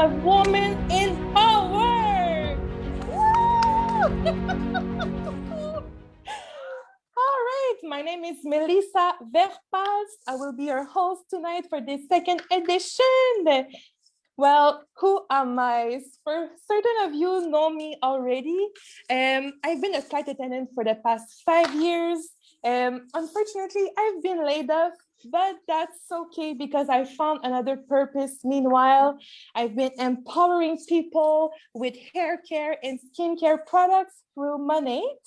have women in power. All right, my name is Mélissa Verpaelst. I will be your host tonight for this second edition. Well, who am I? For certain of you know me already. I've been a flight attendant for the past 5 years. Unfortunately, I've been laid off, but that's okay because I found another purpose. Meanwhile, I've been empowering people with hair care and skincare products through Monate.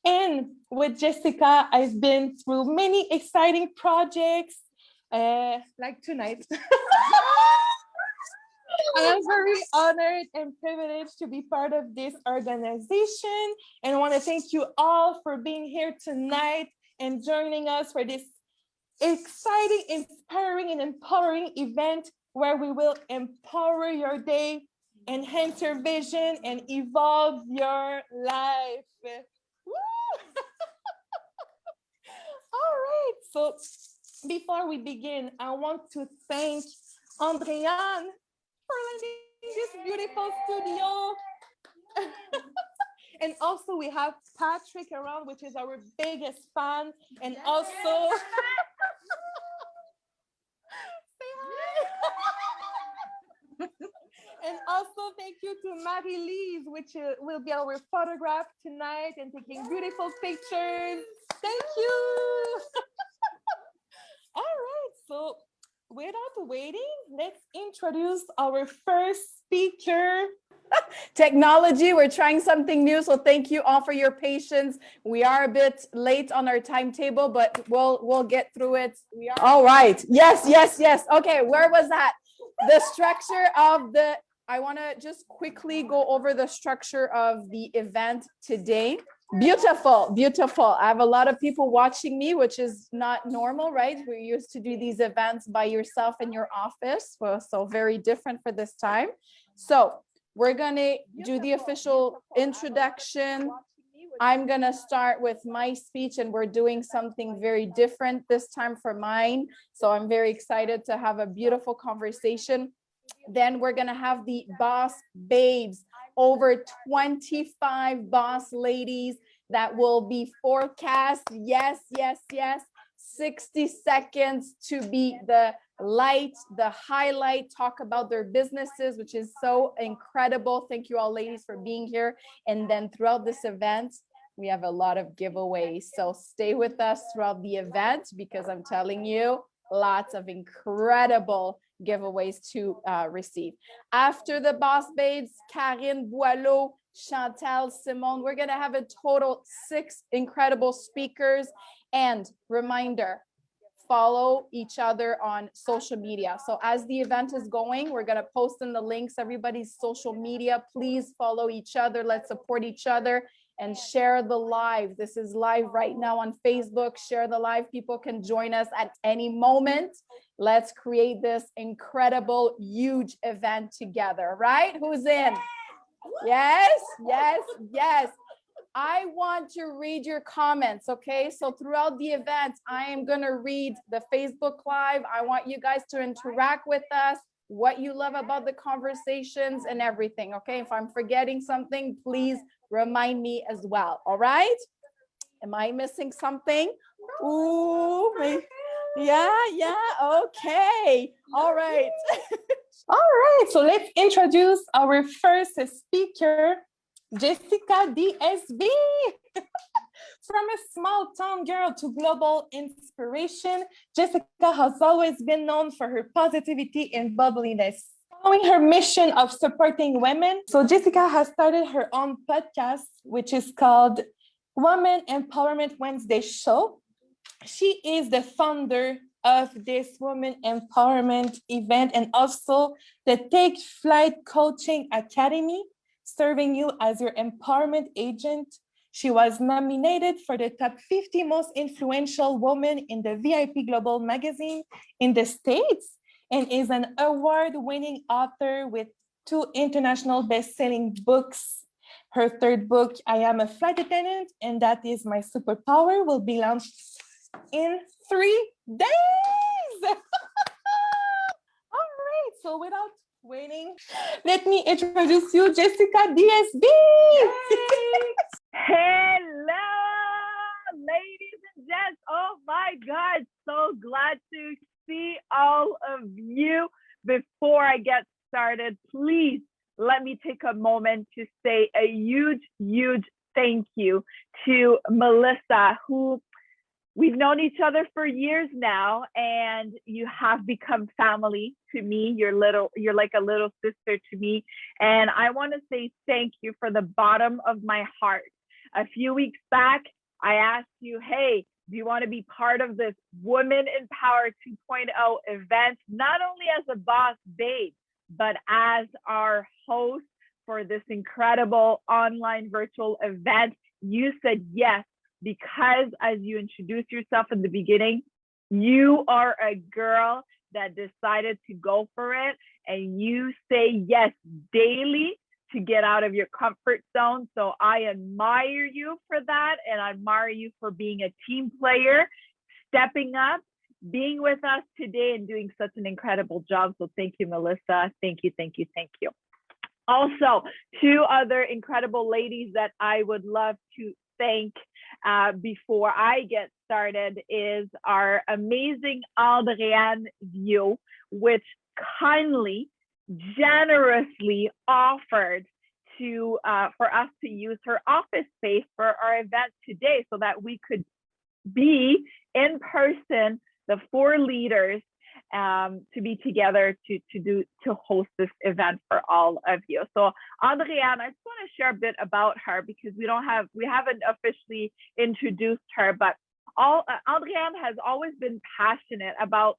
And with Jessica, I've been through many exciting projects, like tonight. I am very honored and privileged to be part of this organization, and I want to thank you all for being here tonight and joining us for this exciting, inspiring, and empowering event where we will empower your day, enhance your vision, and evolve your life. Woo! All right, so before we begin, I want to thank Andréane for lending this beautiful studio. And also we have Patrick around, which is our biggest fan, and also say hi. And also thank you to Marie-Lise, which will be our photograph tonight and taking beautiful pictures. Thank you. All right, so without waiting, let's introduce our first speaker. Technology, we're trying something new, so thank you all for your patience. We are a bit late on our timetable, but we'll get through it. All right. Yes. Okay, where was that? The structure of the, I want to just quickly go over the structure of the event today. Beautiful. I have a lot of people watching me, which is not normal, right? We're used to do these events by yourself in your office, so very different for this time. So we're going to do the official introduction. I'm going to start with my speech, and we're doing something very different this time for mine. So I'm very excited to have a beautiful conversation. Then we're going to have the boss babes, over 25 boss ladies that will be forecast. Yes. 60 seconds to be the light, the highlight, talk about their businesses, which is so incredible. Thank you all ladies for being here. And then throughout this event, we have a lot of giveaways. So stay with us throughout the event because I'm telling you, lots of incredible giveaways to receive. After the boss babes, Karine, Boileau, Chantal, Simone, we're going to have a total 6 incredible speakers. And reminder, follow each other on social media. So as the event is going, we're going to post in the links, everybody's social media. Please follow each other. Let's support each other and share the live. This is live right now on Facebook. Share the live. People can join us at any moment. Let's create this incredible, huge event together, right? Who's in? Yes. I want to read your comments, okay? So throughout the event, I am going to read the Facebook Live. I want you guys to interact with us, what you love about the conversations and everything, okay? If I'm forgetting something, please remind me as well, all right? Am I missing something? Ooh, yeah, okay. All right. All right, so let's introduce our first speaker, Jessica DSB. From a small town girl to global inspiration, Jessica has always been known for her positivity and bubbliness. Following her mission of supporting women, so Jessica has started her own podcast, which is called Women Empowerment Wednesday Show. She is the founder of this Women Empowerment event and also the Take Flight Coaching Academy, serving you as your empowerment agent. She was nominated for the top 50 most influential women in the VIP Global magazine in the States and is an award-winning author with 2 international best-selling books. Her 3rd book, I Am a Flight Attendant, and That Is My Superpower, will be launched in 3 days. All right, so without without waiting, let me introduce you, Jessica DSB. Hello, ladies and gents. Oh my God, so glad to see all of you. Before I get started, please let me take a moment to say a huge thank you to Mélissa, who we've known each other for years now, and you have become family to me. You're like a little sister to me. And I want to say thank you from the bottom of my heart. A few weeks back, I asked you, hey, do you want to be part of this Women in Power 2.0 event, not only as a boss babe, but as our host for this incredible online virtual event? You said yes, because as you introduced yourself in the beginning, you are a girl that decided to go for it, and you say yes daily to get out of your comfort zone. So I admire you for that, and I admire you for being a team player, stepping up, being with us today, and doing such an incredible job. So thank you, Mélissa. Thank you. Also, two other incredible ladies that I would love to thank before I get started is our amazing Adrienne Vio, which kindly, generously offered to for us to use her office space for our event today, so that we could be in person, the four leaders, to be together to host this event for all of you. So Adrienne, I just want to share a bit about her, because we haven't officially introduced her, but Adrienne has always been passionate about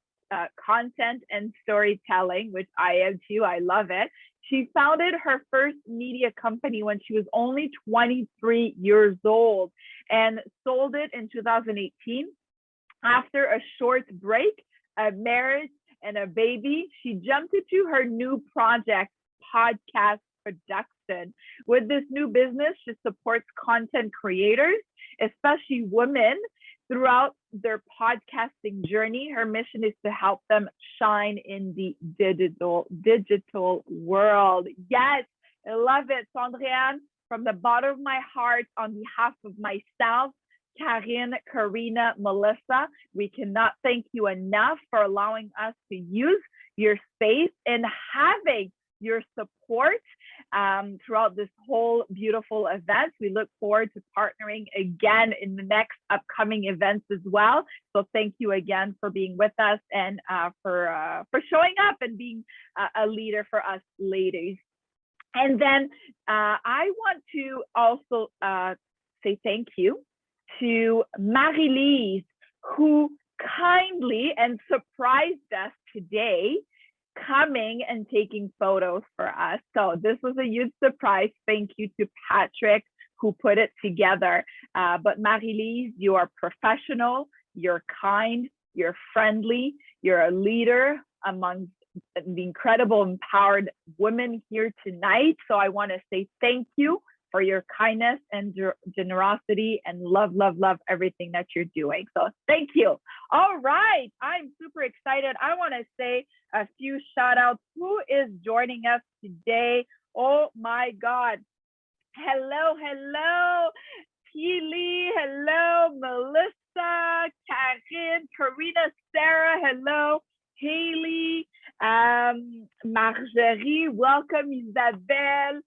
content and storytelling, which I am too. I love it. She founded her first media company when she was only 23 years old and sold it in 2018. After a short break, a marriage, and a baby, she jumped into her new project, podcast production. With this new business, she supports content creators, especially women, throughout their podcasting journey. Her mission is to help them shine in the digital world. Yes, I love it. So Adrienne, from the bottom of my heart, on behalf of myself, Karine, Karina, Mélissa, we cannot thank you enough for allowing us to use your space and having your support throughout this whole beautiful event. We look forward to partnering again in the next upcoming events as well. So thank you again for being with us and for showing up and being a leader for us ladies. And then I want to also say thank you to Marie-Lise, who kindly and surprised us today, coming and taking photos for us. So this was a huge surprise. Thank you to Patrick, who put it together. But Marie-Lise, you are professional, you're kind, you're friendly, you're a leader among the incredible empowered women here tonight. So I want to say thank you for your kindness and generosity, and love everything that you're doing. So thank you. All right, I'm super excited. I want to say a few shout outs. Who is joining us today? Oh my God. Hello, Keely. Hello, Mélissa, Karine, Karina, Serre. Hello, Haley, Marjorie. Welcome, Isabelle.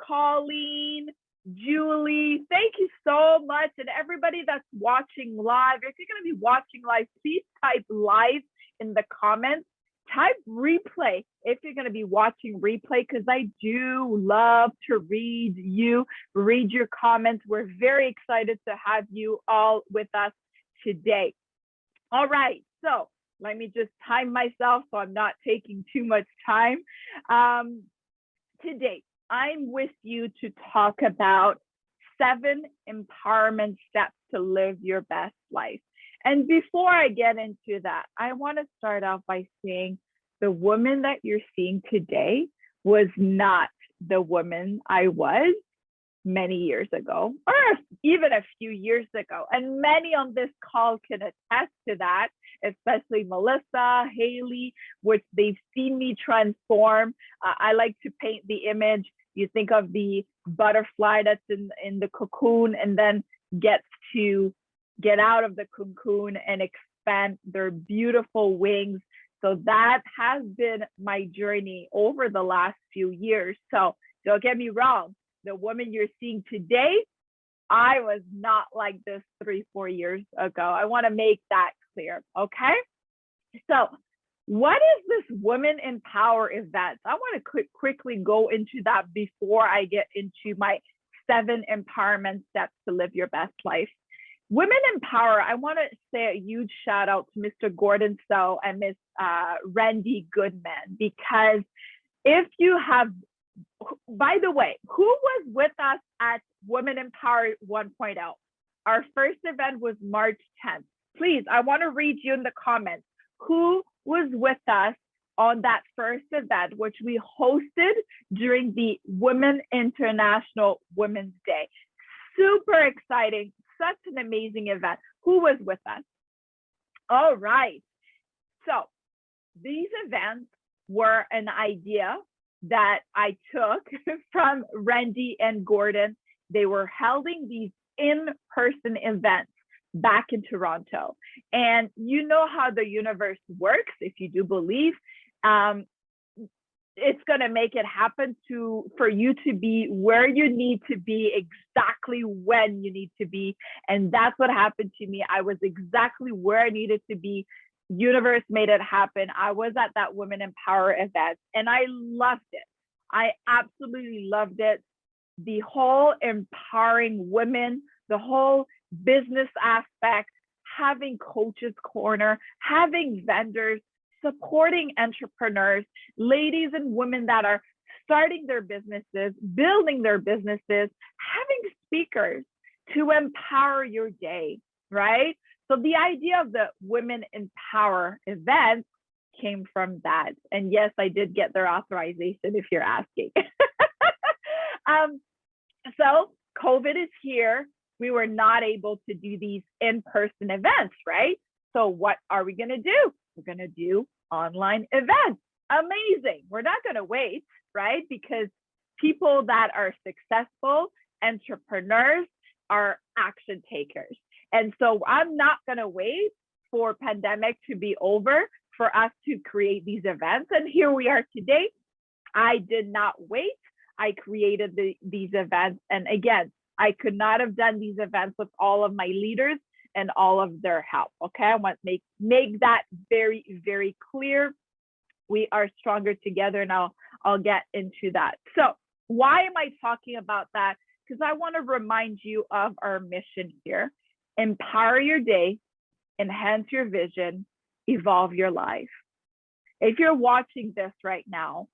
Colleen, Julie, thank you so much. And everybody that's watching live, if you're going to be watching live, please type live in the comments. Type replay if you're going to be watching replay, because I do love to read your comments. We're very excited to have you all with us today. All right, so let me just time myself so I'm not taking too much time. Today, I'm with you to talk about 7 empowerment steps to live your best life. And before I get into that, I want to start off by saying the woman that you're seeing today was not the woman I was many years ago, or even a few years ago. And many on this call can attest to that, especially Mélissa, Haley, which they've seen me transform. I like to paint the image. You think of the butterfly that's in the cocoon and then gets to get out of the cocoon and expand their beautiful wings. So that has been my journey over the last few years. So don't get me wrong, the woman you're seeing today, I was not like this 3-4 years ago. I want to make that clear, okay? So what is this Women in Power event? I want to quickly go into that before I get into my 7 empowerment steps to live your best life. Women in Power, I want to say a huge shout out to Mr. Gordon So and Miss Randy Goodman, because if you have, by the way, who was with us at Women in Power 1.0? Our first event was March 10th. Please, I want to read you in the comments who was with us on that first event, which we hosted during the Women International Women's Day. Super exciting, such an amazing event. Who was with us? All right. So these events were an idea that I took from Randy and Gordon. They were holding these in-person events back in Toronto. And you know how the universe works, if you do believe. It's going to make it happen for you to be where you need to be exactly when you need to be. And that's what happened to me. I was exactly where I needed to be. Universe made it happen. I was at that Women in Power event and I loved it. I absolutely loved it. The whole empowering women, the whole business aspect, having coaches corner, having vendors, supporting entrepreneurs, ladies and women that are starting their businesses, building their businesses, having speakers to empower your day, right? So the idea of the Women in Power event came from that. And yes, I did get their authorization if you're asking. So COVID is here. We were not able to do these in-person events, right? So what are we going to do? We're going to do online events. Amazing. We're not going to wait, right? Because people that are successful entrepreneurs are action takers. And so I'm not going to wait for pandemic to be over for us to create these events. And here we are today. I did not wait. I created these events. And again, I could not have done these events with all of my leaders and all of their help. Okay, I want to make that very, very clear. We are stronger together, and I'll get into that. So why am I talking about that? Because I want to remind you of our mission here. Empower your day, enhance your vision, evolve your life. If you're watching this right now,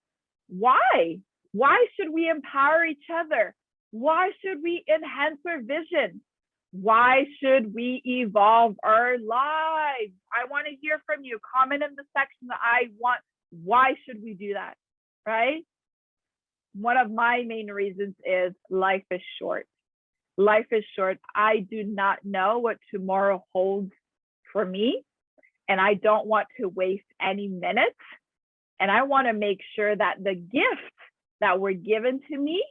why? Why should we empower each other? Why should we enhance our vision? Why should we evolve our lives? I want to hear from you. Comment in the section that why should we do that, right? One of my main reasons is life is short. Life is short. I do not know what tomorrow holds for me, and I don't want to waste any minutes. And I want to make sure that the gifts that were given to me,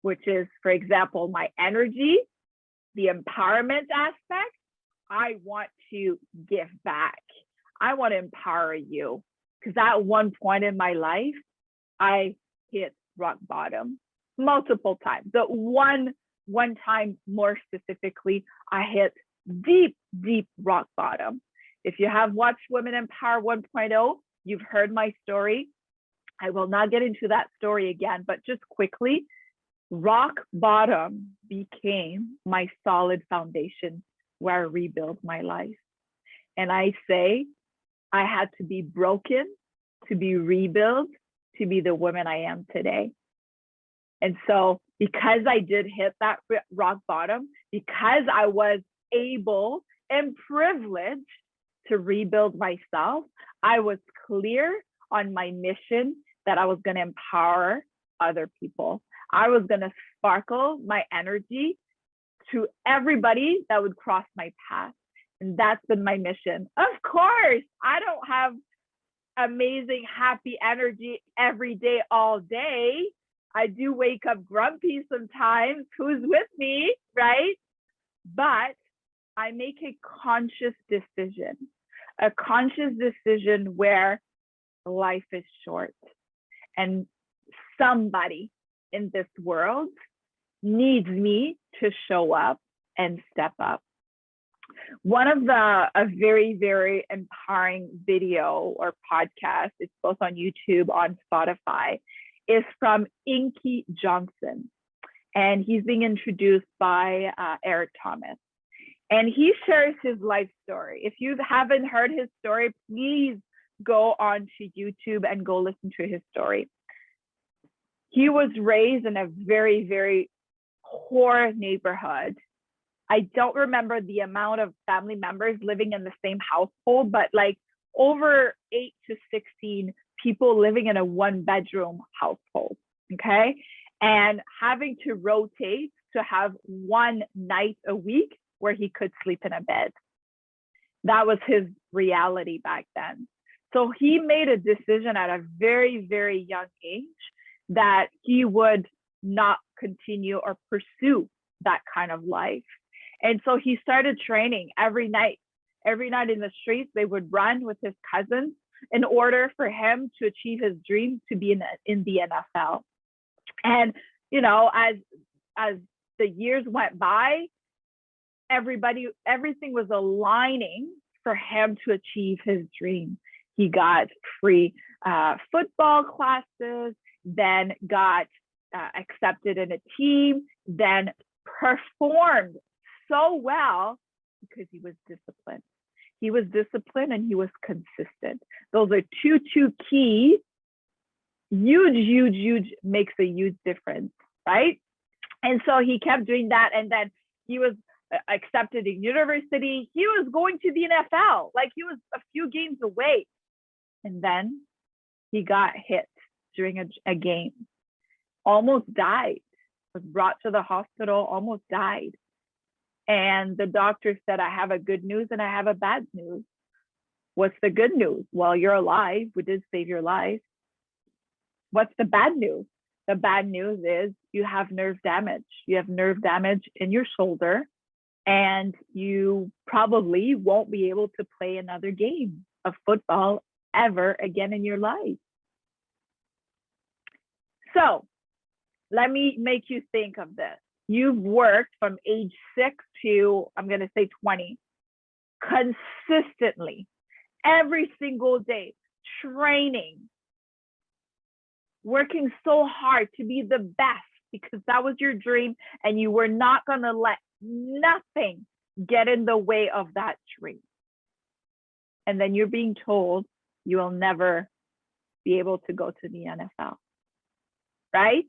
which is, for example, my energy, the empowerment aspect, I want to give back. I want to empower you, because at one point in my life, I hit rock bottom multiple times. The one time more specifically, I hit deep, deep rock bottom. If you have watched Women in Power 1.0, you've heard my story. I will not get into that story again, but just quickly, rock bottom became my solid foundation where I rebuilt my life. And I say, I had to be broken to be rebuilt, to be the woman I am today. And so because I did hit that rock bottom, because I was able and privileged to rebuild myself, I was clear on my mission that I was going to empower other people. I was going to sparkle my energy to everybody that would cross my path. And that's been my mission. Of course, I don't have amazing, happy energy every day, all day. I do wake up grumpy sometimes. Who's with me, right? But I make a conscious decision where life is short and somebody in this world needs me to show up and step up. One of a very, very empowering video or podcast, it's both on YouTube, on Spotify, is from Inky Johnson. And he's being introduced by Eric Thomas. And he shares his life story. If you haven't heard his story, please go on to YouTube and go listen to his story. He was raised in a very, very poor neighborhood. I don't remember the amount of family members living in the same household, but like over 8 to 16 people living in a 1-bedroom household, okay? And having to rotate to have one night a week where he could sleep in a bed. That was his reality back then. So he made a decision at a very, very young age that he would not continue or pursue that kind of life. And so he started training every night. Every night in the streets, they would run with his cousins in order for him to achieve his dream to be in the NFL. And, you know, as the years went by, everything was aligning for him to achieve his dream. He got free football classes, then got accepted in a team, then performed so well because he was disciplined. He was disciplined and he was consistent. Those are two key, huge, makes a huge difference, right? And so he kept doing that. And then he was accepted in university. He was going to the NFL, like he was a few games away. And then he got hit during a game, almost died, was brought to the hospital, almost died. And the doctor said, I have a good news and I have a bad news. What's the good news? Well, you're alive. We did save your life. What's the bad news? The bad news is you have nerve damage. You have nerve damage in your shoulder, and you probably won't be able to play another game of football ever again in your life. So let me make you think of this. You've worked from age 6 to, I'm going to say 20, consistently, every single day, training, working so hard to be the best because that was your dream, and you were not going to let nothing get in the way of that dream. And then you're being told you will never be able to go to the NFL, right?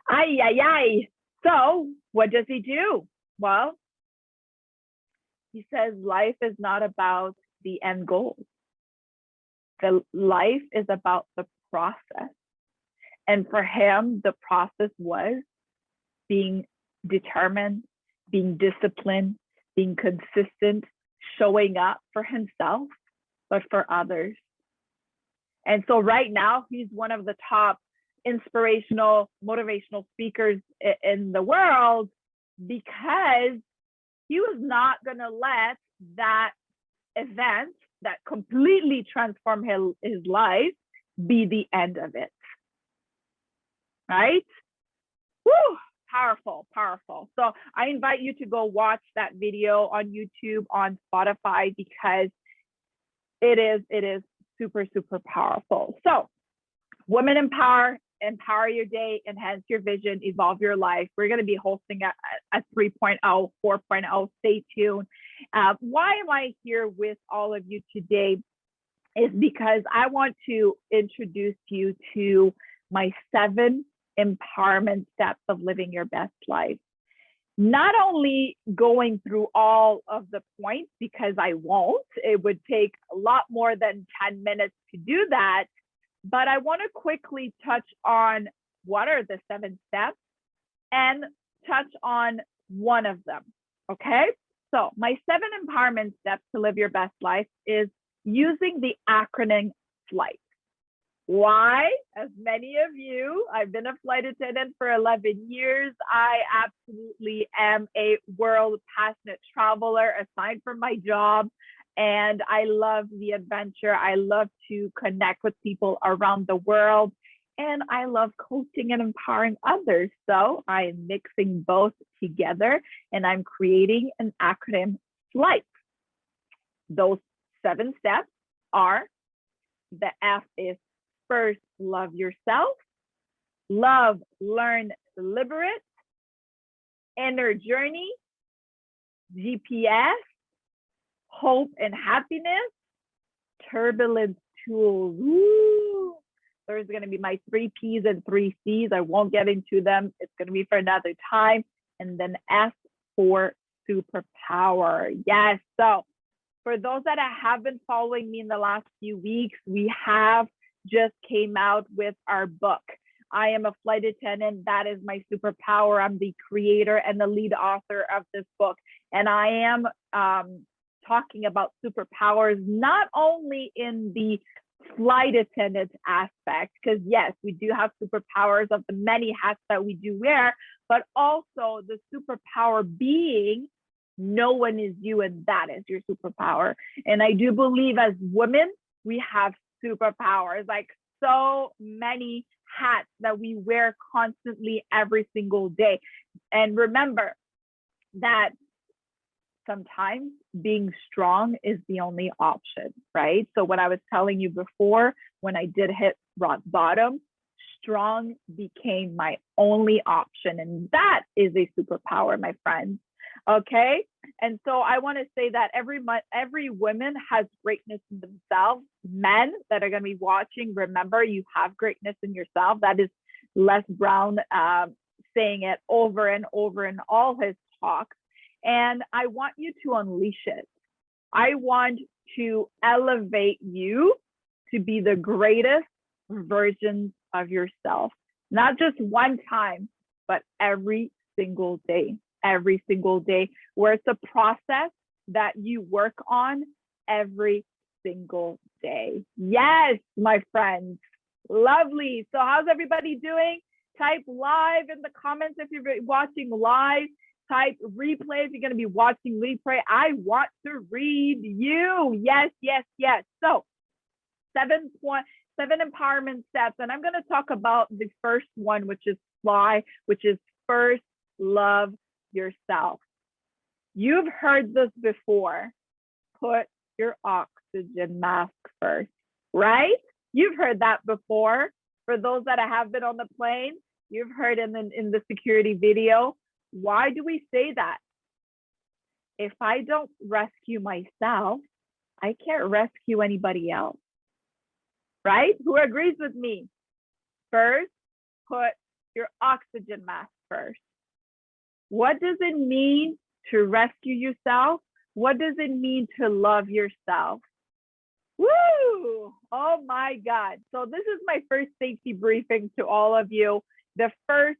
Ay. So what does he do? Well, he says life is not about the end goal. The life is about the process. And for him, the process was being determined, being disciplined, being consistent, showing up for himself, but for others. And so right now, he's one of the top inspirational, motivational speakers in the world because he was not going to let that event that completely transformed his life be the end of it. Right? Woo! Powerful. So I invite you to go watch that video on YouTube, on Spotify, because it is super, super powerful. So Women empower your day, enhance your vision, evolve your life. We're going to be hosting a 3.0, 4.0. Stay tuned. Why am I here with all of you today? Is because I want to introduce you to my 7 empowerment steps of living your best life. Not only going through all of the points, because I won't, it would take a lot more than 10 minutes to do that, but I want to quickly touch on what are the 7 steps and touch on one of them, okay? So my 7 empowerment steps to live your best life is using the acronym FLIGHT. Why? As many of you, I've been a flight attendant for 11 years. I absolutely am a world passionate traveler aside from my job. And I love the adventure. I love to connect with people around the world. And I love coaching and empowering others. So I'm mixing both together and I'm creating an acronym FLIGHT. Those 7 steps are, the F is first, love yourself, love, learn, deliberate, inner journey, GPS, hope and happiness, turbulence tools. Woo! There's going to be my 3 P's and 3 C's. I won't get into them. It's going to be for another time. And then S for superpower. Yes. So for those that have been following me in the last few weeks, we have just came out with our book. I am a flight attendant. That is my superpower. I'm the creator and the lead author of this book. And I am talking about superpowers, not only in the flight attendant aspect, because yes, we do have superpowers of the many hats that we do wear, but also the superpower being no one is you, and that is your superpower. And I do believe as women, we have superpowers, like so many hats that we wear constantly every single day. And remember that sometimes being strong is the only option, right? So when I was telling you before, when I did hit rock bottom, strong became my only option. And that is a superpower, my friends. Okay. And so I want to say that every woman has greatness in themselves. Men that are going to be watching, remember, you have greatness in yourself. That is Les Brown saying it over and over in all his talks. And I want you to unleash it. I want to elevate you to be the greatest version of yourself, not just one time, but every single day. Every single day, where it's a process that you work on every single day. Yes, my friends. Lovely. So how's everybody doing? Type live in the comments if you're watching live. Type replay if you're going to be watching replay. I want to read you. Yes, yes, yes. So 7 empowerment steps. And I'm going to talk about the first one, which is fly, which is first love yourself. You've heard this before. Put your oxygen mask first, right? You've heard that before. For those that have been on the plane, you've heard in the security video. Why do we say that? If I don't rescue myself, I can't rescue anybody else, right? Who agrees with me? First, put your oxygen mask first. What does it mean to rescue yourself? What does it mean to love yourself? Woo! Oh my God. So this is my first safety briefing to all of you. The first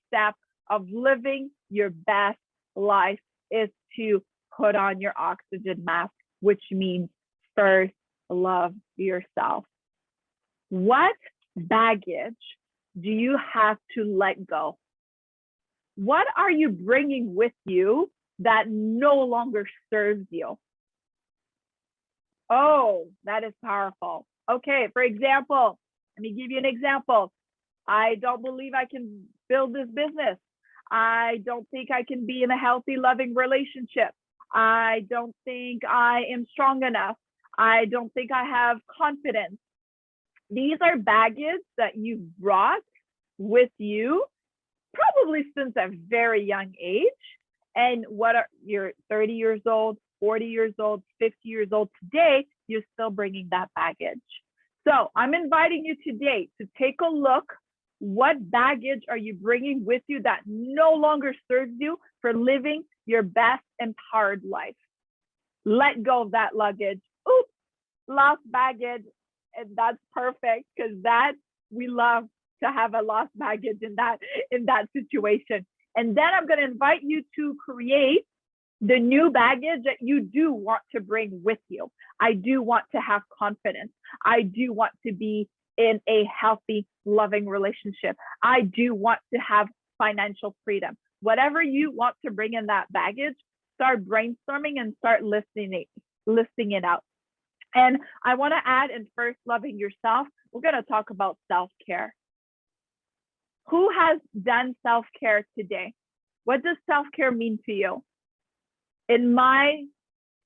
step of living your best life is to put on your oxygen mask, which means first love yourself. What baggage do you have to let go? What are you bringing with you that no longer serves you? Oh, that is powerful. Okay, for example, let me give you an example. I don't believe I can build this business. I don't think I can be in a healthy, loving relationship. I don't think I am strong enough. I don't think I have confidence. These are baggage that you've brought with you probably since a very young age. And you're 30 years old, 40 years old, 50 years old today, you're still bringing that baggage. So I'm inviting you today to take a look. What baggage are you bringing with you that no longer serves you for living your best empowered life? Let go of that luggage. Oops, lost baggage. And that's perfect, because that we love to have a lost baggage in that situation. And then I'm going to invite you to create the new baggage that you do want to bring with you. I do want to have confidence. I do want to be in a healthy, loving relationship. I do want to have financial freedom. Whatever you want to bring in that baggage, start brainstorming and start listing it out. And I want to add, in first loving yourself, we're going to talk about self-care. Who has done self-care today? What does self-care mean to you? In my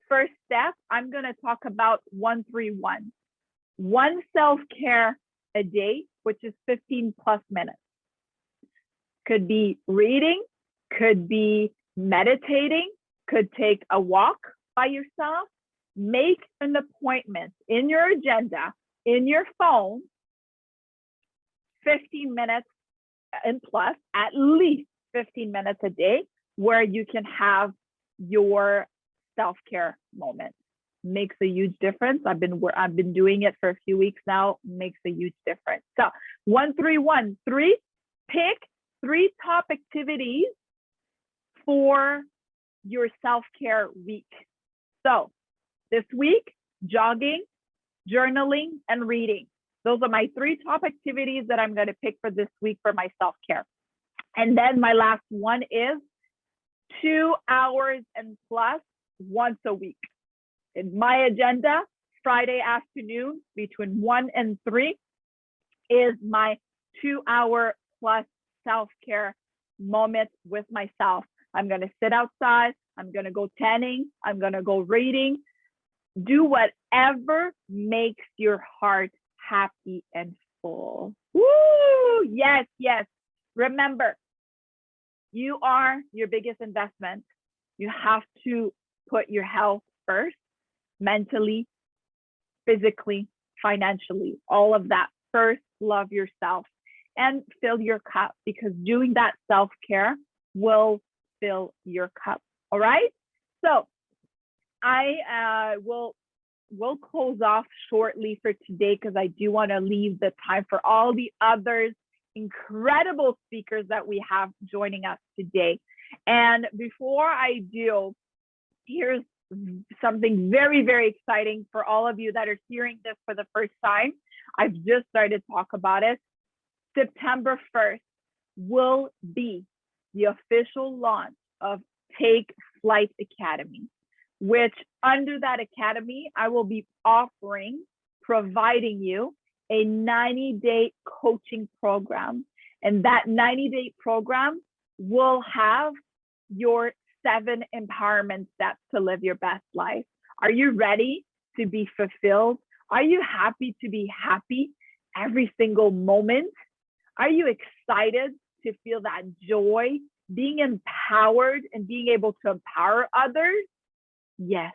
first step, I'm going to talk about 1-3-1. One self-care a day, which is 15 plus minutes. Could be reading, could be meditating, could take a walk by yourself. Make an appointment in your agenda, in your phone, 15 minutes and plus, at least 15 minutes a day, where you can have your self-care moment. Makes a huge difference. I've been doing it for a few weeks now. Makes a huge difference. So 1-3-1, 3, pick 3 top activities for your self-care week. So this week, jogging, journaling, and reading. Those are my 3 top activities that I'm going to pick for this week for my self-care. And then my last one is 2 hours and plus once a week. In my agenda, Friday afternoon between 1 and 3 is my 2-hour plus self-care moment with myself. I'm going to sit outside. I'm going to go tanning. I'm going to go reading. Do whatever makes your heart happy and full. Woo! Yes, yes. Remember, you are your biggest investment. You have to put your health first, mentally, physically, financially, all of that. First, love yourself and fill your cup, because doing that self-care will fill your cup. All right? So I will close off shortly for today, because I do want to leave the time for all the others incredible speakers that we have joining us today. And before I do, here's something very, very exciting for all of you that are hearing this for the first time. I've just started to talk about it. September 1st will be the official launch of Take Flight Academy, which under that academy, I will be providing you a 90-day coaching program. And that 90-day program will have your 7 empowerment steps to live your best life. Are you ready to be fulfilled? Are you happy to be happy every single moment? Are you excited to feel that joy, being empowered and being able to empower others? Yes,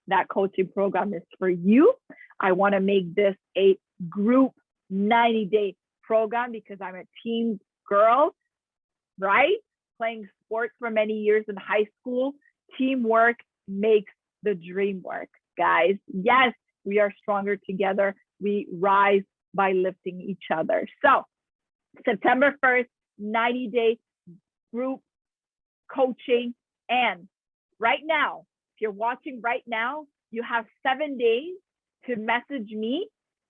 that coaching program is for you. I want to make this a group 90-day program, because I'm a team girl, right? Playing sports for many years in high school. Teamwork makes the dream work, guys. Yes, we are stronger together. We rise by lifting each other. So September 1st, 90-day group coaching. And right now, if you're watching right now, you have 7 days to message me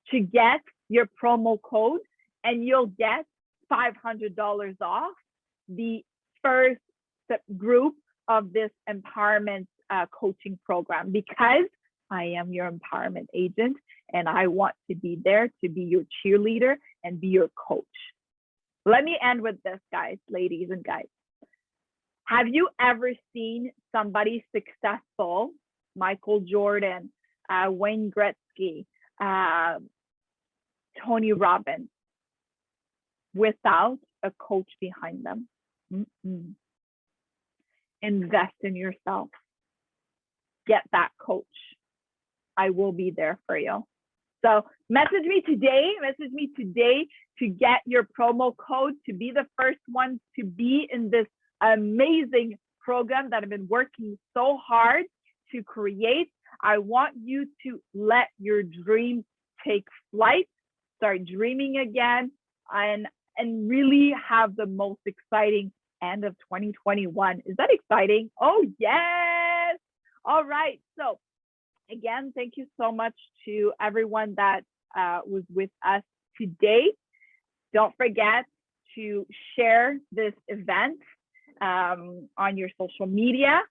to get your promo code, and you'll get $500 off the first group of this empowerment coaching program, because I am your empowerment agent and I want to be there to be your cheerleader and be your coach. Let me end with this, guys, ladies and guys. Have you ever seen somebody successful, Michael Jordan, Wayne Gretzky, Tony Robbins, without a coach behind them? Invest in yourself. Get that coach. I will be there for you. So message me today to get your promo code, to be the first one to be in this amazing program that I've been working so hard to create. I want you to let your dreams take flight, start dreaming again, and really have the most exciting end of 2021. Is that exciting? Oh, yes. All right. So again, thank you so much to everyone that was with us today. Don't forget to share this event on your social media.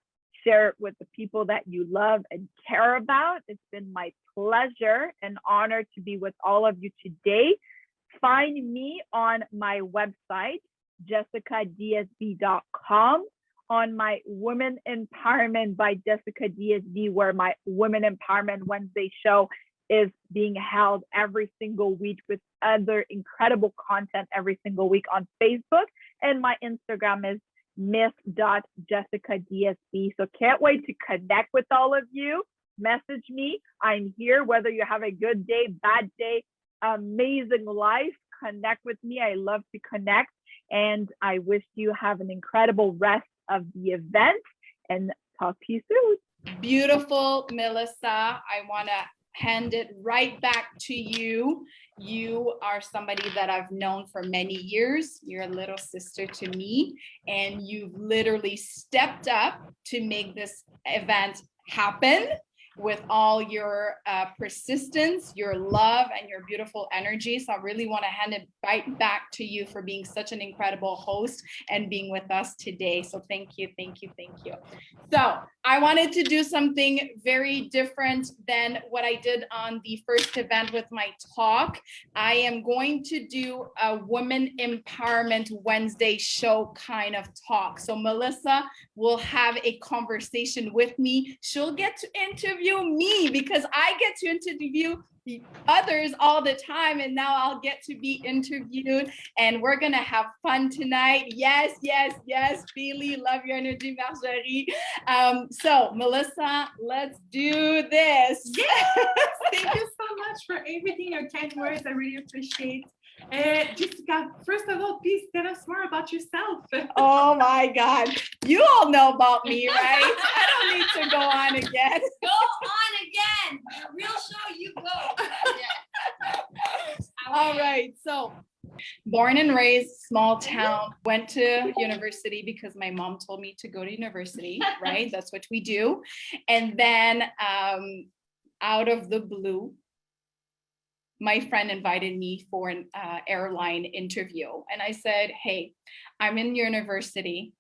Share it with the people that you love and care about. It's been my pleasure and honor to be with all of you today. Find me on my website, jessicadsb.com, on my Women Empowerment by Jessica DSB, where my Women Empowerment Wednesday show is being held every single week with other incredible content every single week on Facebook. And my Instagram is miss.jessicadsb. So can't wait to connect with all of you. Message me. I'm here, whether you have a good day, bad day, amazing life. Connect with me. I love to connect. And I wish you have an incredible rest of the event, and talk to you soon. Beautiful, Mélissa. I want to hand it right back to you. You are somebody that I've known for many years. You're a little sister to me, and you've literally stepped up to make this event happen with all your persistence, your love, and your beautiful energy. So I really want to hand it right back to you for being such an incredible host and being with us today. So thank you, thank you, thank you. So I wanted to do something very different than what I did on the first event with my talk. I am going to do a Women Empowerment Wednesday show kind of talk. So Mélissa will have a conversation with me. She'll get to interview me because I get to interview others all the time, and now I'll get to be interviewed, and we're gonna have fun tonight. Yes, yes, yes. Billy, love your energy, Marjorie. So Mélissa, let's do this. Yes, thank you so much for everything, your kind words. I really appreciate. Jessica, first of all, please tell us more about yourself. Oh my God, you all know about me, right? I don't need to go on again. Go on again. The real show, you go. All right, so born and raised, small town, went to university because my mom told me to go to university, right? That's what we do. And then out of the blue, my friend invited me for an airline interview. And I said, hey, I'm in university.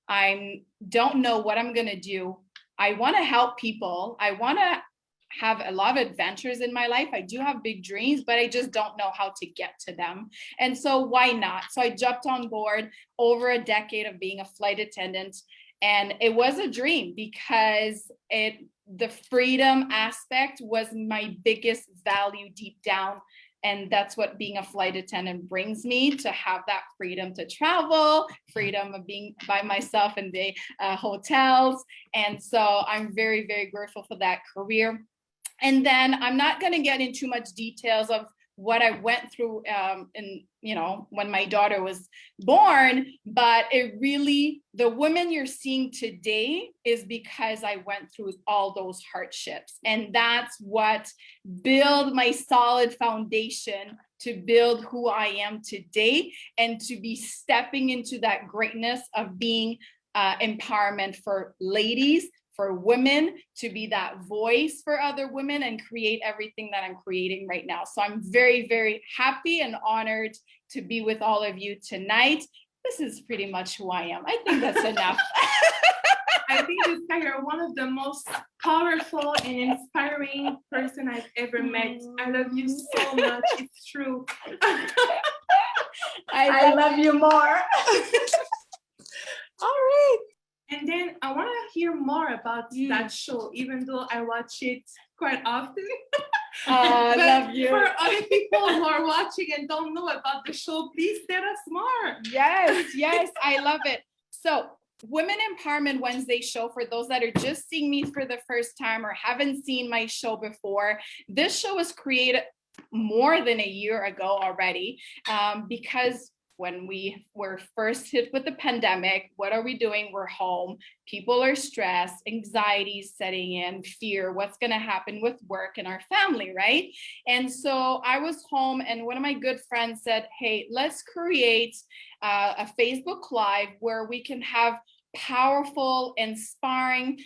I don't know what I'm gonna do. I wanna help people. I wanna have a lot of adventures in my life. I do have big dreams, but I just don't know how to get to them. And so why not? So I jumped on board over a decade of being a flight attendant. And it was a dream because the freedom aspect was my biggest value deep down. And that's what being a flight attendant brings me, to have that freedom to travel, freedom of being by myself in the hotels. And so I'm very, very grateful for that career. And then I'm not going to get into much details of what I went through when my daughter was born, but it really, the women you're seeing today is because I went through all those hardships. And that's what built my solid foundation to build who I am today, and to be stepping into that greatness of being empowerment for ladies, for women, to be that voice for other women and create everything that I'm creating right now. So I'm very, very happy and honored to be with all of you tonight. This is pretty much who I am. I think that's enough. I think you're one of the most powerful and inspiring person I've ever met. I love you so much. It's true. I love you more. All right. And then I want to hear more about that show, even though I watch it quite often. I love you. For other people who are watching and don't know about the show, please tell us more. Yes, yes, I love it. So Women Empowerment Wednesday show, for those that are just seeing me for the first time or haven't seen my show before, this show was created more than a year ago already, because when we were first hit with the pandemic, what are we doing? We're home. People are stressed, anxiety setting in, fear, what's going to happen with work and our family, right? And so I was home, and one of my good friends said, hey, let's create a Facebook Live where we can have powerful, inspiring,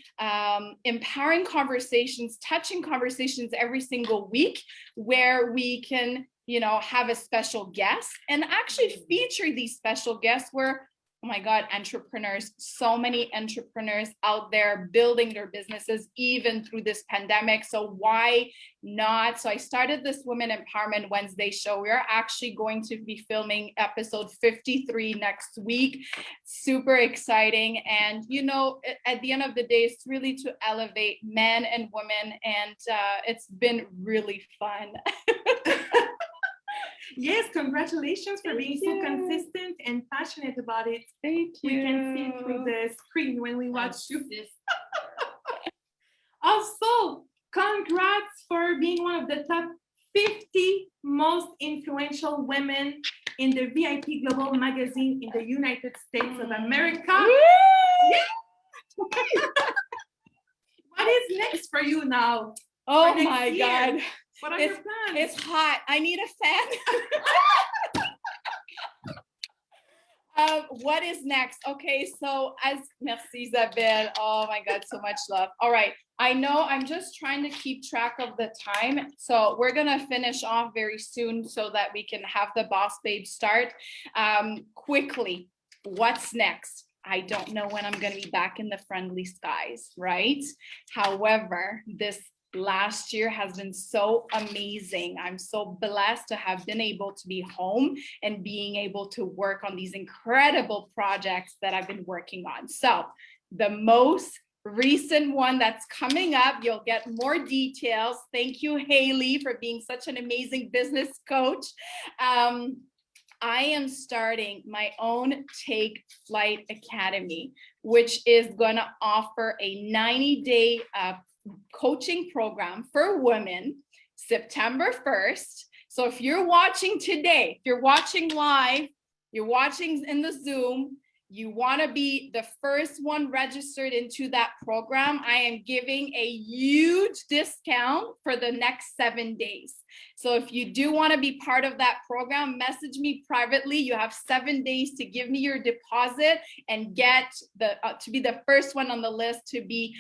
empowering conversations, touching conversations every single week where we can, you know, have a special guest and actually feature these special guests where, oh my God, entrepreneurs, so many entrepreneurs out there building their businesses even through this pandemic. So why not? So I started this Women Empowerment Wednesday show. We're actually going to be filming episode 53 next week. Super exciting. And, you know, at the end of the day, it's really to elevate men and women. And it's been really fun. Yes, congratulations for being so consistent and passionate about it. Thank you. We can see through the screen when we watch you. Also, congrats for being one of the top 50 most influential women in the VIP Global magazine in the United States of America. Yeah. What is next for you now? Oh my God. What are your plans? It's hot. I need a fan. What is next? Okay, so merci Isabelle. Oh my God, so much love. All right, I know I'm just trying to keep track of the time. So we're gonna finish off very soon so that we can have the Boss Babe start. Quickly, what's next? I don't know when I'm gonna be back in the friendly skies, right? However, this last year has been so amazing. I'm so blessed to have been able to be home and being able to work on these incredible projects that I've been working on. So the most recent one that's coming up, you'll get more details. Thank you, Haley, for being such an amazing business coach. I am starting my own Take Flight Academy, which is going to offer a 90-day coaching program for women, September 1st. So if you're watching today, if you're watching live, you're watching in the Zoom, you want to be the first one registered into that program, I am giving a huge discount for the next 7 days. So if you do want to be part of that program, message me privately. You have 7 days to give me your deposit and get the to be the first one on the list to be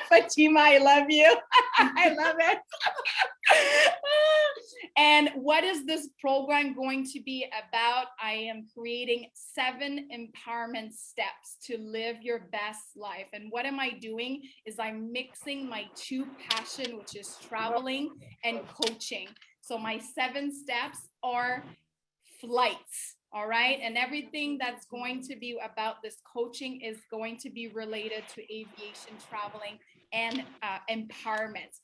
Fatima, I love you. I love it. And what is this program going to be about? I am creating 7 empowerment steps to live your best life. And what am I doing is I'm mixing my 2 passion, which is traveling and coaching. So my 7 steps are flights. All right. And everything that's going to be about this coaching is going to be related to aviation, traveling, and empowerment.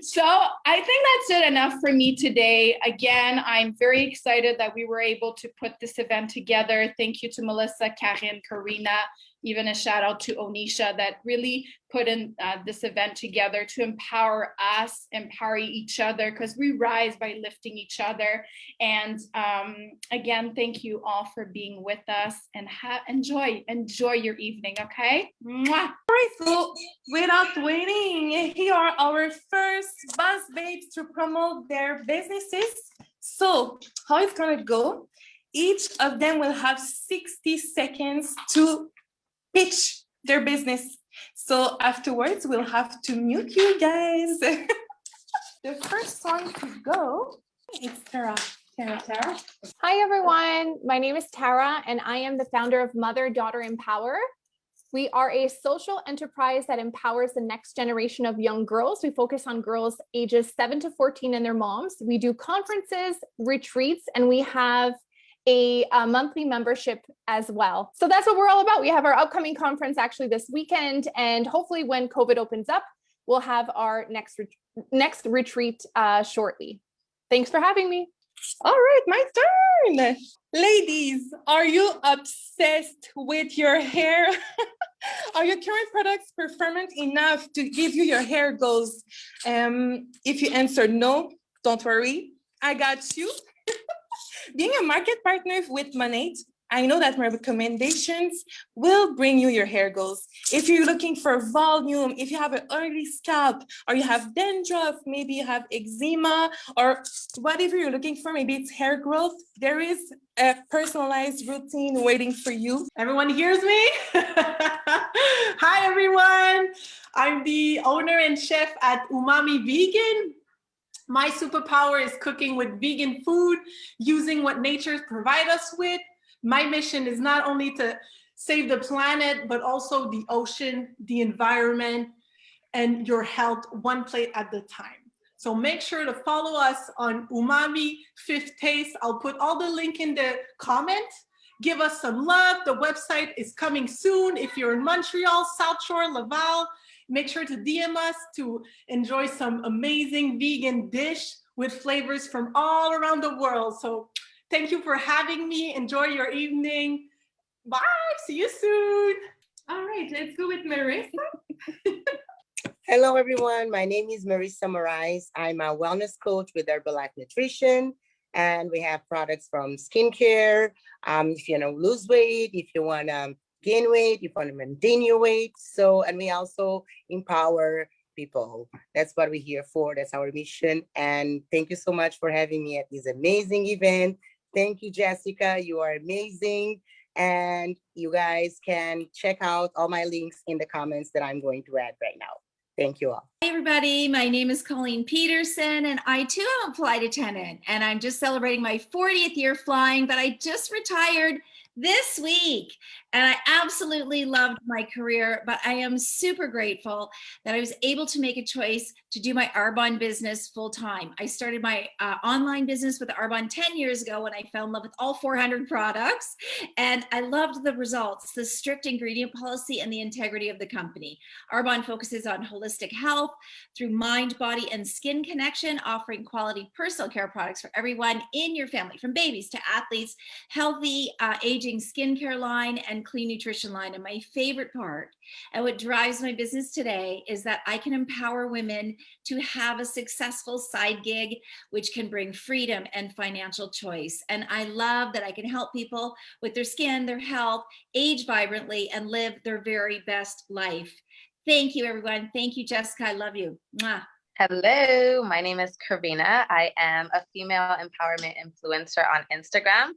So I think that's it enough for me today. Again, I'm very excited that we were able to put this event together. Thank you to Mélissa, Karine, Karina, even a shout out to Onisha that really put in this event together to empower us, empower each other, because we rise by lifting each other. And again, thank you all for being with us, and enjoy your evening, okay? Mwah. All right, so without waiting, here are our first Boss Babes to promote their businesses. So how it's gonna go, each of them will have 60 seconds to pitch their business. So afterwards, we'll have to mute you guys. The first one to go is Tara. Tara. Hi, everyone. My name is Tara, and I am the founder of Mother Daughter Empower. We are a social enterprise that empowers the next generation of young girls. We focus on girls ages 7 to 14 and their moms. We do conferences, retreats, and we have a monthly membership as well. So that's what we're all about. We have our upcoming conference actually this weekend, and hopefully when COVID opens up, we'll have our next retreat shortly. Thanks for having me. All right, my turn. Ladies, are you obsessed with your hair? Are your current products performant enough to give you your hair goals? If you answered no, don't worry, I got you. Being a market partner with Monate, I know that my recommendations will bring you your hair goals. If you're looking for volume, if you have an oily scalp, or you have dandruff, maybe you have eczema, or whatever you're looking for, maybe it's hair growth, there is a personalized routine waiting for you. Everyone hears me? Hi, everyone. I'm the owner and chef at Umami Vegan. My superpower is cooking with vegan food, using what nature provides us with. My mission is not only to save the planet, but also the ocean, the environment, and your health one plate at a time. So make sure to follow us on Umami Fifth Taste. I'll put all the link in the comment. Give us some love. The website is coming soon. If you're in Montreal, South Shore, Laval, make sure to DM us to enjoy some amazing vegan dish with flavors from all around the world. So thank you for having me. Enjoy your evening. Bye. See you soon. All right, let's go with Mélissa. Hello, everyone. My name is Mélissa Morais. I'm a wellness coach with Herbalife Nutrition, and we have products from skincare. If you want to lose weight, if you want to gain weight, if you want to maintain your weight. And we also empower people. That's what we're here for. That's our mission. And thank you so much for having me at this amazing event. Thank you, Jessica. You are amazing. And you guys can check out all my links in the comments that I'm going to add right now. Thank you all. Hey everybody, my name is Colleen Peterson and I too am a flight attendant and I'm just celebrating my 40th year flying, but I just retired this week and I absolutely loved my career, but I am super grateful that I was able to make a choice to do my Arbonne business full time. I started my online business with Arbonne 10 years ago when I fell in love with all 400 products and I loved the results, the strict ingredient policy and the integrity of the company. Arbonne focuses on holistic health through mind, body, and skin connection, offering quality personal care products for everyone in your family, from babies to athletes, healthy aging skincare line, and clean nutrition line. And my favorite part, and what drives my business today, is that I can empower women to have a successful side gig, which can bring freedom and financial choice. And I love that I can help people with their skin, their health, age vibrantly, and live their very best life. Thank you, everyone. Thank you, Jessica. I love you. Mwah. Hello, my name is Karina. I am a female empowerment influencer on Instagram.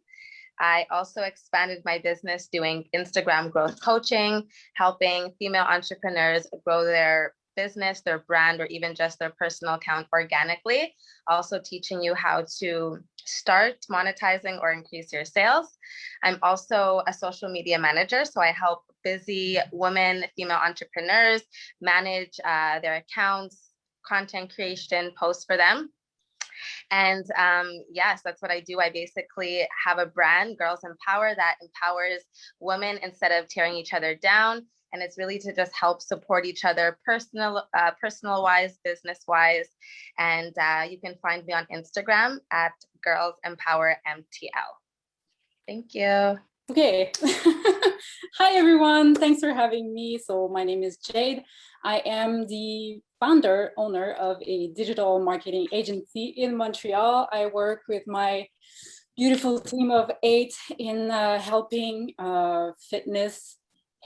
I also expanded my business doing Instagram growth coaching, helping female entrepreneurs grow their business, their brand, or even just their personal account organically. Also teaching you how to start monetizing or increase your sales. I'm also a social media manager, so I help busy women, female entrepreneurs manage their accounts, content creation, posts for them. And yes, that's what I do. I basically have a brand, Girls Empower, that empowers women instead of tearing each other down. And it's really to just help support each other personal-wise, business-wise. And you can find me on Instagram at Girls Empower MTL. Thank you. Okay. Hi, everyone. Thanks for having me. So my name is Jade. I am the owner of a digital marketing agency in Montreal. I work with my beautiful team of 8 in helping fitness,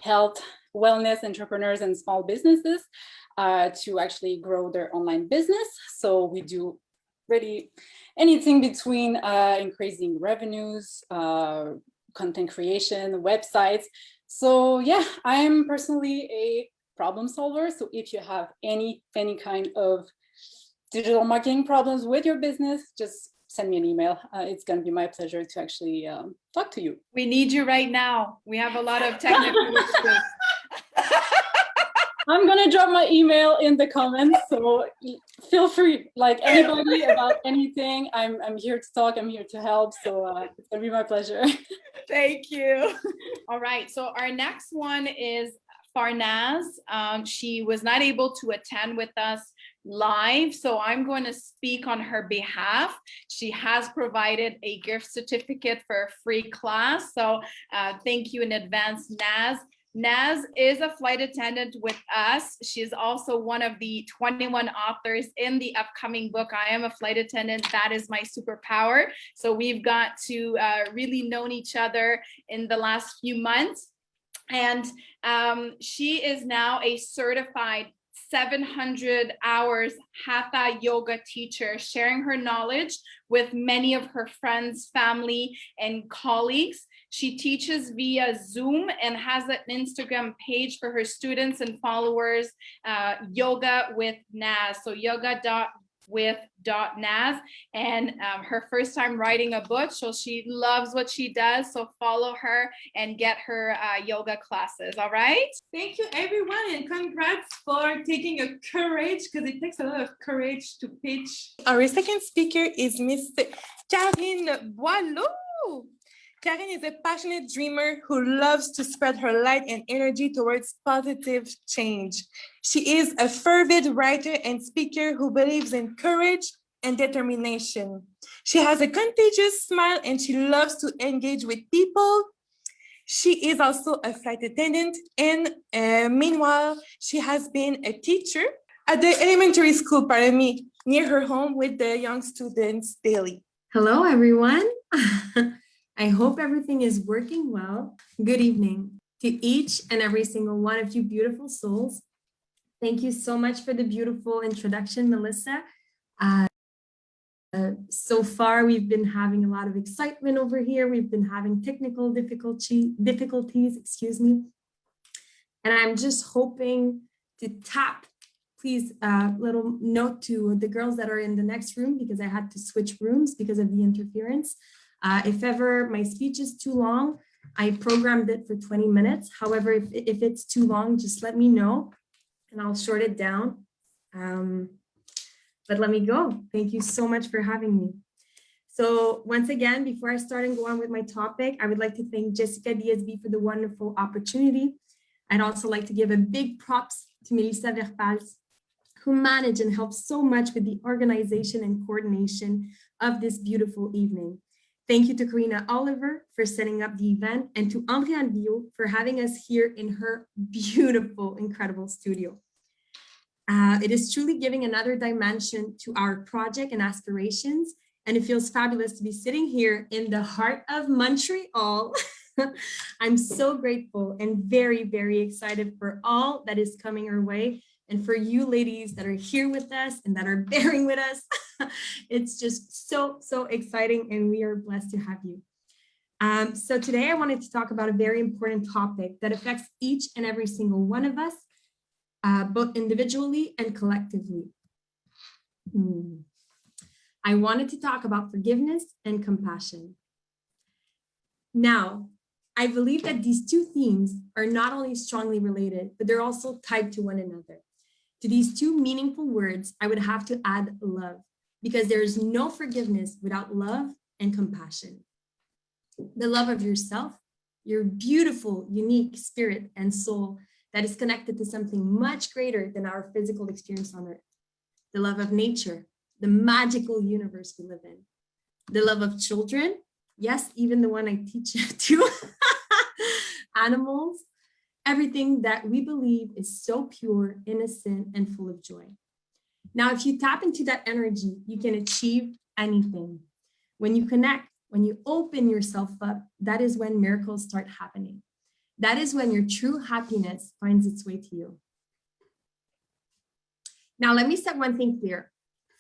health, wellness entrepreneurs and small businesses to actually grow their online business. So we do really anything between increasing revenues, content creation, websites. So yeah, I'm personally a problem solver. So if you have any kind of digital marketing problems with your business, just send me an email. It's going to be my pleasure to actually talk to you. We need you right now. We have a lot of technical issues. I'm going to drop my email in the comments, so feel free, like anybody about anything. I'm here to talk, I'm here to help, so it's going to be my pleasure. Thank you. All right, so our next one is Farnaz. She was not able to attend with us live, so I'm going to speak on her behalf. She has provided a gift certificate for a free class, so thank you in advance, Naz. Naz is a flight attendant with us. She's also one of the 21 authors in the upcoming book, I Am a Flight Attendant, That Is My Superpower. So we've got to really known each other in the last few months. And she is now a certified 700 hours Hatha yoga teacher, sharing her knowledge with many of her friends, family, and colleagues. She teaches via Zoom and has an Instagram page for her students and followers, Yoga with Naz. So yoga.with.naz, and her first time writing a book, so she loves what she does. So follow her and get her yoga classes. All right. Thank you, everyone, and congrats for taking a courage, because it takes a lot of courage to pitch. Our second speaker is Miss Karine Boileau. Karine is a passionate dreamer who loves to spread her light and energy towards positive change. She is a fervid writer and speaker who believes in courage and determination. She has a contagious smile and she loves to engage with people. She is also a flight attendant, and meanwhile, she has been a teacher at the elementary school, near her home with the young students daily. Hello, everyone. I hope everything is working well. Good evening to each and every single one of you beautiful souls. Thank you so much for the beautiful introduction, Mélissa. So far, we've been having a lot of excitement over here. We've been having technical difficulties, excuse me. And I'm just hoping to tap, please, little note to the girls that are in the next room, because I had to switch rooms because of the interference. If ever my speech is too long, I programmed it for 20 minutes. However, if it's too long, just let me know and I'll short it down. But let me go. Thank you so much for having me. So once again, before I start and go on with my topic, I would like to thank Jessica DSB for the wonderful opportunity. I'd also like to give a big props to Mélissa Verpaelst, who managed and helped so much with the organization and coordination of this beautiful evening. Thank you to Karina Oliver for setting up the event, and to Andréane Bio for having us here in her beautiful, incredible studio. It is truly giving another dimension to our project and aspirations, and it feels fabulous to be sitting here in the heart of Montreal. I'm so grateful and very, very excited for all that is coming our way, and for you ladies that are here with us and that are bearing with us. It's just so, so exciting, and we are blessed to have you. So today I wanted to talk about a very important topic that affects each and every single one of us, both individually and collectively. I wanted to talk about forgiveness and compassion. Now, I believe that these two themes are not only strongly related, but they're also tied to one another. To these two meaningful words, I would have to add love, because there is no forgiveness without love and compassion. The love of yourself, your beautiful, unique spirit and soul that is connected to something much greater than our physical experience on earth. The love of nature, the magical universe we live in. The love of children, yes, even the one I teach to, animals, everything that we believe is so pure, innocent, and full of joy. Now, if you tap into that energy, you can achieve anything. When you connect, when you open yourself up, that is when miracles start happening. That is when your true happiness finds its way to you. Now, let me set one thing clear.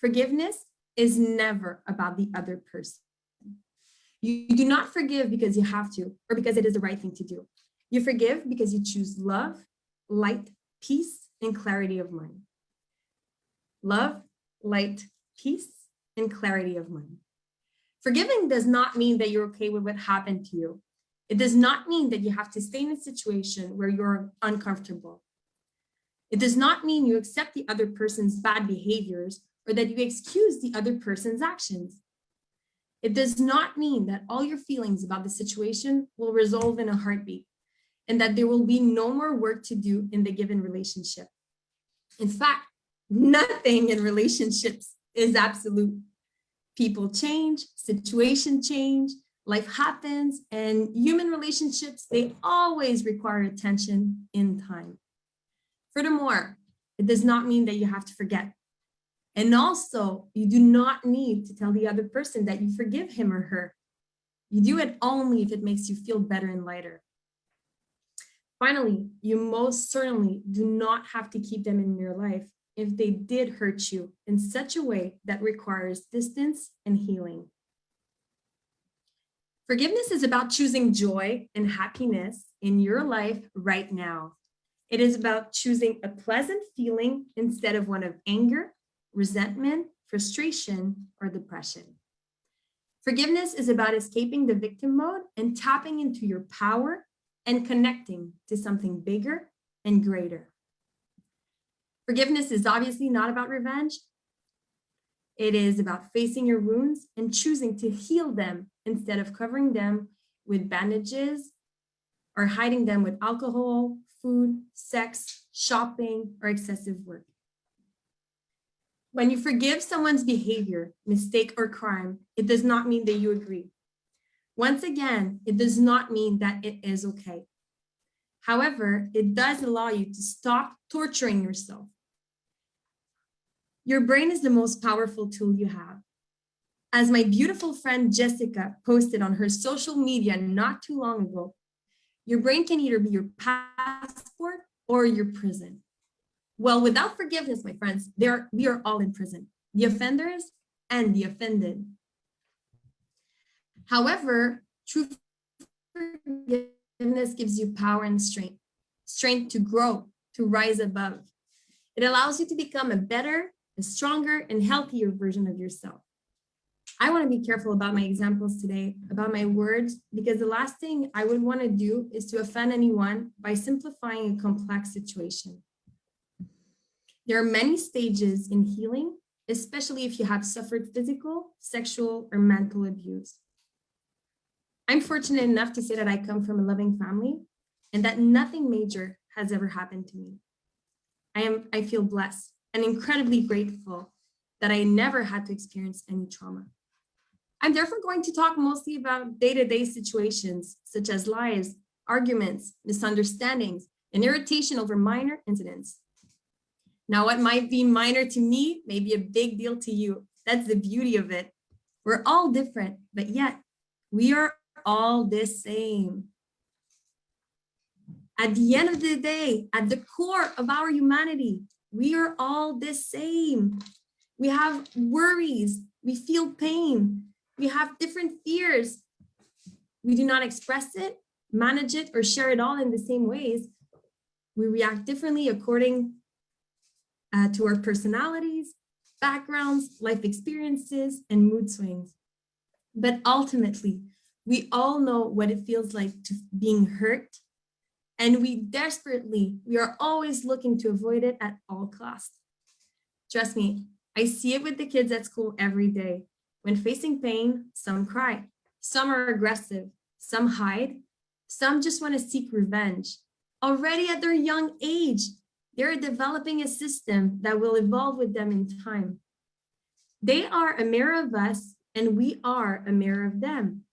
Forgiveness is never about the other person. You do not forgive because you have to, or because it is the right thing to do. You forgive because you choose love, light, peace, and clarity of mind. Love, light, peace, and clarity of mind. Forgiving does not mean that you're okay with what happened to you. It does not mean that you have to stay in a situation where you're uncomfortable. It does not mean you accept the other person's bad behaviors or that you excuse the other person's actions. It does not mean that all your feelings about the situation will resolve in a heartbeat and that there will be no more work to do in the given relationship. In fact, nothing in relationships is absolute. People change, situations change, life happens, and human relationships, they always require attention in time. Furthermore, it does not mean that you have to forget. And also, you do not need to tell the other person that you forgive him or her. You do it only if it makes you feel better and lighter. Finally, you most certainly do not have to keep them in your life if they did hurt you in such a way that requires distance and healing. Forgiveness is about choosing joy and happiness in your life right now. It is about choosing a pleasant feeling instead of one of anger, resentment, frustration, or depression. Forgiveness is about escaping the victim mode and tapping into your power and connecting to something bigger and greater. Forgiveness is obviously not about revenge. It is about facing your wounds and choosing to heal them instead of covering them with bandages or hiding them with alcohol, food, sex, shopping, or excessive work. When you forgive someone's behavior, mistake, or crime, it does not mean that you agree. Once again, it does not mean that it is okay. However, it does allow you to stop torturing yourself. Your brain is the most powerful tool you have. As my beautiful friend Jessica posted on her social media not too long ago, your brain can either be your passport or your prison. Well, without forgiveness, my friends, we are all in prison, the offenders and the offended. However, true forgiveness gives you power and strength to grow, to rise above. It allows you to become a better, a stronger, and healthier version of yourself. I want to be careful about my examples today, about my words, because the last thing I would want to do is to offend anyone by simplifying a complex situation. There are many stages in healing, especially if you have suffered physical, sexual, or mental abuse. I'm fortunate enough to say that I come from a loving family and that nothing major has ever happened to me. I feel blessed and incredibly grateful that I never had to experience any trauma. I'm therefore going to talk mostly about day-to-day situations such as lies, arguments, misunderstandings, and irritation over minor incidents. Now, what might be minor to me may be a big deal to you. That's the beauty of it. We're all different, but yet we are all the same. At the end of the day, at the core of our humanity, we are all the same. We have worries, we feel pain, we have different fears. We do not express it, manage it, or share it all in the same ways. We react differently according to our personalities, backgrounds, life experiences, and mood swings. But ultimately, we all know what it feels like to being hurt, and we are always looking to avoid it at all costs. Trust me, I see it with the kids at school every day. When facing pain, some cry, some are aggressive, some hide, some just want to seek revenge. Already at their young age, they're developing a system that will evolve with them in time. They are a mirror of us, and we are a mirror of them.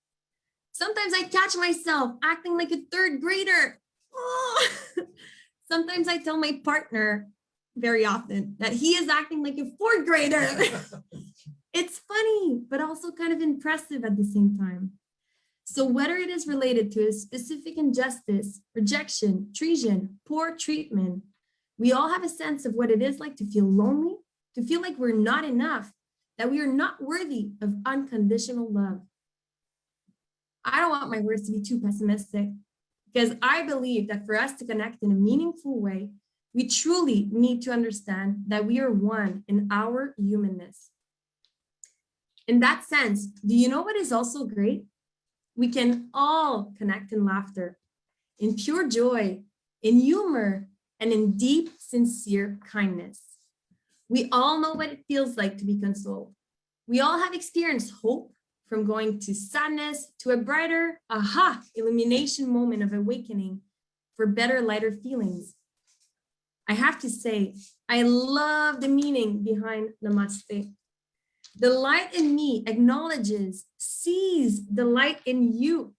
Sometimes I catch myself acting like a third grader. Oh. Sometimes I tell my partner very often that he is acting like a fourth grader. It's funny, but also kind of impressive at the same time. So whether it is related to a specific injustice, rejection, treason, poor treatment, we all have a sense of what it is like to feel lonely, to feel like we're not enough, that we are not worthy of unconditional love. I don't want my words to be too pessimistic, because I believe that for us to connect in a meaningful way, we truly need to understand that we are one in our humanness. In that sense, do you know what is also great? We can all connect in laughter, in pure joy, in humor, and in deep, sincere kindness. We all know what it feels like to be consoled. We all have experienced hope, from going to sadness to a brighter, aha, illumination moment of awakening for better, lighter feelings. I have to say, I love the meaning behind Namaste. The light in me acknowledges, sees the light in you.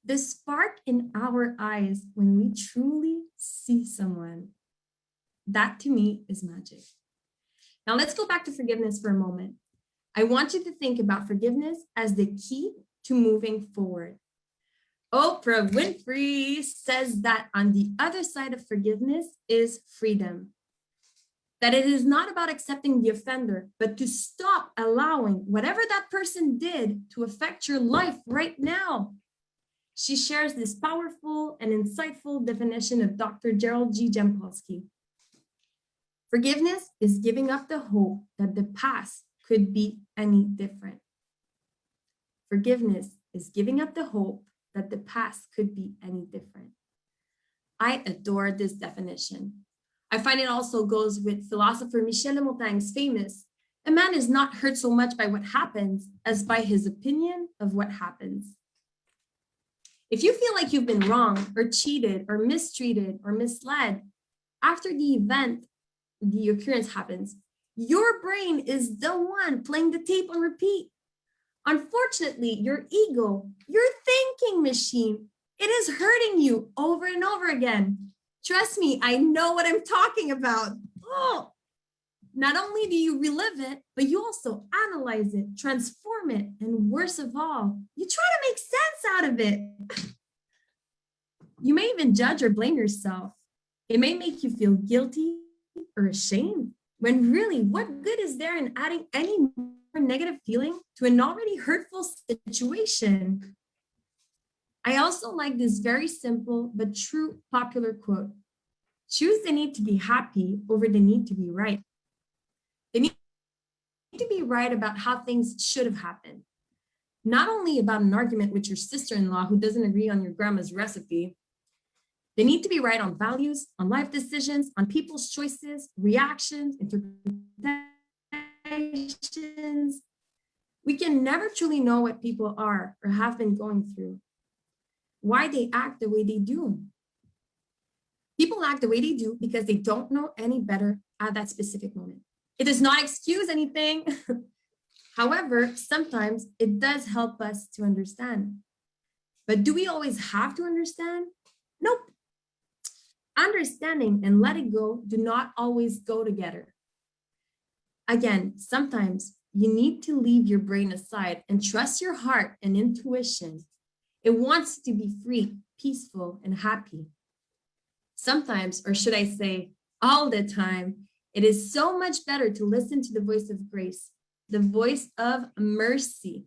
The spark in our eyes when we truly see someone. That to me is magic. Now let's go back to forgiveness for a moment. I want you to think about forgiveness as the key to moving forward. Oprah Winfrey says that on the other side of forgiveness is freedom. That it is not about accepting the offender, but to stop allowing whatever that person did to affect your life right now. She shares this powerful and insightful definition of Dr. Gerald G. Jampolsky. Forgiveness is giving up the hope that the past could be any different. Forgiveness is giving up the hope that the past could be any different. I adore this definition. I find it also goes with philosopher Michel de Montaigne's famous, a man is not hurt so much by what happens as by his opinion of what happens. If you feel like you've been wrong or cheated or mistreated or misled after the occurrence happens, your brain is the one playing the tape on repeat. Unfortunately, your ego, your thinking machine, it is hurting you over and over again. Trust me, I know what I'm talking about. Oh, not only do you relive it, but you also analyze it, transform it, and worst of all, you try to make sense out of it. You may even judge or blame yourself. It may make you feel guilty or ashamed, when really, what good is there in adding any more negative feeling to an already hurtful situation? I also like this very simple but true popular quote. Choose the need to be happy over the need to be right. The need to be right about how things should have happened. Not only about an argument with your sister-in-law who doesn't agree on your grandma's recipe. They need to be right on values, on life decisions, on people's choices, reactions, interpretations. We can never truly know what people are or have been going through, why they act the way they do. People act the way they do because they don't know any better at that specific moment. It does not excuse anything. However, sometimes it does help us to understand. But do we always have to understand? Nope. Understanding and letting go do not always go together. Again, sometimes you need to leave your brain aside and trust your heart and intuition. It wants to be free, peaceful, and happy. Sometimes, or should I say, all the time, it is so much better to listen to the voice of grace, the voice of mercy.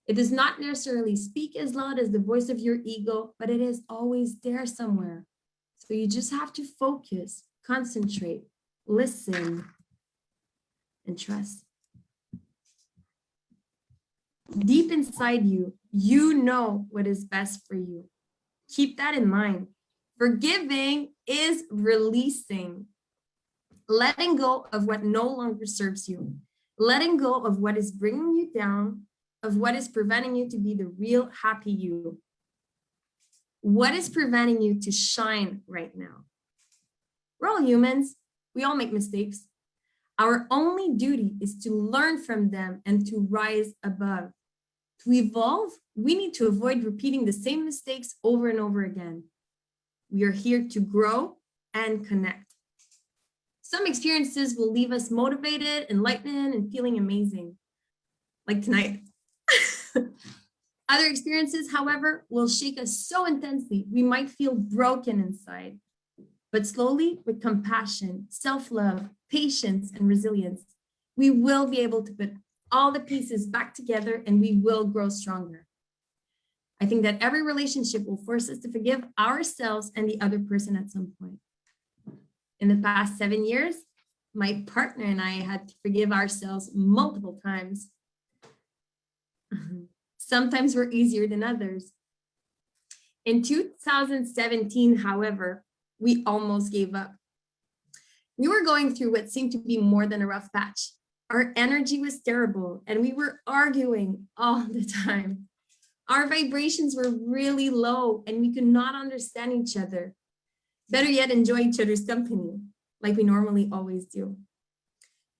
It does not necessarily speak as loud as the voice of your ego, but it is always there somewhere. So you just have to focus, concentrate, listen, and trust. Deep inside you, you know what is best for you. Keep that in mind. Forgiving is releasing, letting go of what no longer serves you, letting go of what is bringing you down, of what is preventing you to be the real happy you. What is preventing you to shine right now? We're all humans. We all make mistakes. Our only duty is to learn from them and to rise above. To evolve, we need to avoid repeating the same mistakes over and over again. We are here to grow and connect. Some experiences will leave us motivated, enlightened, and feeling amazing, like tonight. Other experiences, however, will shake us so intensely, we might feel broken inside. But slowly, with compassion, self-love, patience, and resilience, we will be able to put all the pieces back together and we will grow stronger. I think that every relationship will force us to forgive ourselves and the other person at some point. In the past 7 years, my partner and I had to forgive ourselves multiple times. Sometimes we're easier than others. In 2017, however, we almost gave up. We were going through what seemed to be more than a rough patch. Our energy was terrible and we were arguing all the time. Our vibrations were really low and we could not understand each other. Better yet, enjoy each other's company like we normally always do.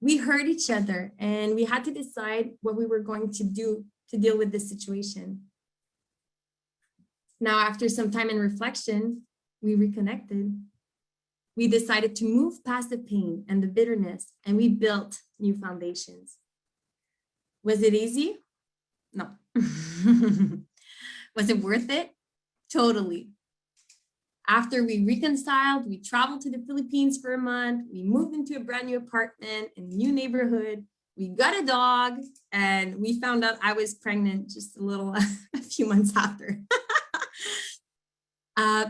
We heard each other and we had to decide what we were going to do to deal with this situation. Now, after some time in reflection, we reconnected. We decided to move past the pain and the bitterness, and we built new foundations. Was it easy? No. Was it worth it? Totally. After we reconciled, we traveled to the Philippines for a month. We moved into a brand new apartment in a new neighborhood. We got a dog, and we found out I was pregnant just a few months after.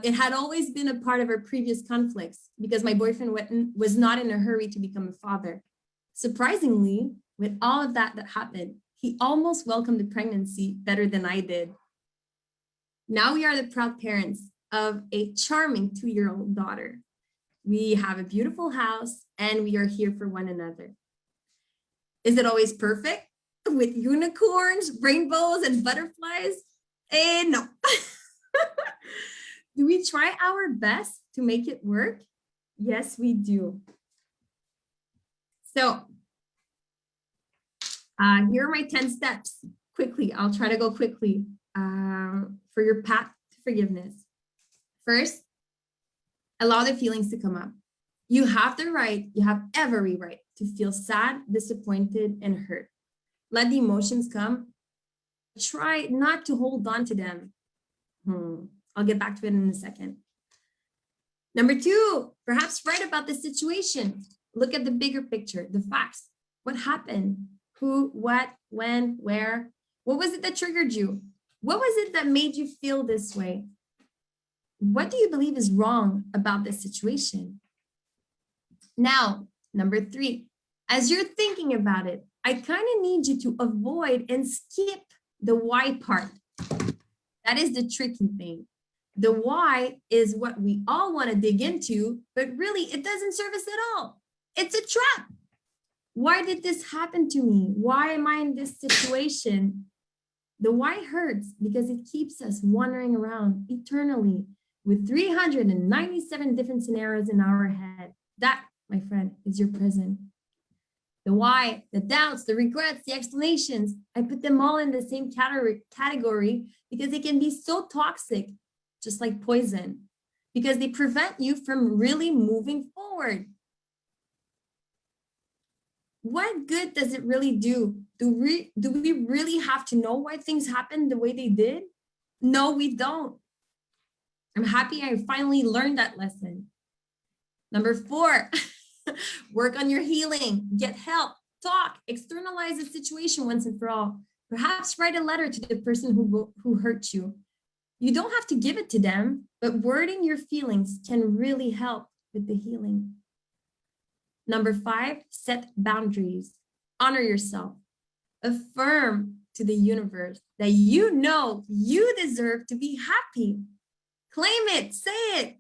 It had always been a part of our previous conflicts because my boyfriend was not in a hurry to become a father. Surprisingly, with all of that happened, he almost welcomed the pregnancy better than I did. Now we are the proud parents of a charming 2-year-old daughter. We have a beautiful house and we are here for one another. Is it always perfect with unicorns, rainbows, and butterflies? No. Do we try our best to make it work? Yes, we do. So here are my 10 steps. Quickly, I'll try to go quickly for your path to forgiveness. First, allow the feelings to come up. You have every right to feel sad, disappointed, and hurt. Let the emotions come. Try not to hold on to them. I'll get back to it in a second. Number 2, perhaps write about the situation. Look at the bigger picture, the facts. What happened? Who, what, when, where? What was it that triggered you? What was it that made you feel this way? What do you believe is wrong about this situation? Now, number 3, as you're thinking about it, I kind of need you to avoid and skip the why part. That is the tricky thing. The why is what we all want to dig into, but really it doesn't serve us at all. It's a trap. Why did this happen to me? Why am I in this situation? The why hurts because it keeps us wandering around eternally with 397 different scenarios in our head. That, my friend, is your prison. The why, the doubts, the regrets, the explanations, I put them all in the same category because they can be so toxic, just like poison, because they prevent you from really moving forward. What good does it really do? Do we really have to know why things happened the way they did? No, we don't. I'm happy I finally learned that lesson. Number 4, work on your healing, get help, talk, externalize the situation once and for all. Perhaps write a letter to the person who hurt you. You don't have to give it to them, but wording your feelings can really help with the healing. Number 5, set boundaries. Honor yourself. Affirm to the universe that you know you deserve to be happy. Claim it, say it.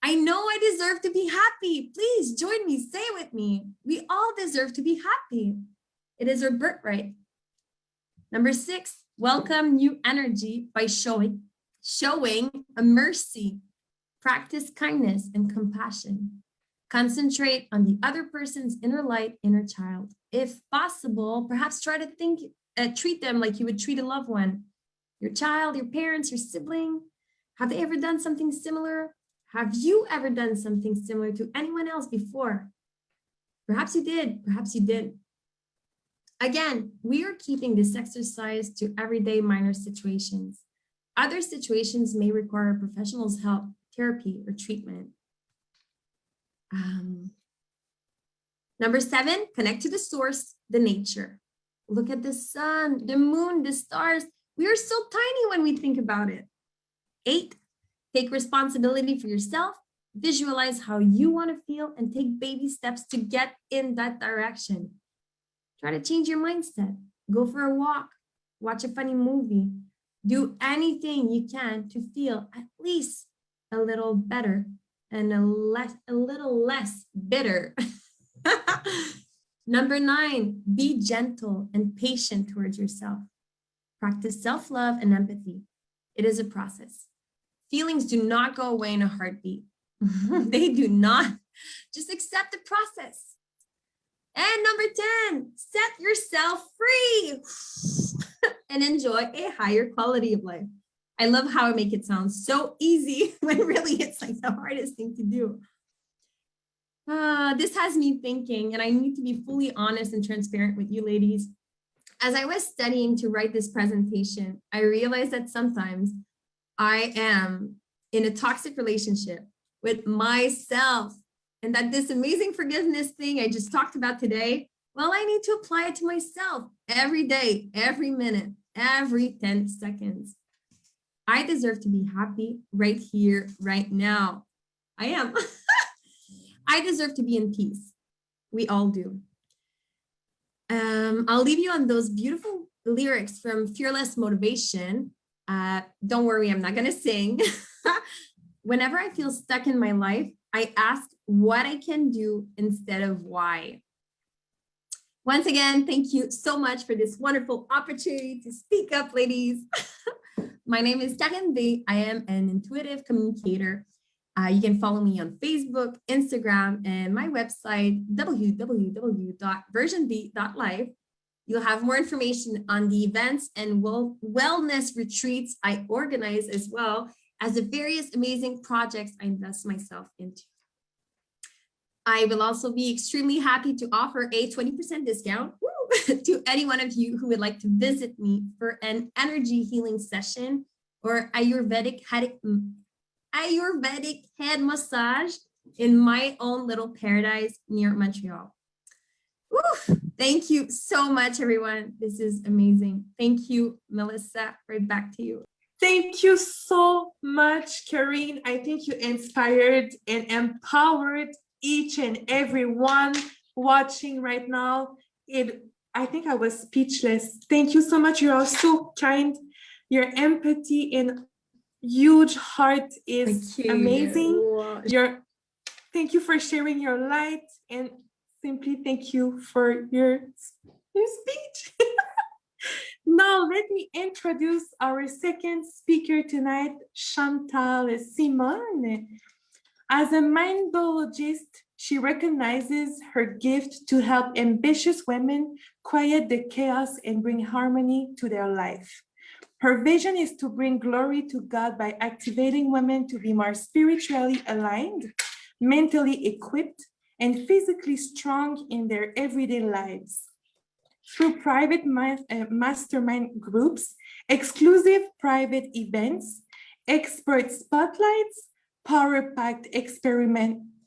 I know I deserve to be happy. Please join me, say it with me. We all deserve to be happy. It is our birthright. Number 6, welcome new energy by showing a mercy. Practice kindness and compassion. Concentrate on the other person's inner light, inner child. If possible, perhaps try to treat them like you would treat a loved one. Your child, your parents, your sibling. Have they ever done something similar? Have you ever done something similar to anyone else before? Perhaps you did, perhaps you didn't. Again, we are keeping this exercise to everyday minor situations. Other situations may require a professional's help, therapy, or treatment. Number 7, connect to the source, the nature. Look at the sun, the moon, the stars. We are so tiny when we think about it. 8, take responsibility for yourself, visualize how you want to feel, and take baby steps to get in that direction. Try to change your mindset. Go for a walk, watch a funny movie. Do anything you can to feel at least a little better and a little less bitter. Number 9, be gentle and patient towards yourself. Practice self-love and empathy. It is a process. Feelings do not go away in a heartbeat. They do not. Just accept the process. And number 10, set yourself free and enjoy a higher quality of life. I love how I make it sound so easy when really it's like the hardest thing to do. This has me thinking, and I need to be fully honest and transparent with you ladies. As I was studying to write this presentation, I realized that sometimes I am in a toxic relationship with myself, and that this amazing forgiveness thing I just talked about today, well, I need to apply it to myself every day, every minute, every 10 seconds. I deserve to be happy right here, right now. I am. I deserve to be in peace. We all do. I'll leave you on those beautiful lyrics from Fearless Motivation. Don't worry, I'm not gonna sing. Whenever I feel stuck in my life, I ask what I can do instead of why. Once again, thank you so much for this wonderful opportunity to speak up, ladies. My name is Karine. I am an intuitive communicator. You can follow me on Facebook, Instagram, and my website, www.versionb.life. You'll have more information on the events and wellness retreats I organize, as well as the various amazing projects I invest myself into. I will also be extremely happy to offer a 20% discount to any one of you who would like to visit me for an energy healing session or Ayurvedic head massage in my own little paradise near Montreal. Woo! Thank you so much, everyone. This is amazing. Thank you, Mélissa. Right back to you. Thank you so much, Karine. I think you inspired and empowered each and every one watching right now. I think I was speechless. Thank you so much. You are so kind. Your empathy and huge heart is amazing. Thank you for sharing your light, and simply thank you for your speech. Now, let me introduce our second speaker tonight, Chantal Simon. As a mind biologist, she recognizes her gift to help ambitious women quiet the chaos and bring harmony to their life. Her vision is to bring glory to God by activating women to be more spiritually aligned, mentally equipped, and physically strong in their everyday lives. Through private mastermind groups, exclusive private events, expert spotlights, power-packed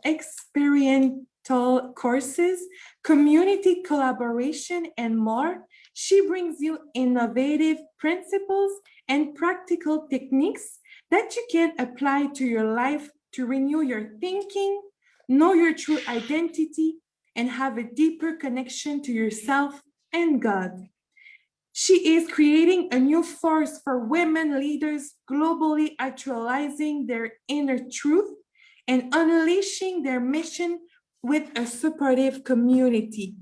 experiential courses, community collaboration, and more, she brings you innovative principles and practical techniques that you can apply to your life to renew your thinking, know your true identity, and have a deeper connection to yourself and God. She is creating a new force for women leaders globally, actualizing their inner truth and unleashing their mission with a supportive community.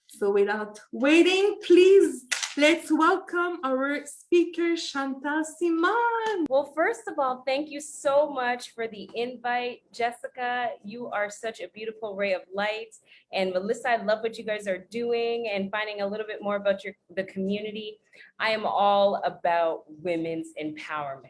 So without waiting, please, let's welcome our speaker, Chantal Simon. Well, first of all, thank you so much for the invite. Jessica, you are such a beautiful ray of light. And Mélissa, I love what you guys are doing and finding a little bit more about the community. I am all about women's empowerment.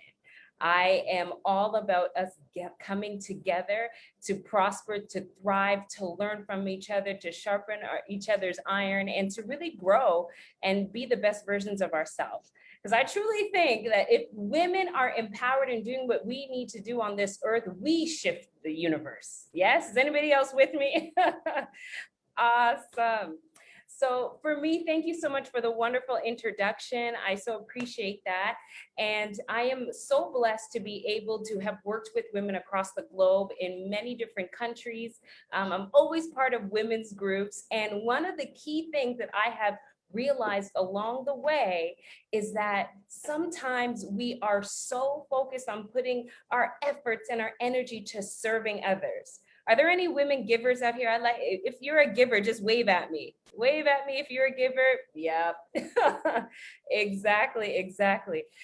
I am all about us coming together to prosper, to thrive, to learn from each other, to sharpen each other's iron, and to really grow and be the best versions of ourselves. Because I truly think that if women are empowered in doing what we need to do on this earth, we shift the universe. Yes? Is anybody else with me? Awesome. So for me, thank you so much for the wonderful introduction. I so appreciate that. And I am so blessed to be able to have worked with women across the globe in many different countries. I'm always part of women's groups. And one of the key things that I have realized along the way is that sometimes we are so focused on putting our efforts and our energy to serving others. Are there any women givers out here? If you're a giver, just wave at me. Wave at me if you're a giver. Yep. Exactly.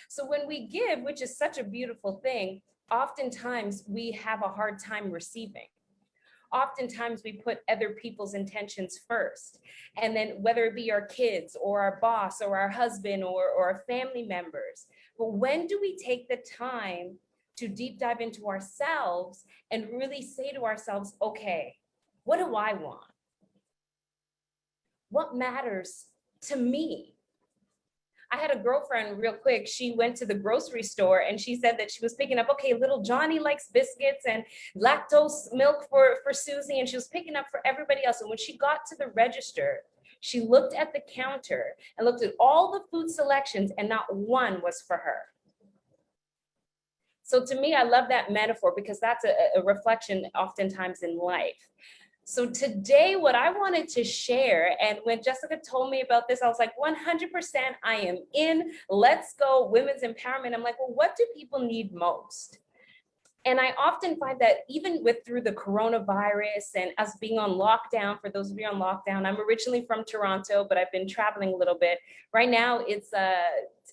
So when we give, which is such a beautiful thing, oftentimes we have a hard time receiving. Oftentimes we put other people's intentions first. And then whether it be our kids or our boss or our husband or our family members. But when do we take the time to deep dive into ourselves and really say to ourselves, okay, what do I want? What matters to me? I had a girlfriend real quick. She went to the grocery store and she said that she was picking up, okay, little Johnny likes biscuits and lactose milk for Susie. And she was picking up for everybody else. And when she got to the register, she looked at the counter and looked at all the food selections and not one was for her. So to me, I love that metaphor because that's a reflection oftentimes in life. So today, what I wanted to share, and when Jessica told me about this, I was like, 100% I am in. Let's go, women's empowerment. I'm like, well, what do people need most? And I often find that even through the coronavirus and us being on lockdown, for those of you on lockdown, I'm originally from Toronto, but I've been traveling a little bit. Right now, it's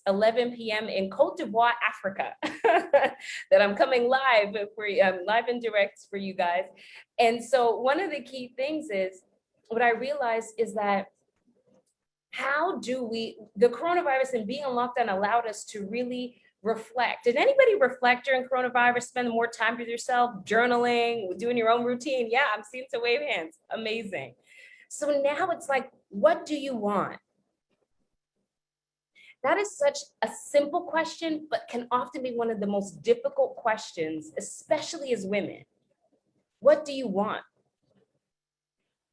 11 p.m. in Côte d'Ivoire, Africa, that I'm coming live live and direct for you guys. And so one of the key things is, what I realized is that the coronavirus and being on lockdown allowed us to really reflect. Did anybody reflect during coronavirus, spend more time with yourself, journaling, doing your own routine? Yeah, I'm seeing some wave hands. Amazing. So now it's like, what do you want? That is such a simple question, but can often be one of the most difficult questions, especially as women. What do you want?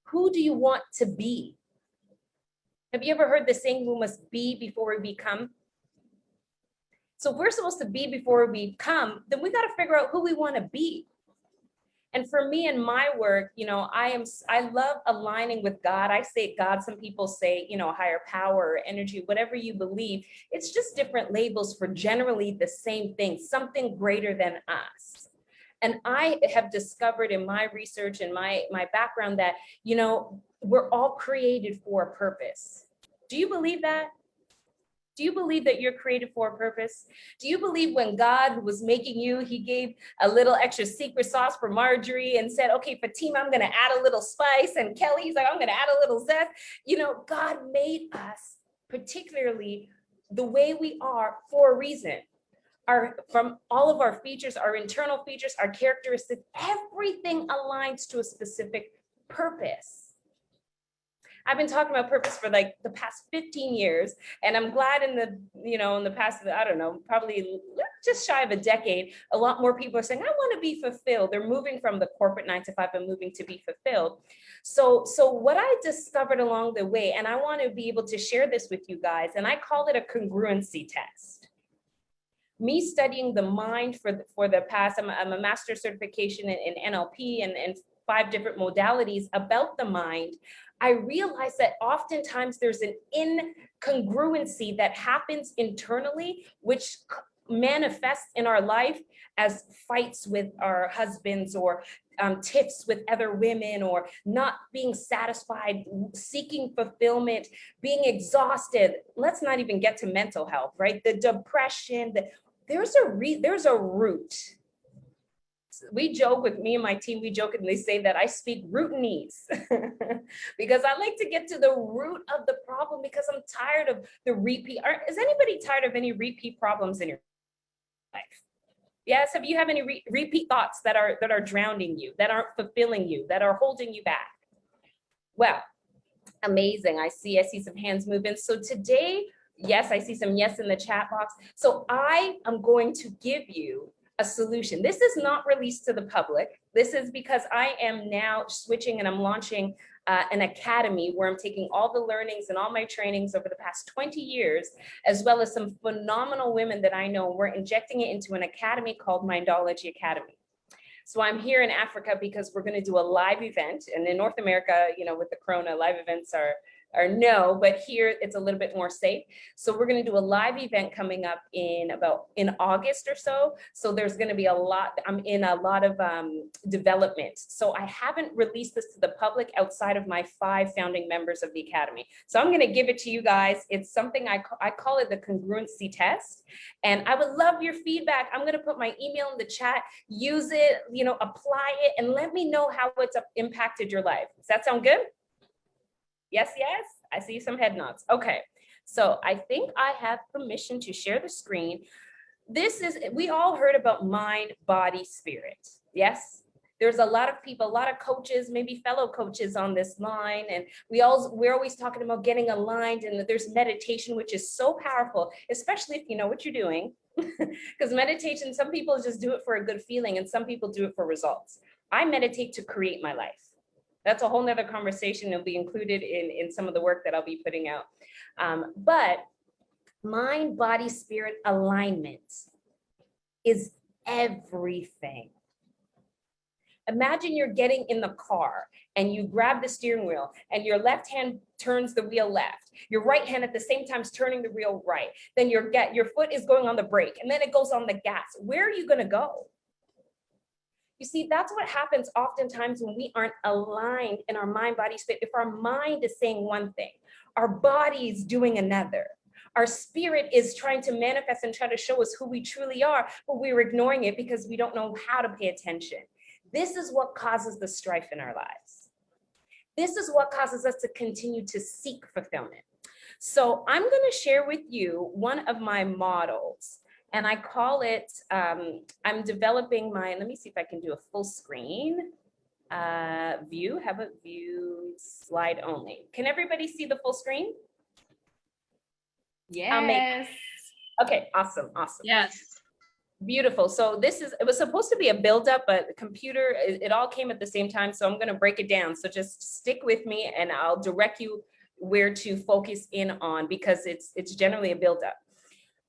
Who do you want to be? Have you ever heard the saying, we must be before we become? So if we're supposed to be before we become, then we got to figure out who we want to be. And for me in my work, I love aligning with God. I say God, some people say, higher power or energy, whatever you believe. It's just different labels for generally the same thing, something greater than us. And I have discovered in my research and my background that, we're all created for a purpose. Do you believe that? Do you believe that you're created for a purpose? Do you believe when God was making you, he gave a little extra secret sauce for Marjorie and said, okay, Fatima, I'm going to add a little spice. And Kelly, he's like, I'm going to add a little zest. God made us particularly the way we are for a reason. From all of our features, our internal features, our characteristics, everything aligns to a specific purpose. I've been talking about purpose for like the past 15 years. And I'm glad in the past, I don't know, probably just shy of a decade, a lot more people are saying, I want to be fulfilled. They're moving from the corporate 9-to-5 and moving to be fulfilled. So what I discovered along the way, and I want to be able to share this with you guys, and I call it a congruency test. Me studying the mind for the past, I'm a master's certification in NLP and 5 different modalities about the mind. I realized that oftentimes there's an incongruency that happens internally, which manifests in our life as fights with our husbands or tiffs with other women or not being satisfied, seeking fulfillment, being exhausted. Let's not even get to mental health, right? The depression, there's a root. We joke with me and my team, we joke and they say that I speak Rootinese because I like to get to the root of the problem because I'm tired of the repeat. Is anybody tired of any repeat problems in your life? Yes, have you any repeat thoughts that are drowning you, that aren't fulfilling you, that are holding you back? Well, amazing. I see some hands moving. So today, yes, I see some yes in the chat box. So I am going to give you a solution. This is not released to the public. This is because I am now switching and I'm launching an academy where I'm taking all the learnings and all my trainings over the past 20 years, as well as some phenomenal women that I know. We're injecting it into an academy called Mindology Academy. So I'm here in Africa because we're going to do a live event. And in North America, with the Corona, live events are or no, but here it's a little bit more safe. So we're going to do a live event coming up in August or so. So there's going to be I'm in a lot of development. So I haven't released this to the public outside of my 5 founding members of the Academy. So I'm going to give it to you guys. It's something I call it the congruency test. And I would love your feedback. I'm going to put my email in the chat, use it, apply it, and let me know how it's impacted your life. Does that sound good? Yes, yes, I see some head nods. Okay, so I think I have permission to share the screen. We all heard about mind, body, spirit. Yes, there's a lot of people, a lot of coaches, maybe fellow coaches on this line, and we're always talking about getting aligned, and there's meditation, which is so powerful, especially if you know what you're doing. Because meditation, some people just do it for a good feeling, and some people do it for results. I meditate to create my life. That's a whole nother conversation. It'll be included in some of the work that I'll be putting out. But mind, body, spirit alignment is everything. Imagine you're getting in the car and you grab the steering wheel and your left hand turns the wheel left. Your right hand at the same time is turning the wheel right. Then your foot is going on the brake and then it goes on the gas. Where are you going to go? You see, that's what happens oftentimes when we aren't aligned in our mind, body, spirit. If our mind is saying one thing, our body is doing another. Our spirit is trying to manifest and try to show us who we truly are, but we're ignoring it because we don't know how to pay attention. This is what causes the strife in our lives. This is what causes us to continue to seek fulfillment. So I'm going to share with you one of my models. And I call it, I'm developing let me see if I can do a full screen view. How about view slide only? Can everybody see the full screen? Yes. Okay, awesome. Yes. Beautiful. So it was supposed to be a build-up, but the computer, it all came at the same time. So I'm going to break it down. So just stick with me and I'll direct you where to focus in on, because it's generally a build-up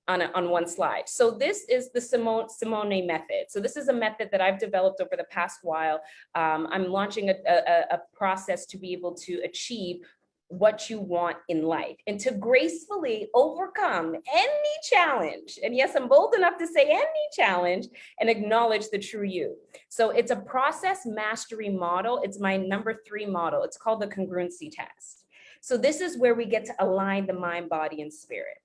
on one slide. So this is the Simone method. So this is a method that I've developed over the past while. I'm launching a process to be able to achieve what you want in life and to gracefully overcome any challenge. And yes, I'm bold enough to say any challenge and acknowledge the true you. So it's a process mastery model. It's my number 3 model. It's called the congruency test. So this is where we get to align the mind, body, and spirit.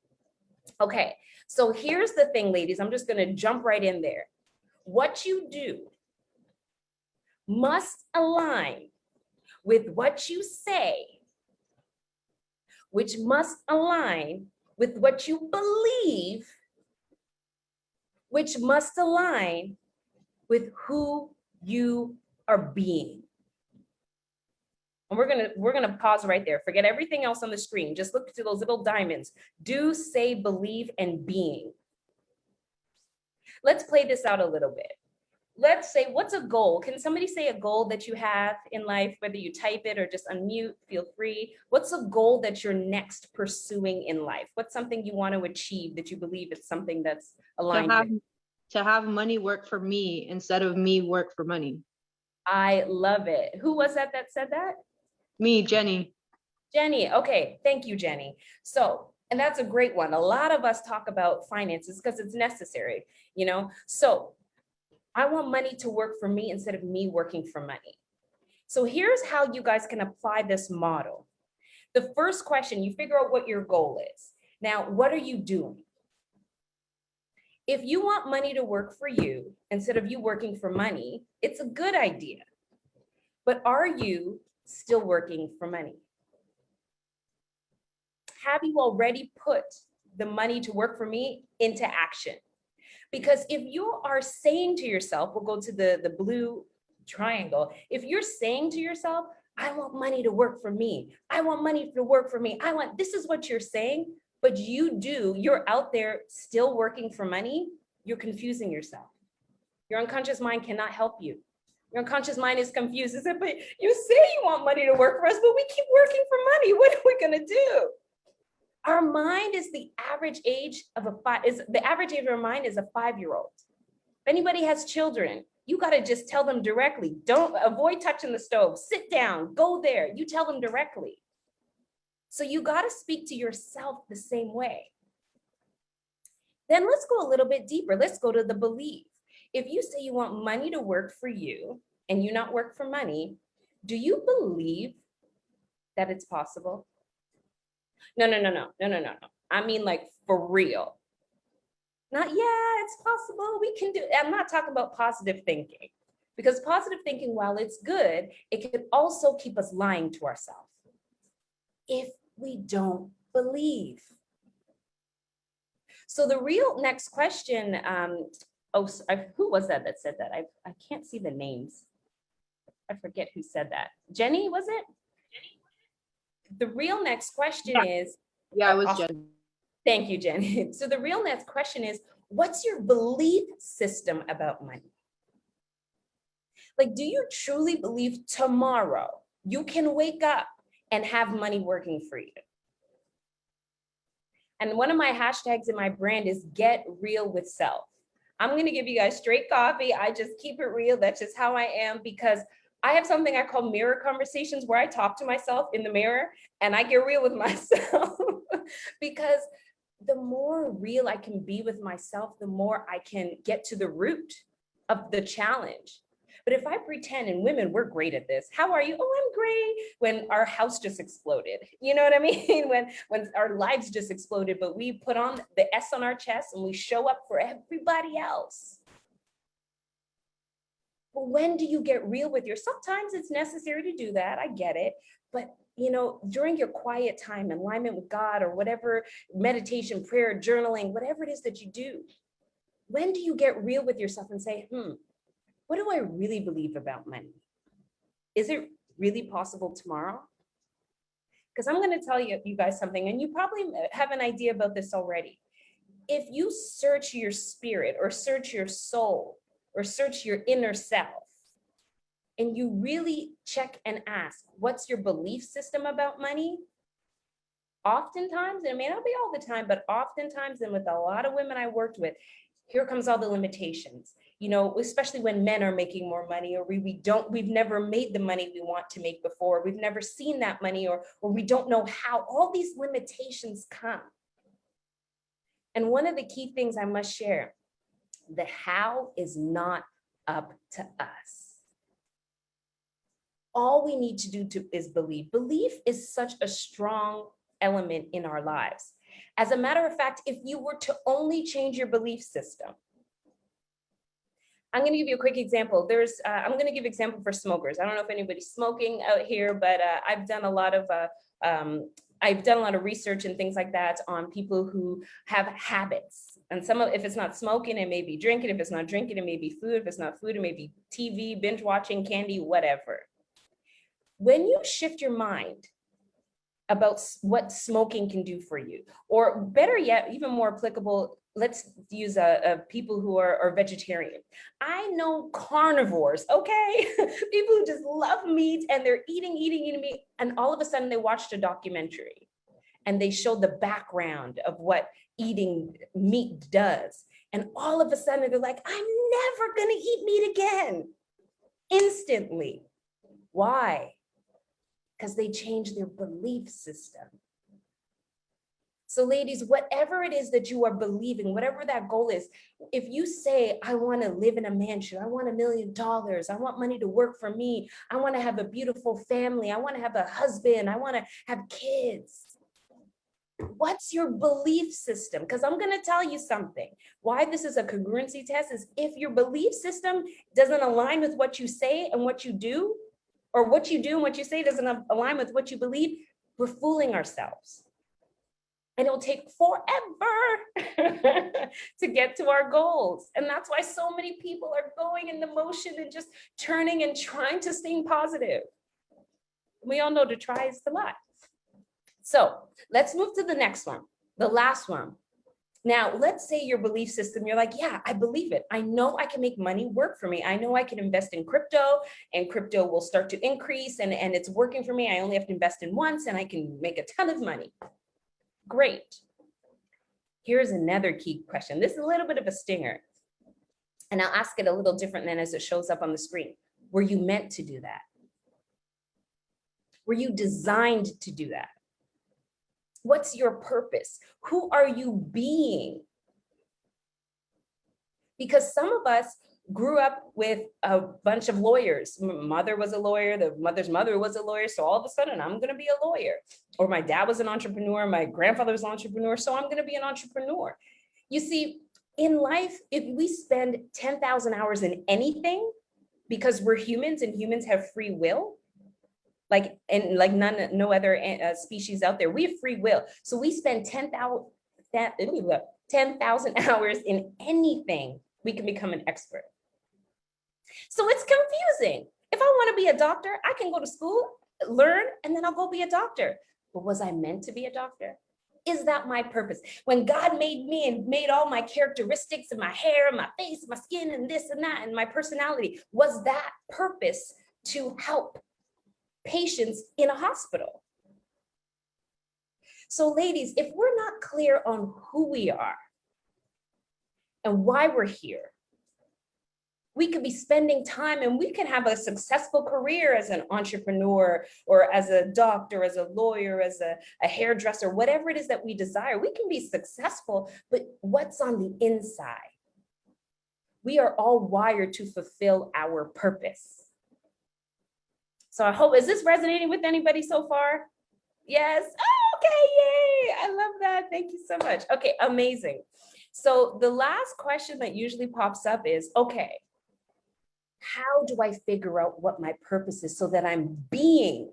Okay, so here's the thing, ladies. I'm just going to jump right in there. What you do must align with what you say, which must align with what you believe, which must align with who you are being. And we're gonna pause right there. Forget everything else on the screen. Just look to those little diamonds. Do, say, believe, and being. Let's play this out a little bit. Let's say, what's a goal? Can somebody say a goal that you have in life, whether you type it or just unmute, feel free. What's a goal that you're next pursuing in life? What's something you want to achieve that you believe is something that's aligned to have money work for me instead of me work for money. I love it. Who was that said that? Me, Jenny. Jenny, okay, thank you, Jenny. So, and that's a great one. A lot of us talk about finances because it's necessary, So I want money to work for me instead of me working for money. So here's how you guys can apply this model. The first question, you figure out what your goal is. Now, what are you doing? If you want money to work for you instead of you working for money, it's a good idea. But are you still working for money? Have you already put the money to work for me into action? Because if you are saying to yourself, we'll go to the blue triangle. If you're saying to yourself, I want money to work for me. I want money to work for me. This is what you're saying, but you're out there still working for money, you're confusing yourself. Your unconscious mind cannot help you. Your unconscious mind is confused. It said, but you say you want money to work for us, but we keep working for money. What are we gonna do? Our mind is the average age of our mind is a 5-year-old. If anybody has children, you got to just tell them directly. Don't avoid touching the stove. Sit down, go there. You tell them directly. So you got to speak to yourself the same way. Then let's go a little bit deeper. Let's go to the belief. If you say you want money to work for you and you not work for money, do you believe that it's possible? No. I mean, like, for real. Not, yeah, it's possible. We can do it. I'm not talking about positive thinking, because positive thinking, while it's good, it could also keep us lying to ourselves if we don't believe. So the real next question, who was that said that? I can't see the names. I forget who said that. Jenny, was it? The real next question is. Yeah, it was Jen. Thank you, Jen. So the real next question is, what's your belief system about money? Like, do you truly believe tomorrow you can wake up and have money working for you? And one of my hashtags in my brand is get real with self. I'm going to give you guys straight coffee. I just keep it real. That's just how I am, because I have something I call mirror conversations, where I talk to myself in the mirror and I get real with myself. Because the more real I can be with myself, the more I can get to the root of the challenge. But if I pretend, and women, we're great at this. How are you? Oh, I'm great. When our house just exploded, you know what I mean? When our lives just exploded, but we put on the S on our chest and we show up for everybody else. But when do you get real with yourself? Sometimes it's necessary to do that. I get it. But you know, during your quiet time, in alignment with God, or whatever, meditation, prayer, journaling, whatever it is that you do, when do you get real with yourself and say, what do I really believe about money? Is it really possible tomorrow? Because I'm going to tell you guys something, and you probably have an idea about this already. If you search your spirit, or search your soul, or search your inner self, and you really check and ask, what's your belief system about money? Oftentimes, and it may not be all the time, but oftentimes, and with a lot of women I worked with, here comes all the limitations. You know, especially when men are making more money, or we've never made the money we want to make before. We've never seen that money, or we don't know how. All these limitations come. And one of the key things I must share, the how is not up to us. All we need to do is believe. Belief is such a strong element in our lives. As a matter of fact, if you were to only change your belief system, I'm going to give you a quick example. I'm going to give an example for smokers. I don't know if anybody's smoking out here, but I've done a lot of research and things like that on people who have habits. And if it's not smoking, it may be drinking. If it's not drinking, it may be food. If it's not food, it may be TV, binge watching, candy, whatever. When you shift your mind about what smoking can do for you, or better yet, even more applicable, let's use people who are vegetarian. I know carnivores, okay? People who just love meat, and they're eating meat, and all of a sudden they watched a documentary and they showed the background of what eating meat does. And all of a sudden they're like, I'm never gonna eat meat again. Instantly. Why? Because they changed their belief system. So ladies, whatever it is that you are believing, whatever that goal is, if you say, I want to live in a mansion, I want $1 million, I want money to work for me, I want to have a beautiful family, I want to have a husband, I want to have kids. What's your belief system? Because I'm going to tell you something. Why this is a congruency test is if your belief system doesn't align with what you say and what you do, or what you do and what you say doesn't align with what you believe, we're fooling ourselves. And it'll take forever to get to our goals. And that's why so many people are going in the motion and just turning and trying to stay positive. We all know to try is to lie. So let's move to the next one, the last one. Now, let's say your belief system, you're like, yeah, I believe it. I know I can make money work for me. I know I can invest in crypto, and crypto will start to increase, and it's working for me. I only have to invest in once and I can make a ton of money. Great. Here's another key question. This is a little bit of a stinger, and I'll ask it a little different than as it shows up on the screen. Were you meant to do that? Were you designed to do that? What's your purpose? Who are you being? Because some of us grew up with a bunch of lawyers. Mother was a lawyer, the mother's mother was a lawyer. So all of a sudden I'm going to be a lawyer. Or my dad was an entrepreneur, my grandfather was an entrepreneur, so I'm going to be an entrepreneur. You see, in life, if we spend 10,000 hours in anything, because we're humans and humans have free will, like no other species out there, we have free will. So we spend 10,000 hours in anything, we can become an expert. So it's confusing. If I want to be a doctor, I can go to school, learn, and then I'll go be a doctor. But was I meant to be a doctor? Is that my purpose? When God made me and made all my characteristics and my hair and my face, my skin and this and that and my personality, was that purpose to help patients in a hospital? So ladies, if we're not clear on who we are and why we're here, we could be spending time and we can have a successful career as an entrepreneur or as a doctor, as a lawyer, as a hairdresser, whatever it is that we desire. We can be successful, but what's on the inside? We are all wired to fulfill our purpose. So I hope, is this resonating with anybody so far? Yes. Oh, okay, yay. I love that. Thank you so much. Okay, amazing. So the last question that usually pops up is, okay, how do I figure out what my purpose is so that I'm being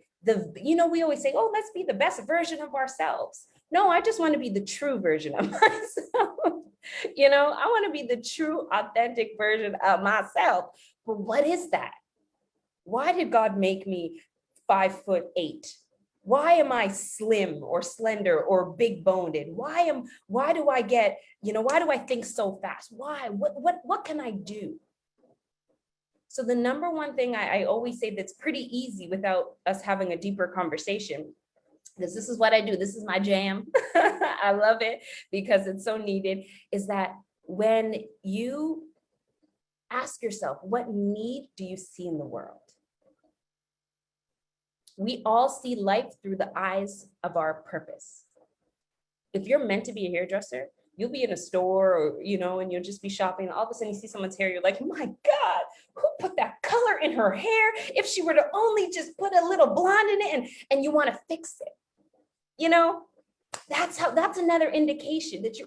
we always say, oh, let's be the best version of ourselves. No, I just want to be the true version of myself. I want to be the true, authentic version of myself. But what is that? Why did God make me 5'8"? Why am I slim or slender or big boned? Why do I get, why do I think so fast? Why? What can I do? So the number one thing I always say that's pretty easy without us having a deeper conversation, because this is what I do, this is my jam, I love it because it's so needed, is that when you ask yourself, what need do you see in the world? We all see life through the eyes of our purpose. If you're meant to be a hairdresser, you'll be in a store or, and you'll just be shopping. All of a sudden you see someone's hair, you're like, my God, who put that color in her hair? If she were to only just put a little blonde in it and you want to fix it. That's another indication that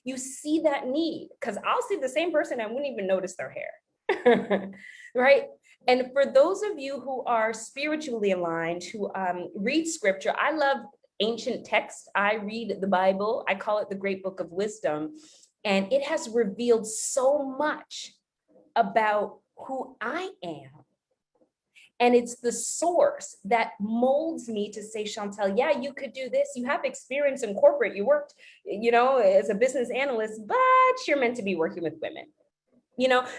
you see that need, because I'll see the same person and wouldn't even notice their hair, right? And for those of you who are spiritually aligned, who read scripture, I love ancient texts. I read the Bible. I call it the great book of wisdom. And it has revealed so much about who I am. And it's the source that molds me to say, Chantel, yeah, you could do this. You have experience in corporate. You worked, as a business analyst, but you're meant to be working with women.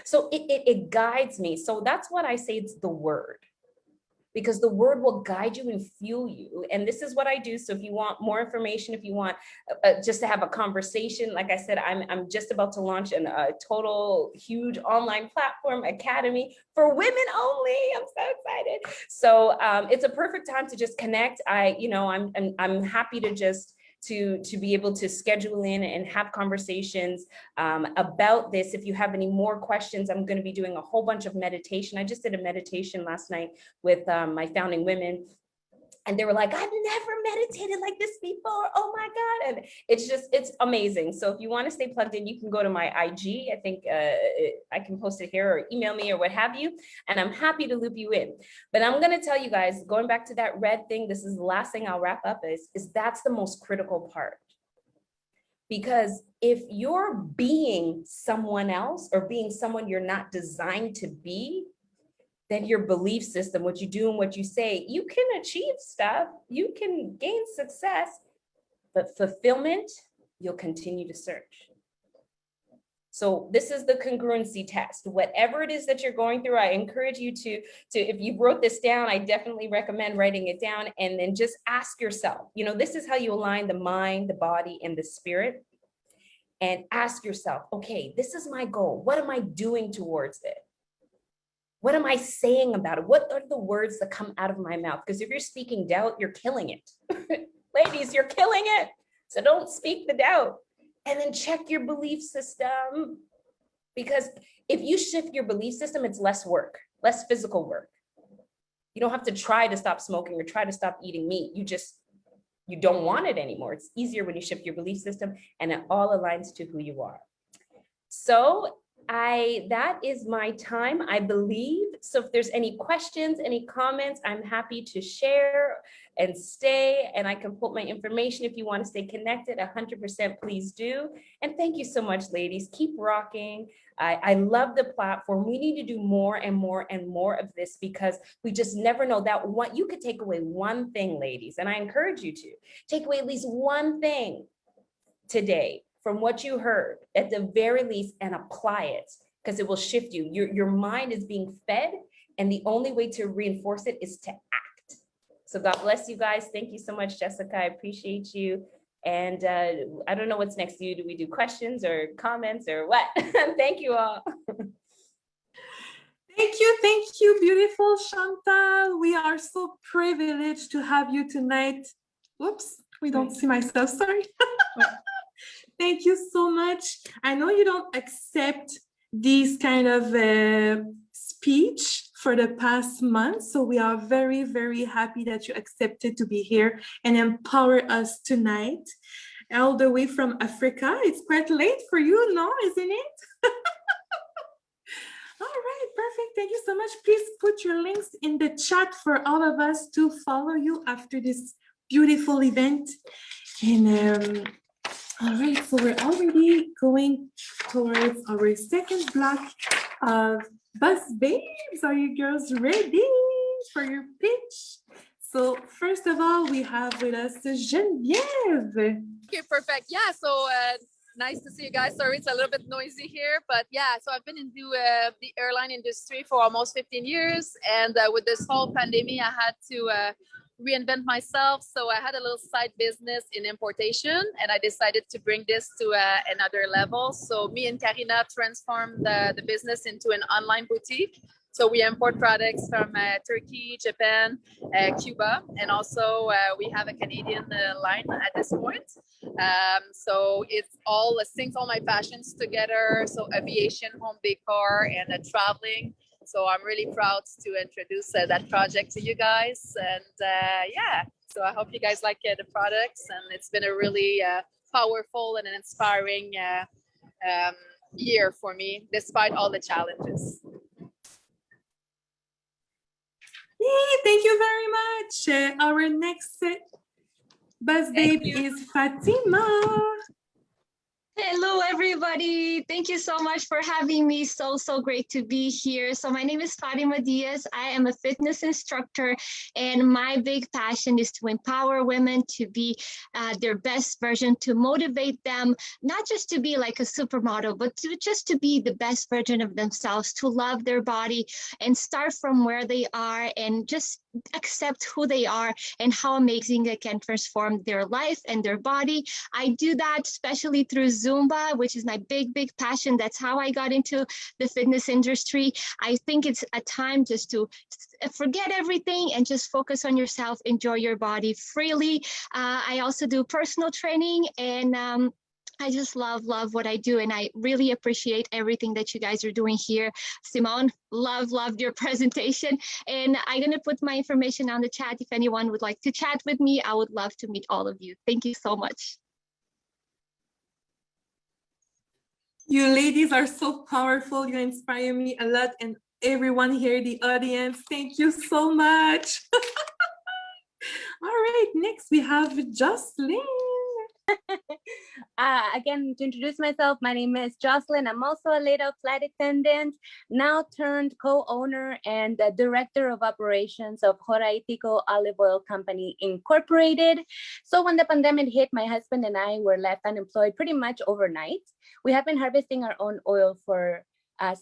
So it guides me. So that's what I say, it's the word, because the word will guide you and fuel you. And this is what I do. So if you want more information, if you want just to have a conversation, like I said, I'm just about to launch a total huge online platform academy for women only. I'm so excited. So it's a perfect time to just connect. I'm happy to just to be able to schedule in and have conversations about this. If you have any more questions, I'm going to be doing a whole bunch of meditation. I just did a meditation last night with my founding women. And they were like, I've never meditated like this before. Oh my God. And it's amazing. So if you want to stay plugged in, you can go to my IG. I think I can post it here or email me or what have you. And I'm happy to loop you in. But I'm going to tell you guys, going back to that red thing, this is the last thing I'll wrap up is that's the most critical part. Because if you're being someone else or being someone you're not designed to be, then your belief system, what you do and what you say, you can achieve stuff, you can gain success, but fulfillment, you'll continue to search. So this is the congruency test. Whatever it is that you're going through, I encourage you to if you wrote this down, I definitely recommend writing it down and then just ask yourself, this is how you align the mind, the body, and the spirit. And ask yourself, okay, this is my goal. What am I doing towards it? What am I saying about it? What are the words that come out of my mouth? Because if you're speaking doubt, you're killing it. Ladies, you're killing it. So don't speak the doubt. And then check your belief system. Because if you shift your belief system, it's less work, less physical work. You don't have to try to stop smoking or try to stop eating meat. You don't want it anymore. It's easier when you shift your belief system and it all aligns to who you are. So that is my time, I believe. So if there's any questions, any comments, I'm happy to share and stay, and I can put my information if you want to stay connected. 100%, please do. And thank you so much, ladies. Keep rocking. I love the platform. We need to do more and more and more of this, because we just never know that one. You could take away one thing, ladies, and I encourage you to take away at least one thing today from what you heard, at the very least, and apply it, because it will shift you. Your mind is being fed, and the only way to reinforce it is to act. So God bless you guys. Thank you so much, Jessica. I appreciate you. And I don't know what's next to you. Do we do questions or comments or what? Thank you all. Thank you, beautiful Chantal. We are so privileged to have you tonight. Whoops, we don't see myself, sorry. Thank you so much. I know you don't accept these kind of speech for the past month, so we are very, very happy that you accepted to be here and empower us tonight, all the way from Africa. It's quite late for you, no, isn't it? All right, perfect. Thank you so much. Please put your links in the chat for all of us to follow you after this beautiful event. And all right, so we're already going towards our second block of Buzz Babes. Are you girls ready for your pitch? So first of all, we have with us Geneviève. Okay, perfect. Yeah, so nice to see you guys. Sorry, it's a little bit noisy here, but yeah, so I've been into the airline industry for almost 15 years. And with this whole pandemic, I had to reinvent myself. So I had a little side business in importation, and I decided to bring this to another level. So me and Karina transformed the business into an online boutique. So we import products from Turkey, Japan, Cuba, and also we have a Canadian line at this point. So it's all syncs all my passions together. So aviation, home decor, and traveling. So I'm really proud to introduce that project to you guys. And yeah, so I hope you guys like the products. And it's been a really powerful and an inspiring year for me, despite all the challenges. Yay, thank you very much. Our next Buzz Babe is Fatima. Hello, everybody. Thank you so much for having me. So great to be here. So my name is Fatima Diaz. I am a fitness instructor, and my big passion is to empower women to be their best version, to motivate them, not just to be like a supermodel, but just to be the best version of themselves, to love their body and start from where they are and just accept who they are and how amazing they can transform their life and their body. I do that especially through Zumba, which is my big passion. That's how I got into the fitness industry. I think it's a time just to forget everything and just focus on yourself, enjoy your body freely. I also do personal training, and I just love what I do, and I really appreciate everything that you guys are doing here. Simone, loved your presentation, and I'm gonna put my information on the chat. If anyone would like to chat with me, I would love to meet all of you. Thank you so much. You ladies are so powerful. You inspire me a lot, and everyone here in the audience, thank you so much. All right, next we have Jocelyn. Again, to introduce myself, my name is Jocelyn. I'm also a little flight attendant, now turned co-owner and the director of operations of Horaitico Olive Oil Company Incorporated. So when the pandemic hit, my husband and I were left unemployed pretty much overnight. We have been harvesting our own oil for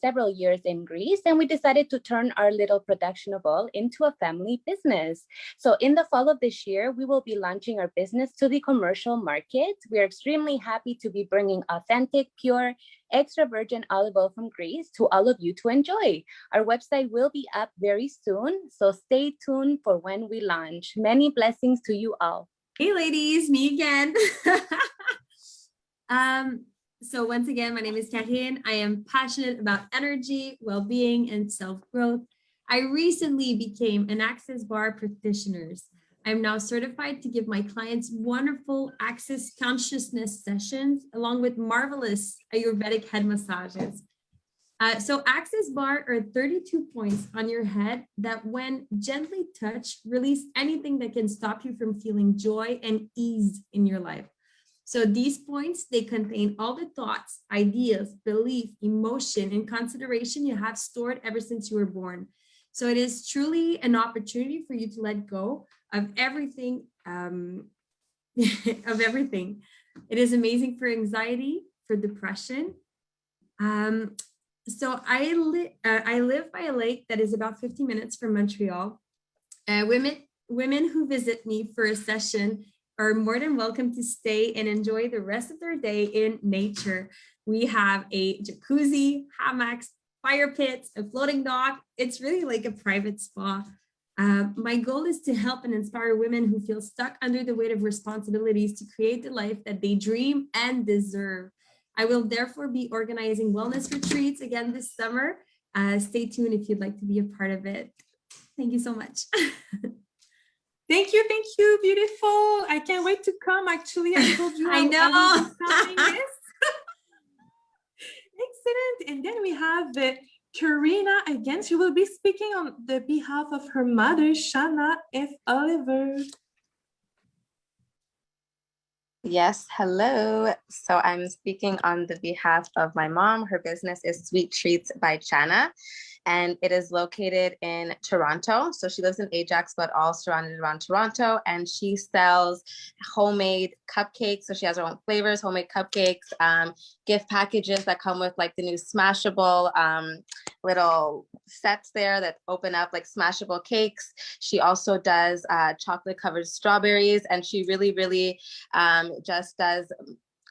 several years in Greece, and we decided to turn our little production of oil into a family business. So in the fall of this year, we will be launching our business to the commercial market. We are extremely happy to be bringing authentic, pure, extra virgin olive oil from Greece to all of you to enjoy. Our website will be up very soon, so stay tuned for when we launch. Many blessings to you all. Hey ladies, me again. So once again, my name is Karine. I am passionate about energy, well-being, and self-growth. I recently became an Access Bar practitioner. I'm now certified to give my clients wonderful Access consciousness sessions, along with marvelous Ayurvedic head massages. So Access Bar are 32 points on your head that when gently touched, release anything that can stop you from feeling joy and ease in your life. So these points, they contain all the thoughts, ideas, belief, emotion, and consideration you have stored ever since you were born. So it is truly an opportunity for you to let go of everything, of everything. It is amazing for anxiety, for depression. So I live by a lake that is about 50 minutes from Montreal. Women who visit me for a session are more than welcome to stay and enjoy the rest of their day in nature. We have a jacuzzi, hammocks, fire pits, a floating dock. It's really like a private spa. My goal is to help and inspire women who feel stuck under the weight of responsibilities to create the life that they dream and deserve. I will therefore be organizing wellness retreats again this summer. Stay tuned if you'd like to be a part of it. Thank you so much. Thank you, beautiful. I can't wait to come. Actually, I told you I know. I will be coming. Yes. Excellent. And then we have Karina again. She will be speaking on the behalf of her mother, Shanna F. Oliver. Yes, hello. So I'm speaking on the behalf of my mom. Her business is Sweet Treats by Chana, and it is located in Toronto. So she lives in Ajax, but all surrounded around Toronto, and she sells homemade cupcakes. So she has her own flavors, homemade cupcakes, gift packages that come with like the new Smashable little sets there that open up like Smashable cakes. She also does chocolate covered strawberries, and she really just does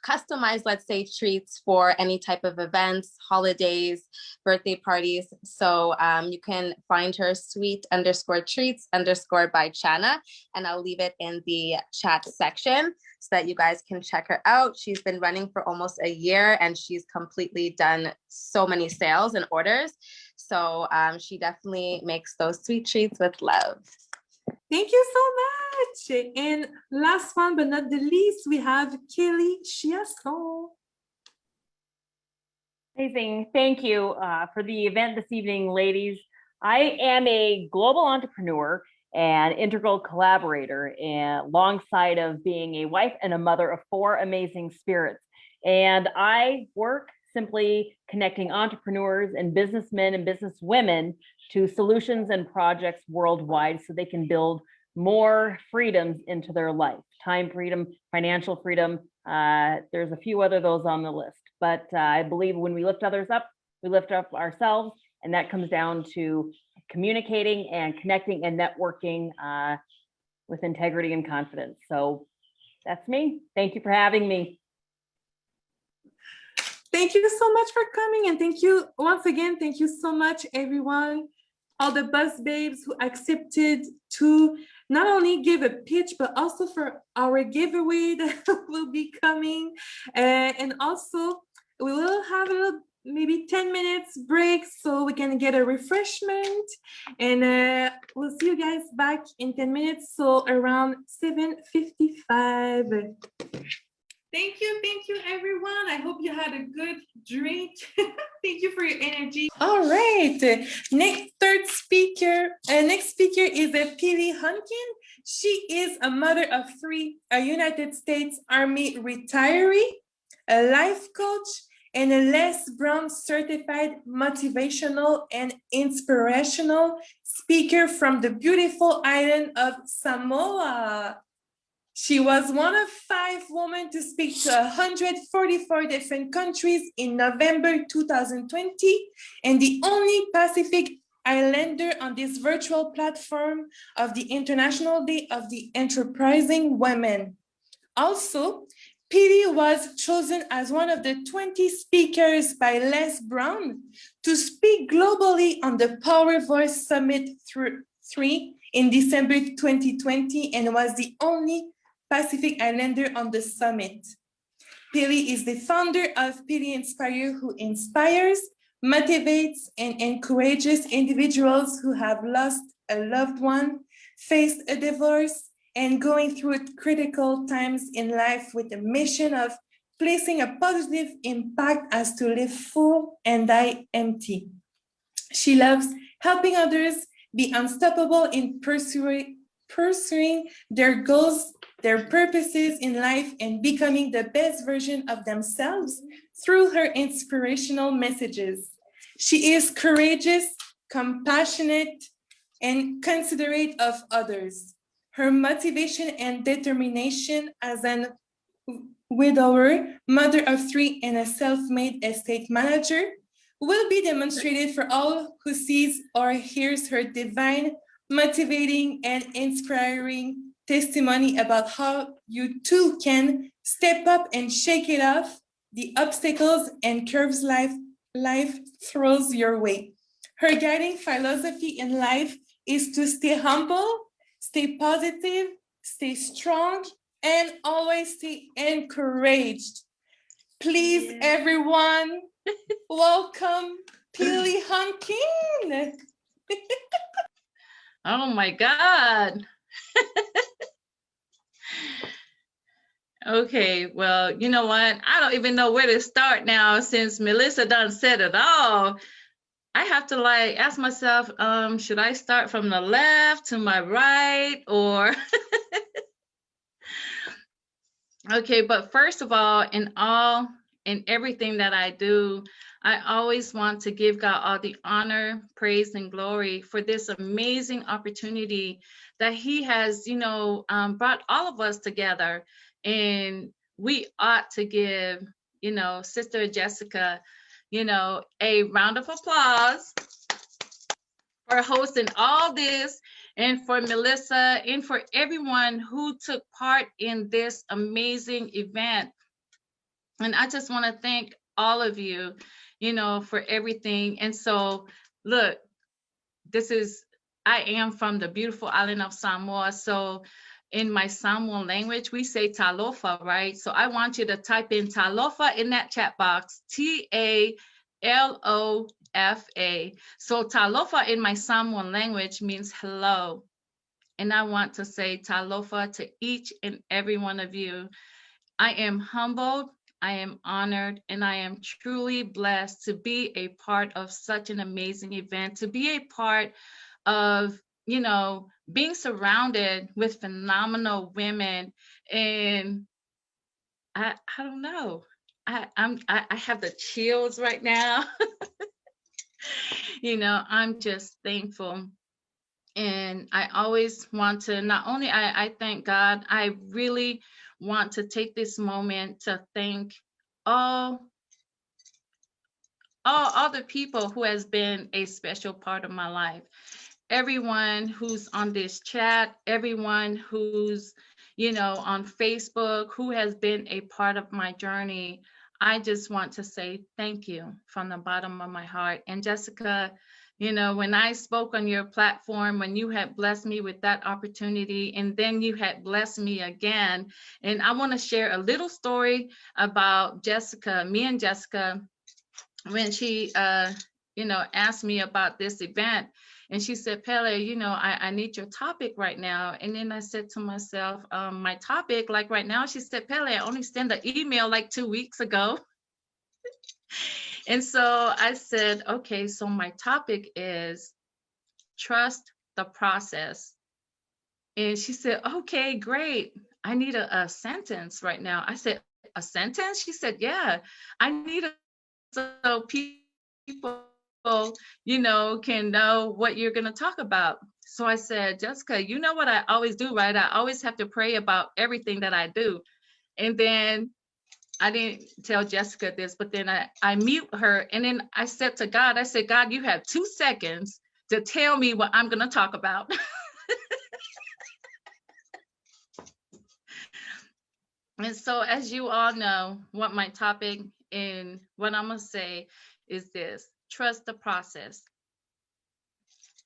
customized, let's say, treats for any type of events, holidays, birthday parties. So you can find her sweet_treats_ by Chana, and I'll leave it in the chat section so that you guys can check her out. She's been running for almost a year, and she's completely done so many sales and orders. So she definitely makes those sweet treats with love. Thank you so much. And last one but not the least, we have Kelly Chiasson. Amazing. Thank you for the event this evening, ladies. I am a global entrepreneur and integral collaborator, alongside of being a wife and a mother of 4 amazing spirits. And I work simply connecting entrepreneurs and businessmen and businesswomen to solutions and projects worldwide so they can build more freedoms into their life. Time freedom, financial freedom. There's a few other those on the list. But I believe when we lift others up, we lift up ourselves. And that comes down to communicating and connecting and networking with integrity and confidence. So that's me. Thank you for having me. Thank you so much for coming. And thank you once again. Thank you so much, everyone. All the buzz babes who accepted to not only give a pitch, but also for our giveaway that will be coming. And also we will have a little, maybe 10 minutes break so we can get a refreshment. And we'll see you guys back in 10 minutes. So around 7:55. Thank you, everyone. I hope you had a good drink. Thank you for your energy. All right, next speaker is Pili Hunkin. She is a mother of 3, a United States Army retiree, a life coach, and a Les Brown certified motivational and inspirational speaker from the beautiful island of Samoa. She was one of 5 women to speak to 144 different countries in November 2020, and the only Pacific Islander on this virtual platform of the International Day of the Enterprising Women. Also, Pili was chosen as one of the 20 speakers by Les Brown to speak globally on the Power Voice Summit 3 in December 2020, and was the only Pacific Islander on the summit. Pili is the founder of Pili Inspire, who inspires, motivates, and encourages individuals who have lost a loved one, faced a divorce, and going through critical times in life with a mission of placing a positive impact as to live full and die empty. She loves helping others be unstoppable in pursuing their goals, their purposes in life, and becoming the best version of themselves through her inspirational messages. She is courageous, compassionate, and considerate of others. Her motivation and determination as an widower, mother of three, and a self-made estate manager will be demonstrated for all who sees or hears her divine, motivating, and inspiring testimony about how you too can step up and shake it off the obstacles and curves life throws your way. Her guiding philosophy in life is to stay humble, stay positive, stay strong, and always stay encouraged. Please, everyone, welcome Pili Hunkin. Oh my God. Okay, well, you know what? I don't even know where to start now since Melissa done said it all. I have to like ask myself, should I start from the left to my right or? Okay, but first of all, in everything that I do, I always want to give God all the honor, praise, and glory for this amazing opportunity that He has, brought all of us together. And we ought to give, Sister Jessica, a round of applause for hosting all this, and for Melissa, and for everyone who took part in this amazing event. And I just want to thank all of you, for everything. And so, look, I am from the beautiful island of Samoa. So in my Samoan language, we say talofa, right? So I want you to type in talofa in that chat box, Talofa. So talofa in my Samoan language means hello. And I want to say talofa to each and every one of you. I am humbled, I am honored, and I am truly blessed to be a part of such an amazing event, to be a part of, being surrounded with phenomenal women. And I don't know, I have the chills right now. I'm just thankful. And I always want to, not only I thank God, I really want to take this moment to thank all the people who has been a special part of my life. Everyone who's on this chat, everyone who's, on Facebook, who has been a part of my journey. I just want to say thank you from the bottom of my heart. And Jessica, when I spoke on your platform, when you had blessed me with that opportunity, and then you had blessed me again. And I want to share a little story about Jessica, me and Jessica, when she, asked me about this event. And she said, Pele, I need your topic right now. And then I said to myself, my topic, like right now, she said, Pele, I only sent the email like 2 weeks ago. And so I said, okay, so my topic is trust the process. And she said, okay, great. I need a sentence right now. I said, a sentence? She said, yeah, I need so people, can know what you're going to talk about. So I said, Jessica, you know what I always do, right? I always have to pray about everything that I do. And then I didn't tell Jessica this, but then I mute her. And then I said to God, I said, God, you have 2 seconds to tell me what I'm going to talk about. And so as you all know, what my topic and what I'm going to say is this: trust the process.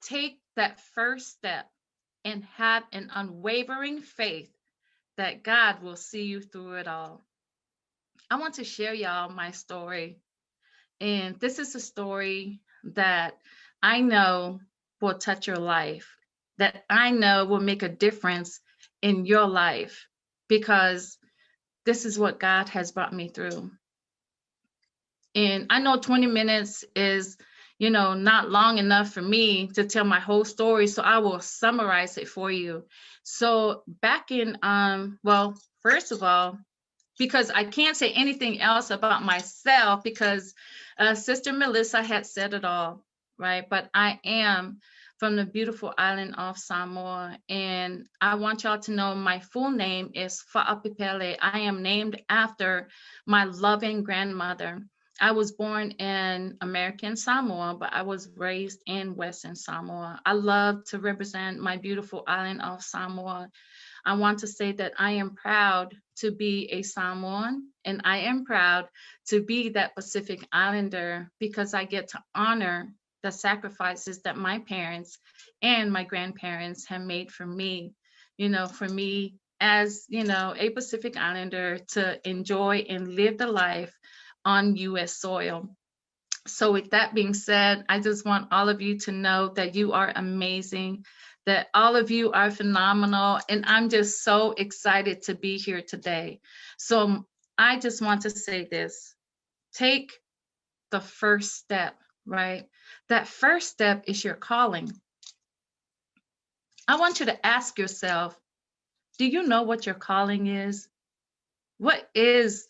Take that first step and have an unwavering faith that God will see you through it all. I want to share y'all my story. And this is a story that I know will touch your life, that I know will make a difference in your life, because this is what God has brought me through. And I know 20 minutes is, not long enough for me to tell my whole story. So I will summarize it for you. So back in, well, first of all, because I can't say anything else about myself, because Sister Mélissa had said it all, right? But I am from the beautiful island of Samoa, and I want y'all to know my full name is Fa'apipele. I am named after my loving grandmother. I was born in American Samoa, but I was raised in Western Samoa. I love to represent my beautiful island of Samoa. I want to say that I am proud to be a Samoan, and I am proud to be that Pacific Islander, because I get to honor the sacrifices that my parents and my grandparents have made for me, for me as, a Pacific Islander to enjoy and live the life on US soil. So with that being said, I just want all of you to know that you are amazing, that all of you are phenomenal, and I'm just so excited to be here today. So I just want to say this: take the first step, right? That first step is your calling. I want you to ask yourself, do you know what your calling is? What is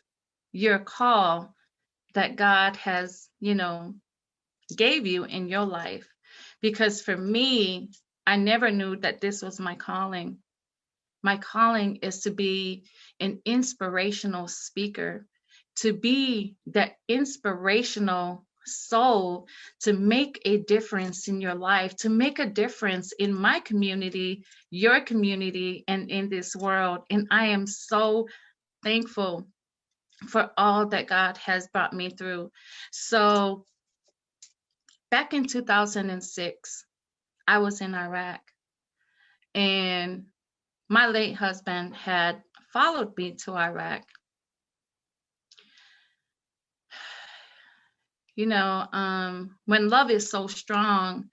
your call that God has, gave you in your life? Because for me, I never knew that this was my calling. My calling is to be an inspirational speaker, to be that inspirational soul, to make a difference in your life, to make a difference in my community, your community, and in this world. And I am so thankful for all that God has brought me through. So back in 2006, I was in Iraq, and my late husband had followed me to Iraq. When love is so strong,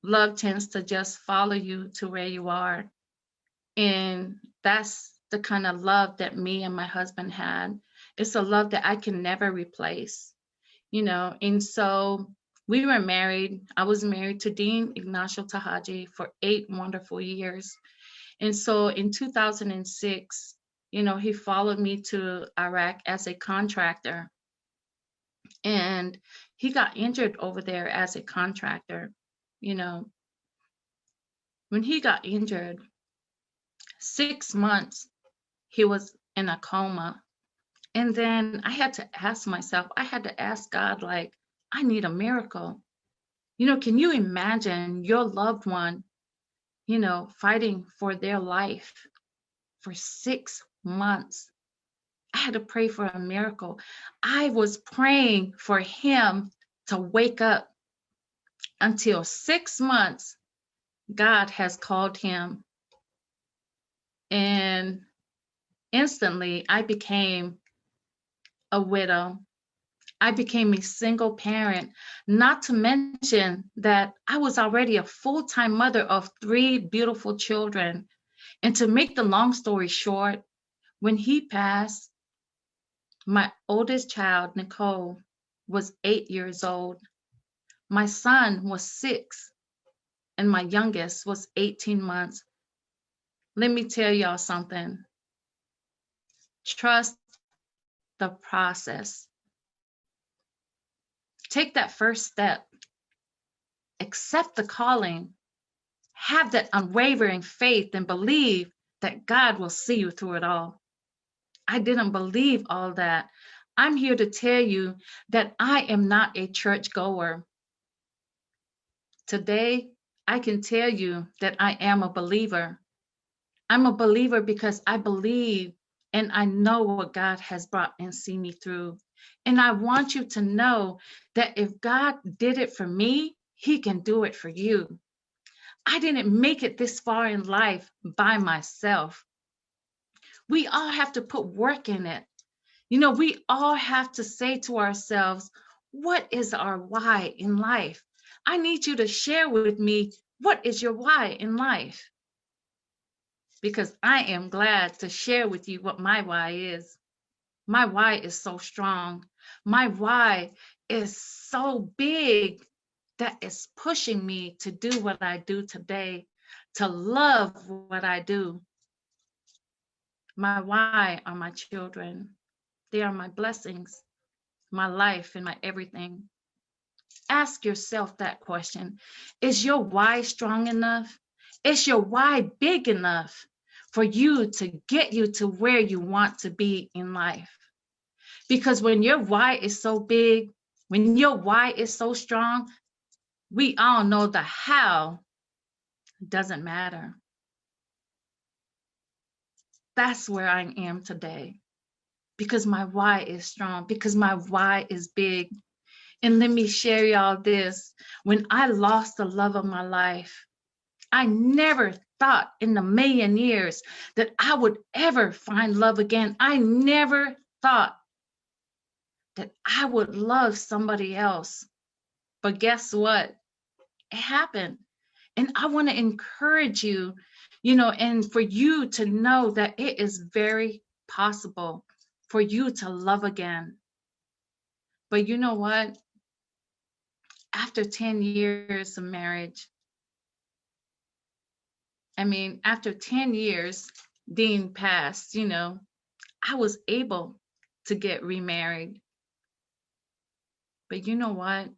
love tends to just follow you to where you are. And that's the kind of love that me and my husband had. It's a love that I can never replace, And so we were married. I was married to Dean Ignacio Tahaji for 8 wonderful years. And so in 2006, he followed me to Iraq as a contractor. And he got injured over there as a contractor. When he got injured, 6 months, he was in a coma. And then I had to ask myself, I had to ask God, like, I need a miracle. Can you imagine your loved one, fighting for their life for 6 months? I had to pray for a miracle. I was praying for him to wake up. Until 6 months, God has called him. And instantly, I became a widow. I became a single parent, not to mention that I was already a full-time mother of 3 beautiful children. And to make the long story short, when he passed, my oldest child, Nicole, was 8 years old. My son was 6, and my youngest was 18 months. Let me tell y'all something. Trust the process. Take that first step. Accept the calling. Have that unwavering faith and believe that God will see you through it all. I didn't believe all that. I'm here to tell you that I am not a churchgoer. Today, I can tell you that I am a believer. I'm a believer because I believe and I know what God has brought and seen me through. And I want you to know that if God did it for me, he can do it for you. I didn't make it this far in life by myself. We all have to put work in it. You know, we all have to say to ourselves, what is our why in life? I need you to share with me, what is your why in life? Because I am glad to share with you what my why is. My why is so strong. My why is so big that it's pushing me to do what I do today, to love what I do. My why are my children. They are my blessings, my life, and my everything. Ask yourself that question. Is your why strong enough? Is your why big enough for you to get you to where you want to be in life? Because when your why is so big, when your why is so strong, we all know the how doesn't matter. That's where I am today, because my why is strong, because my why is big. And let me share y'all this. When I lost the love of my life, I never thought in a million years that I would ever find love again. I never thought that I would love somebody else. But guess what? It happened. And I want to encourage you, you know, and for you to know that it is very possible for you to love again. But you know what? After 10 years of marriage, after 10 years being passed, you know, I was able to get remarried. But you know what?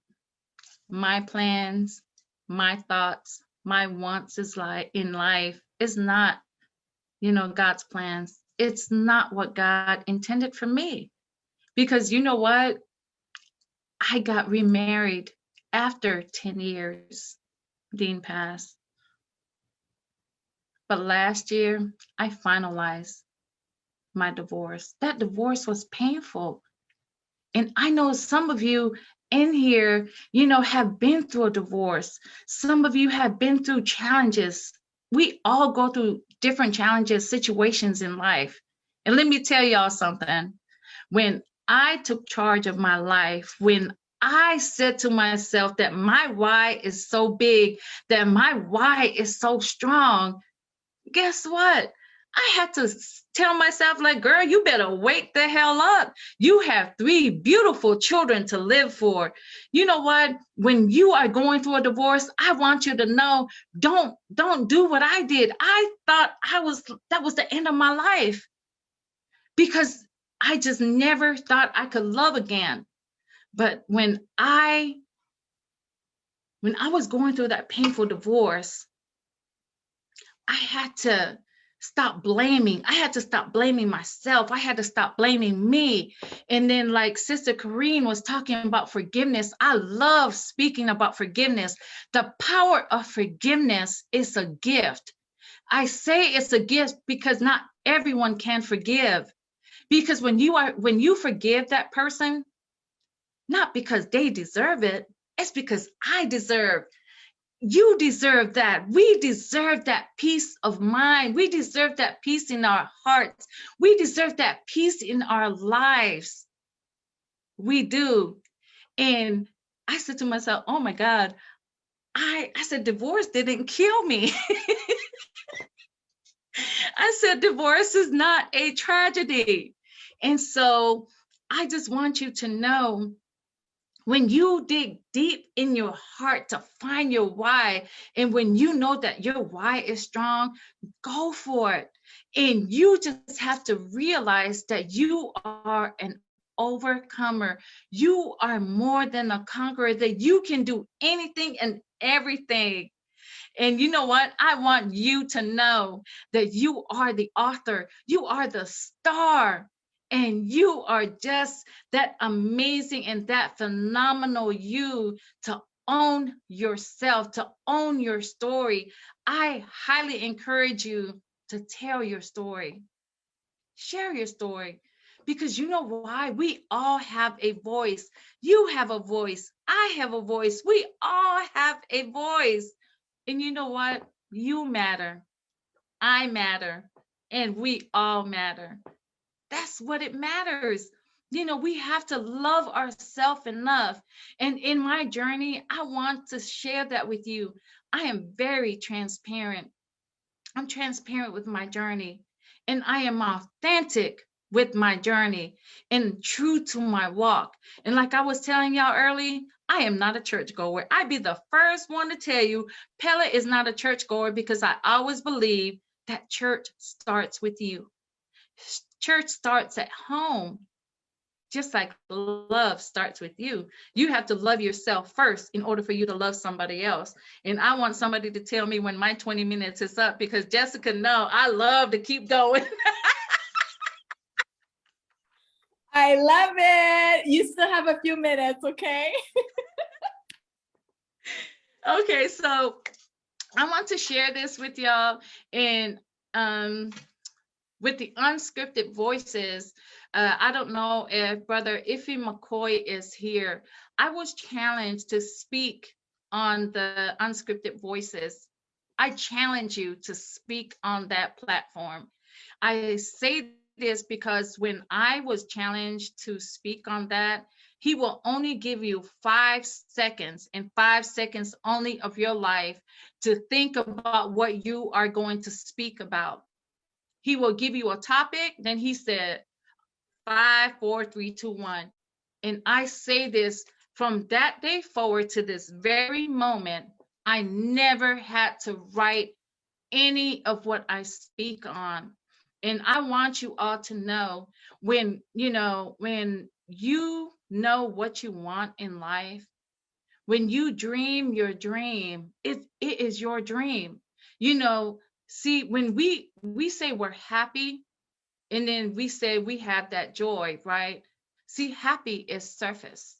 My plans, my thoughts, my wants in life is not, you know, God's plans. It's not what God intended for me. Because you know what? I got remarried after 10 years being passed. But last year, I finalized my divorce. That divorce was painful. And I know some of you in here, you know, have been through a divorce. Some of you have been through challenges. We all go through different challenges, situations in life. And let me tell y'all something. When I took charge of my life, when I said to myself that my why is so big, that my why is so strong, guess what? I had to tell myself, like, girl, you better wake the hell up. You have 3 beautiful children to live for. You know what? When you are going through a divorce, I want you to know, don't do what I did. I thought that was the end of my life, because I just never thought I could love again. But when I was going through that painful divorce, I had to stop blaming. I had to stop blaming myself. I had to stop blaming me. And then, like Sister Karine was talking about forgiveness, I love speaking about forgiveness. The power of forgiveness is a gift. I say it's a gift because not everyone can forgive. Because when you forgive that person, not because they deserve it, it's because I deserve. You deserve that. We deserve that peace of mind. We deserve that peace in our hearts. We deserve that peace in our lives. We do. And I said to myself, oh my God, I said, divorce didn't kill me. I said, divorce is not a tragedy. And so I just want you to know, when you dig deep in your heart to find your why, and when you know that your why is strong, go for it. And you just have to realize that you are an overcomer. You are more than a conqueror, that you can do anything and everything. And you know what? I want you to know that you are the author. You are the star. And you are just that amazing and that phenomenal you, to own yourself, to own your story. I highly encourage you to tell your story. Share your story. Because you know why? We all have a voice. You have a voice. I have a voice. We all have a voice. And you know what? You matter. I matter. And we all matter. That's what it matters. You know, we have to love ourselves enough. And in my journey, I want to share that with you. I am very transparent. I'm transparent with my journey, and I am authentic with my journey and true to my walk. And like I was telling y'all early, I am not a churchgoer. I'd be the first one to tell you, Pella is not a churchgoer, because I always believe that church starts with you. Church starts at home. Just like love starts with you. You have to love yourself first in order for you to love somebody else. And I want somebody to tell me when my 20 minutes is up, because Jessica, no, I love to keep going. I love it. You still have a few minutes, okay? Okay, so I want to share this with y'all. And with the unscripted voices, I don't know if Brother Iffy McCoy is here. I was challenged to speak on the unscripted voices. I challenge you to speak on that platform. I say this because when I was challenged to speak on that, he will only give you 5 seconds, and 5 seconds only of your life, to think about what you are going to speak about. He will give you a topic, then he said 5, 4, 3, 2, 1. And I say this, from that day forward to this very moment, I never had to write any of what I speak on. And I want you all to know, when you know what you want in life, when you dream your dream, it is your dream. You know, see, when we say we're happy, and then we say we have that joy, right? See, happy is surface.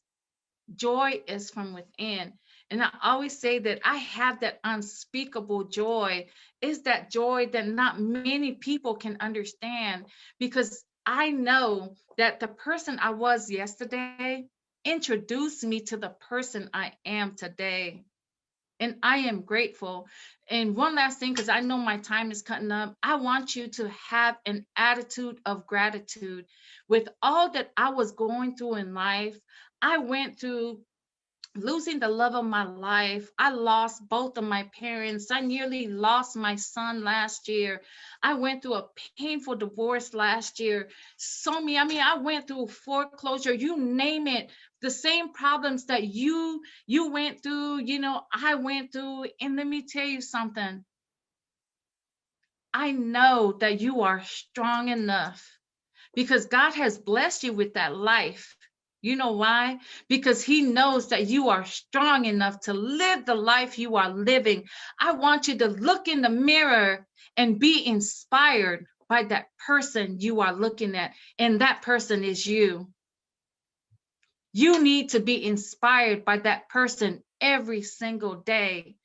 Joy is from within. And I always say that I have that unspeakable joy. Is that joy that not many people can understand, because I know that the person I was yesterday introduced me to the person I am today. And I am grateful. And one last thing, because I know my time is cutting up, I want you to have an attitude of gratitude. With all that I was going through in life, I went through losing the love of my life. I lost both of my parents. I nearly lost my son last year. I went through a painful divorce last year. I went through foreclosure, you name it. The same problems that you went through, I went through. And let me tell you something. I know that you are strong enough, because God has blessed you with that life. You know why? Because he knows that you are strong enough to live the life you are living. I want you to look in the mirror and be inspired by that person you are looking at. And that person is you. You need to be inspired by that person every single day.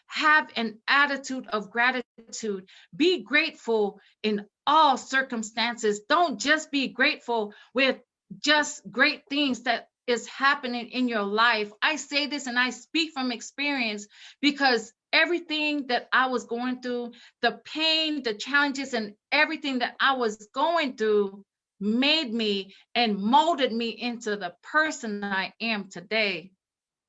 Have an attitude of gratitude. Be grateful in all circumstances. Don't just be grateful with just great things that is happening in your life. I say this and I speak from experience, because everything that I was going through, the pain, the challenges, and everything that I was going through made me and molded me into the person I am today.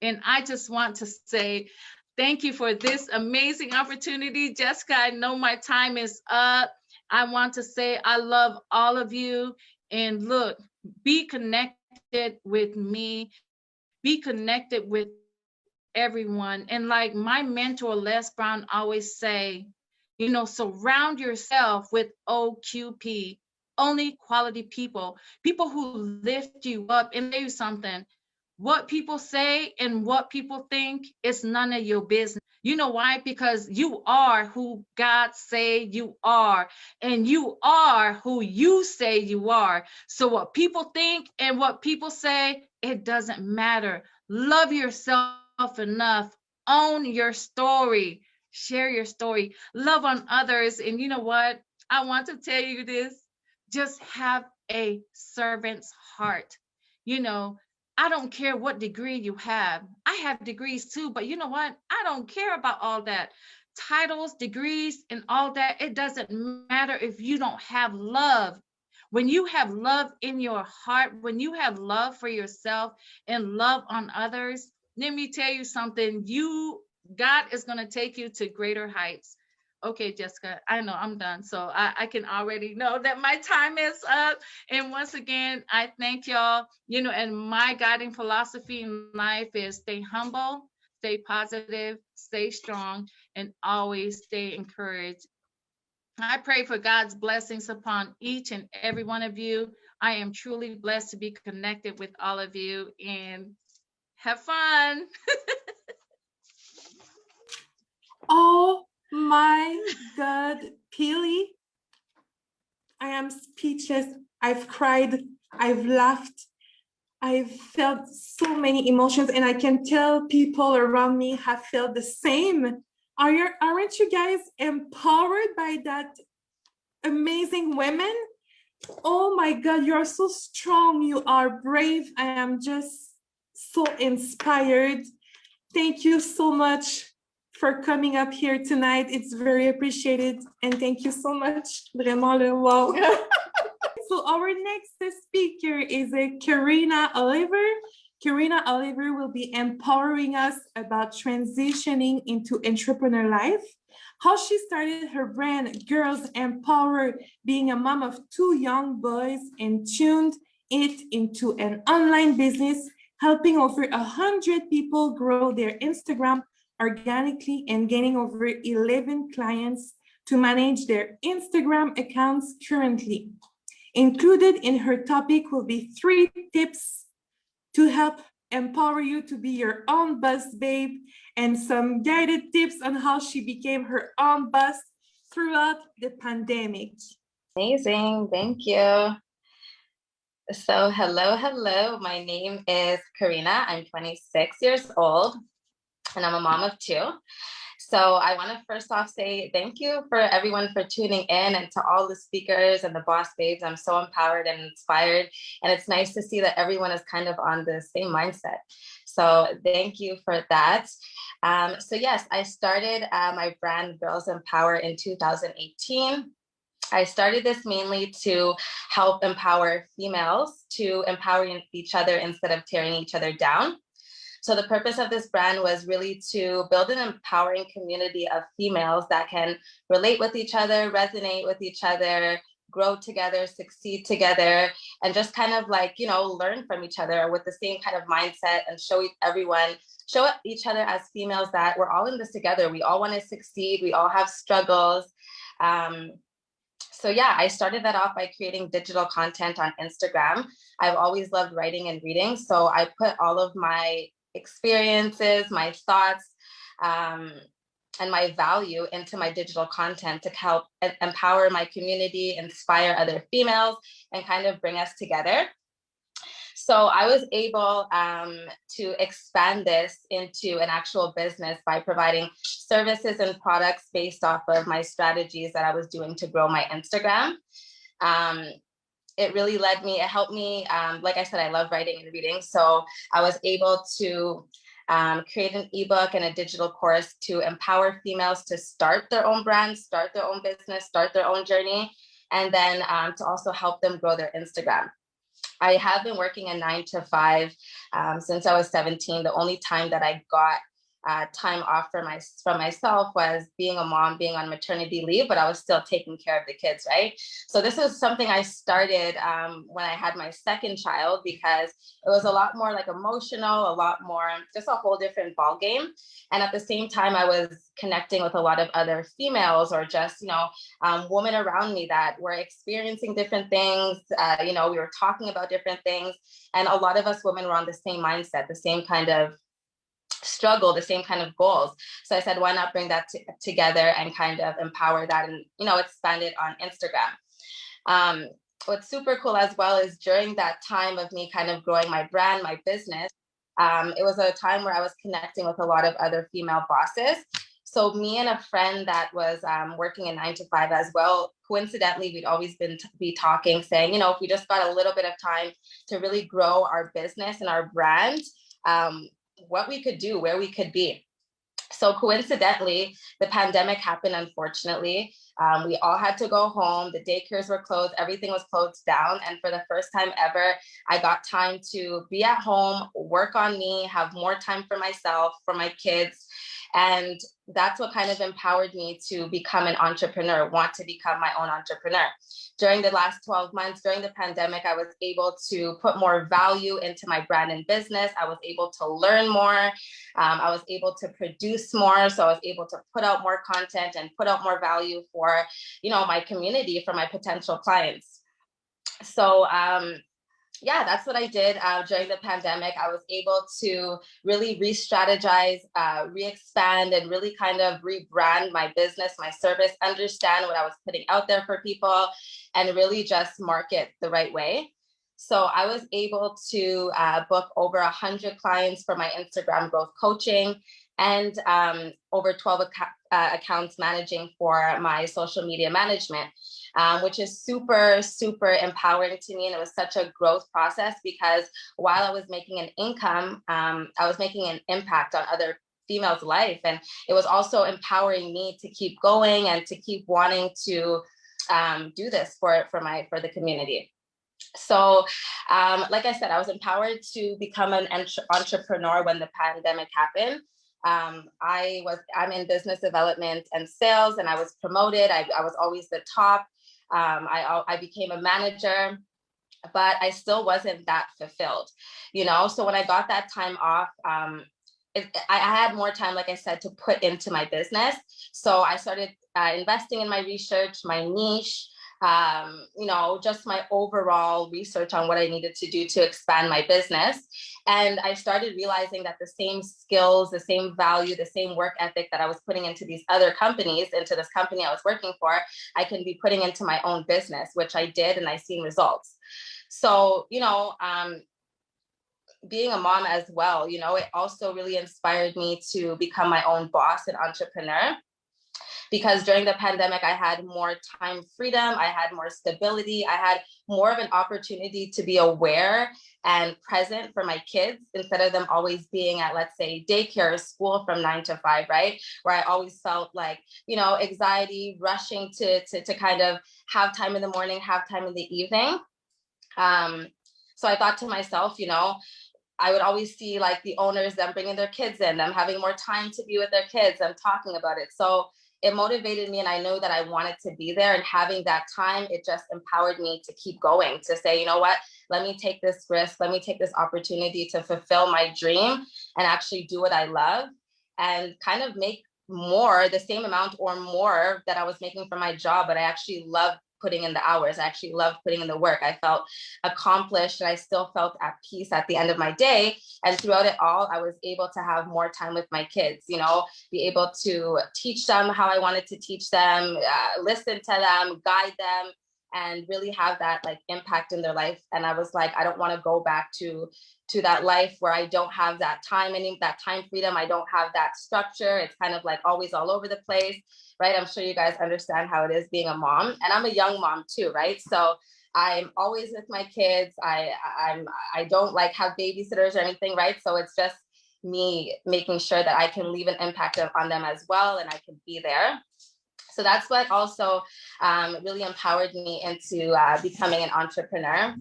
And I just want to say thank you for this amazing opportunity. Jessica, I know my time is up. I want to say I love all of you. And look, be connected with me. Be connected with everyone. And like my mentor, Les Brown, always say, surround yourself with OQP, only quality people, people who lift you up. And tell you something, what people say and what people think is none of your business. You know why? Because you are who God say you are, and you are who you say you are. So what people think and what people say, it doesn't matter. Love yourself enough. Own your story. Share your story. Love on others. And you know what? I want to tell you this. Just have a servant's heart. I don't care what degree you have. I I have degrees too, but you know what? I don't care about all that. Titles, degrees, and all that. It doesn't matter if you don't have love. When you have love in your heart, when you have love for yourself and love on others, let me tell you something. God is going to take you to greater heights. Okay, Jessica, I know I'm done. So I can already know that my time is up. And once again, I thank y'all. And my guiding philosophy in life is stay humble, stay positive, stay strong, and always stay encouraged. I pray for God's blessings upon each and every one of you. I am truly blessed to be connected with all of you, and have fun. Oh my God, Pili, I am speechless. I've cried, I've laughed, I've felt so many emotions, and I can tell people around me have felt the same. Aren't you guys empowered by that amazing women? Oh my God, you're so strong. You are brave. I am just so inspired. Thank you so much for coming up here tonight. It's very appreciated. And thank you so much. Vraiment, wow. So our next speaker is Karina Oliver. Karina Oliver will be empowering us about transitioning into entrepreneur life, how she started her brand, Girls Empower, being a mom of 2 young boys, and tuned it into an online business, helping over 100 people grow their Instagram organically and gaining over 11 clients to manage their Instagram accounts currently. Included in her topic will be 3 tips to help empower you to be your own boss, babe, and some guided tips on how she became her own boss throughout the pandemic. Amazing, thank you. So hello. My name is Karina. I'm 26 years old, and I'm a mom of 2. So I want to first off say thank you for everyone for tuning in, and to all the speakers and the boss babes. I'm so empowered and inspired, and it's nice to see that everyone is kind of on the same mindset. So thank you for that. So yes, I started my brand Girls Empower in 2018. I started this mainly to help empower females to empower each other instead of tearing each other down. So the purpose of this brand was really to build an empowering community of females that can relate with each other, resonate with each other, grow together, succeed together, and just kind of learn from each other with the same kind of mindset, and show each other as females that we're all in this together. We all want to succeed. We all have struggles. So yeah, I started that off by creating digital content on Instagram. I've always loved writing and reading. So I put all of my experiences, my thoughts, and my value into my digital content to help empower my community, inspire other females, and kind of bring us together. So I was able to expand this into an actual business by providing services and products based off of my strategies that I was doing to grow my Instagram. It really it helped me. Like I said, I love writing and reading. So I was able to create an ebook and a digital course to empower females to start their own brand, start their own business, start their own journey, and then to also help them grow their Instagram. I have been working a 9-to-5 since I was 17. The only time that I got time off from myself was being a mom, being on maternity leave, but I was still taking care of the kids, right? So this is something I started when I had my second child, because it was a lot more emotional, a lot more, just a whole different ball game. And at the same time, I was connecting with a lot of other females, or just, women around me that were experiencing different things. We were talking about different things, and a lot of us women were on the same mindset, the same kind of struggle, the same kind of goals. So I said, why not bring that together and kind of empower that and, expand it on Instagram. What's super cool as well is during that time of me kind of growing my brand, my business, it was a time where I was connecting with a lot of other female bosses. So me and a friend that was working a 9-to-5 as well, coincidentally, we'd always be talking, saying, if we just got a little bit of time to really grow our business and our brand, what we could do, where we could be. So coincidentally, the pandemic happened, unfortunately. We all had to go home. The daycares were closed. Everything was closed down. And for the first time ever, I got time to be at home, work on me, have more time for myself, for my kids. And that's what kind of empowered me to become an entrepreneur, want to become my own entrepreneur. During the last 12 months, during the pandemic, I was able to put more value into my brand and business. I was able to learn more. I was able to produce more. So I was able to put out more content and put out more value for, my community, for my potential clients. So, yeah, that's what I did during the pandemic. I was able to really re-strategize, re-expand, and really kind of rebrand my business, my service, understand what I was putting out there for people, and really just market the right way. So I was able to book over 100 clients for my Instagram growth coaching, and over 12 accounts managing for my social media management, which is super, super empowering to me. And it was such a growth process because while I was making an income, I was making an impact on other females' life. And it was also empowering me to keep going and to keep wanting to do this for the community. So, like I said, I was empowered to become an entrepreneur when the pandemic happened. I'm in business development and sales, and I was promoted. I was always the top. I became a manager, but I still wasn't that fulfilled, So when I got that time off, I had more time, like I said, to put into my business. So I started investing in my research, my niche, just my overall research on what I needed to do to expand my business. And I started realizing that the same skills, the same value, the same work ethic that I was putting into these other companies, into this company I was working for, I can be putting into my own business, which I did, and I seen results. So, being a mom as well, it also really inspired me to become my own boss and entrepreneur. Because during the pandemic, I had more time freedom, I had more stability, I had more of an opportunity to be aware and present for my kids instead of them always being at, let's say, daycare or school from 9 to 5, right? Where I always felt like, anxiety, rushing to kind of have time in the morning, have time in the evening. So I thought to myself, I would always see like the owners, them bringing their kids in, them having more time to be with their kids and talking about it. So it motivated me, and I know that I wanted to be there, and having that time, it just empowered me to keep going, to say, you know what, let me take this risk, let me take this opportunity to fulfill my dream and actually do what I love and kind of make more, the same amount or more that I was making from my job, but I actually love putting in the hours. I actually loved putting in the work. I felt accomplished, and I still felt at peace at the end of my day. And throughout it all, I was able to have more time with my kids, be able to teach them how I wanted to teach them, listen to them, guide them, and really have that like impact in their life. And I was like, I don't want to go back to that life where I don't have that time, that time freedom. I don't have that structure. It's kind of like always all over the place, right? I'm sure you guys understand how it is being a mom, and I'm a young mom too, right? So I'm always with my kids. I don't like have babysitters or anything, right? So it's just me making sure that I can leave an impact on them as well, and I can be there. So that's what also really empowered me into becoming an entrepreneur.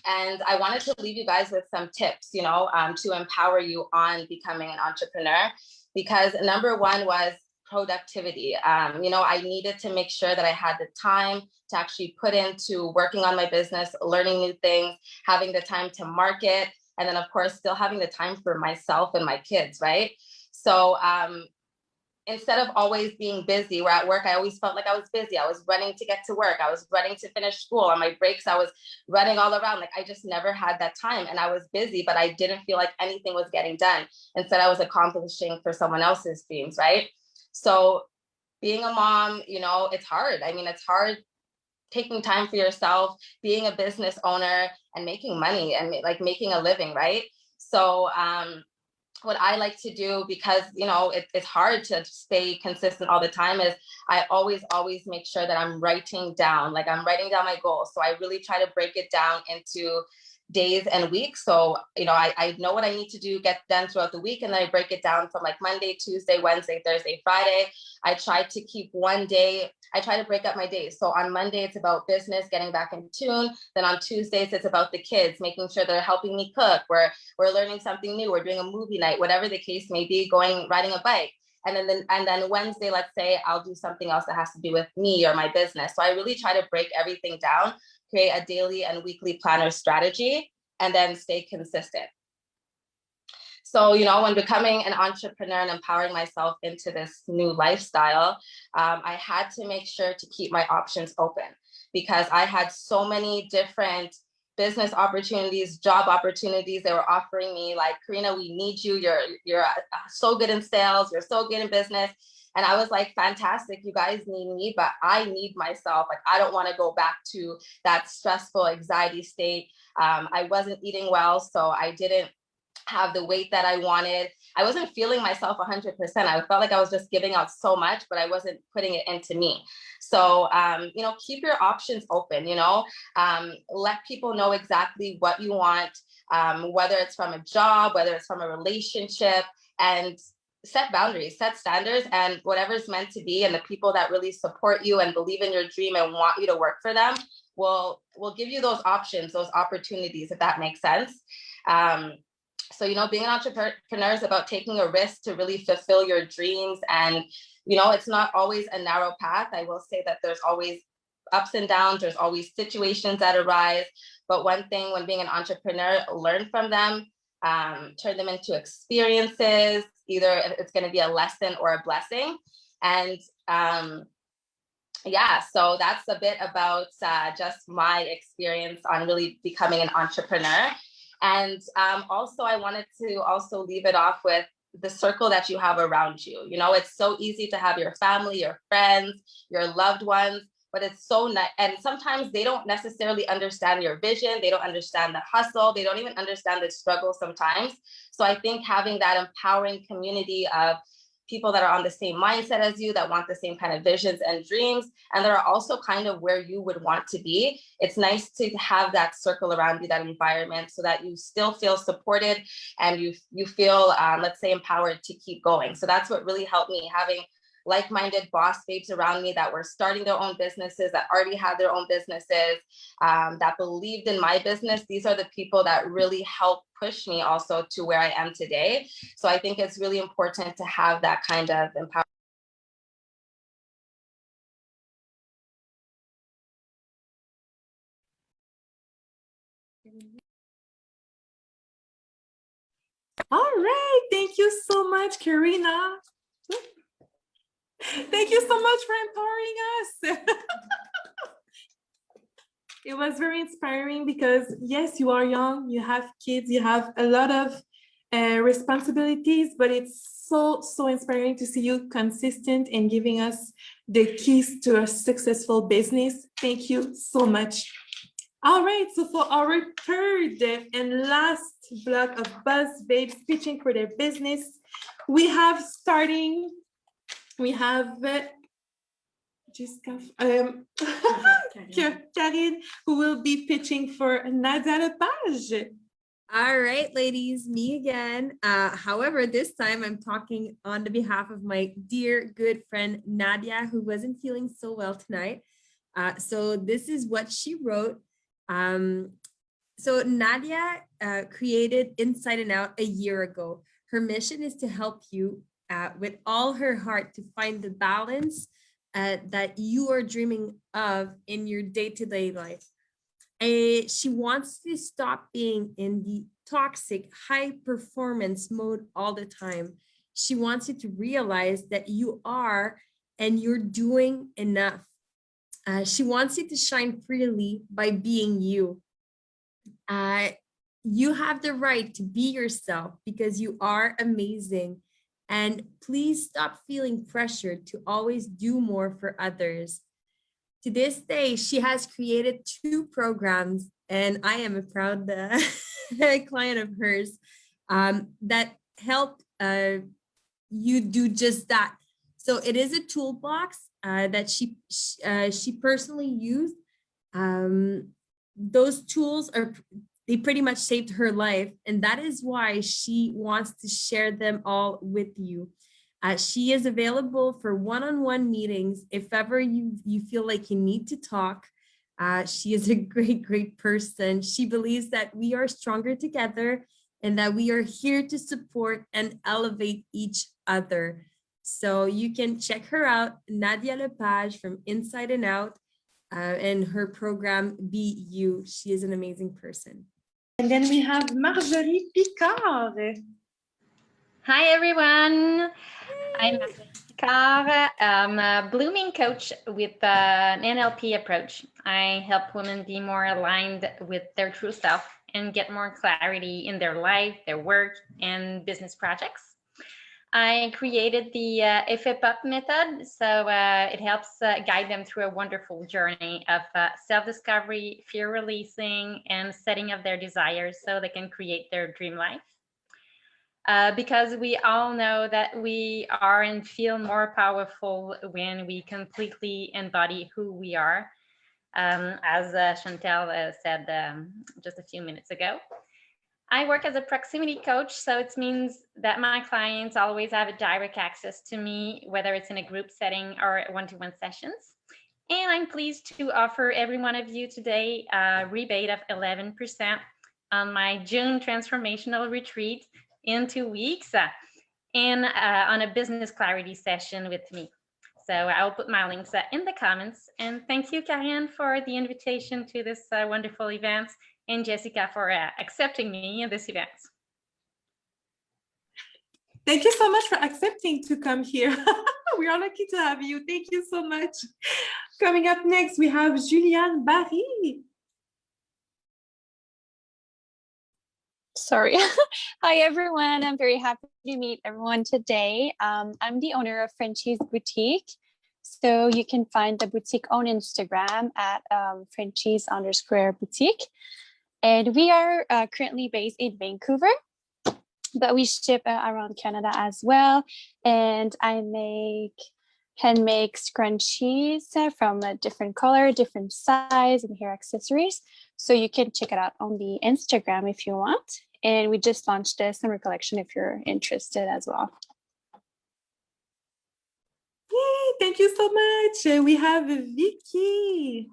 And I wanted to leave you guys with some tips, to empower you on becoming an entrepreneur, because number one was productivity. I needed to make sure that I had the time to actually put into working on my business, learning new things, having the time to market, and then of course, still having the time for myself and my kids, right? So instead of always being busy, where at work, I always felt like I was busy. I was running to get to work. I was running to finish school. On my breaks, I was running all around. Like I just never had that time, and I was busy, but I didn't feel like anything was getting done. Instead, I was accomplishing for someone else's dreams, right? So being a mom, it's hard. I mean, it's hard taking time for yourself, being a business owner and making money and like making a living, right? So what I like to do, because, it's hard to stay consistent all the time, is I always make sure that I'm writing down my goals. So I really try to break it down into days and weeks. So, I know what I need to do, get done throughout the week. And then I break it down from like Monday, Tuesday, Wednesday, Thursday, Friday. I try to keep one day. I try to break up my days. So on Monday, it's about business, getting back in tune. Then on Tuesdays, it's about the kids, making sure they're helping me cook. We're learning something new. We're doing a movie night, whatever the case may be, riding a bike. And then Wednesday, let's say I'll do something else that has to do with me or my business. So I really try to break everything down, create a daily and weekly planner strategy, and then stay consistent. So, when becoming an entrepreneur and empowering myself into this new lifestyle, I had to make sure to keep my options open, because I had so many different business opportunities, job opportunities. They were offering me like, Karina, we need you. You're so good in sales. You're so good in business. And I was like, fantastic, you guys need me, but I need myself. Like, I don't want to go back to that stressful anxiety state. I wasn't eating well, so I didn't have the weight that I wanted. I wasn't feeling myself 100%. I felt like I was just giving out so much, but I wasn't putting it into me. So, keep your options open, let people know exactly what you want, whether it's from a job, whether it's from a relationship, and set boundaries, set standards, and whatever's meant to be, and the people that really support you and believe in your dream and want you to work for them will give you those options, those opportunities, if that makes sense. So, being an entrepreneur is about taking a risk to really fulfill your dreams. And, it's not always a narrow path. I will say that there's always ups and downs. There's always situations that arise. But one thing when being an entrepreneur, learn from them, turn them into experiences. Either it's going to be a lesson or a blessing. And so that's a bit about just my experience on really becoming an entrepreneur. And also, I wanted to also leave it off with the circle that you have around you. It's so easy to have your family, your friends, your loved ones, but it's so and sometimes they don't necessarily understand your vision. They don't understand the hustle. They don't even understand the struggle sometimes. So I think having that empowering community of people that are on the same mindset as you, that want the same kind of visions and dreams, and that are also kind of where you would want to be. It's nice to have that circle around you, that environment, so that you still feel supported and you feel, let's say, empowered to keep going. So that's what really helped me, having like-minded boss babes around me that were starting their own businesses, that already had their own businesses, that believed in my business. These are the people that really helped push me also to where I am today. So I think it's really important to have that kind of empowerment. All right, thank you so much, Karina. Thank you so much for empowering us. It was very inspiring because, yes, you are young, you have kids, you have a lot of responsibilities, but it's so inspiring to see you consistent and giving us the keys to a successful business. Thank you so much. All right, so for our third and last block of Buzz Babes pitching for their business, we have Karine, who will be pitching for Nadia Lepage. All right, ladies, me again. However, this time I'm talking on the behalf of my dear good friend Nadia, who wasn't feeling so well tonight. So this is what she wrote. So Nadia created Inside and Out a year ago. Her mission is to help you with all her heart to find the balance that you are dreaming of in your day-to-day life. She wants to stop being in the toxic high performance mode all the time. She wants you to realize that you are and you're doing enough. She wants you to shine freely by being you. You have the right to be yourself because you are amazing. And please stop feeling pressured to always do more for others. To this day, she has created 2 programs, and I am a proud client of hers that help you do just that. So it is a toolbox that she personally used. Those tools They pretty much shaped her life, and that is why she wants to share them all with you. She is available for one-on-one meetings if ever you feel like you need to talk. She is a great person. She believes that we are stronger together and that we are here to support and elevate each other. So you can check her out, Nadia Lepage from Inside and Out, and her program, Be You. She is an amazing person. And then we have Marjorie Picard. Hi, everyone. I'm Marjorie Picard. I'm a blooming coach with an NLP approach. I help women be more aligned with their true self and get more clarity in their life, their work, and business projects. I created the FEPUP method, so it helps guide them through a wonderful journey of self-discovery, fear releasing, and setting of their desires so they can create their dream life. Because we all know that we are and feel more powerful when we completely embody who we are, as Chantel said just a few minutes ago. I work as a proximity coach, so it means that my clients always have a direct access to me, whether it's in a group setting or one-to-one sessions. And I'm pleased to offer every one of you today a rebate of 11% on my June transformational retreat in 2 weeks and on a business clarity session with me. So I'll put my links in the comments. And thank you, Karine, for the invitation to this wonderful event, and Jessica for accepting me in this event. Thank you so much for accepting to come here. We are lucky to have you. Thank you so much. Coming up next, we have Julianne Barry. Sorry. Hi, everyone. I'm very happy to meet everyone today. I'm the owner of Frenchie's Boutique. So you can find the boutique on Instagram at Frenchies_boutique. And we are currently based in Vancouver, but we ship around Canada as well. And I can make scrunchies from a different color, different size, and hair accessories. So you can check it out on the Instagram if you want. And we just launched a summer collection if you're interested as well. Yay, thank you so much. We have Vicky.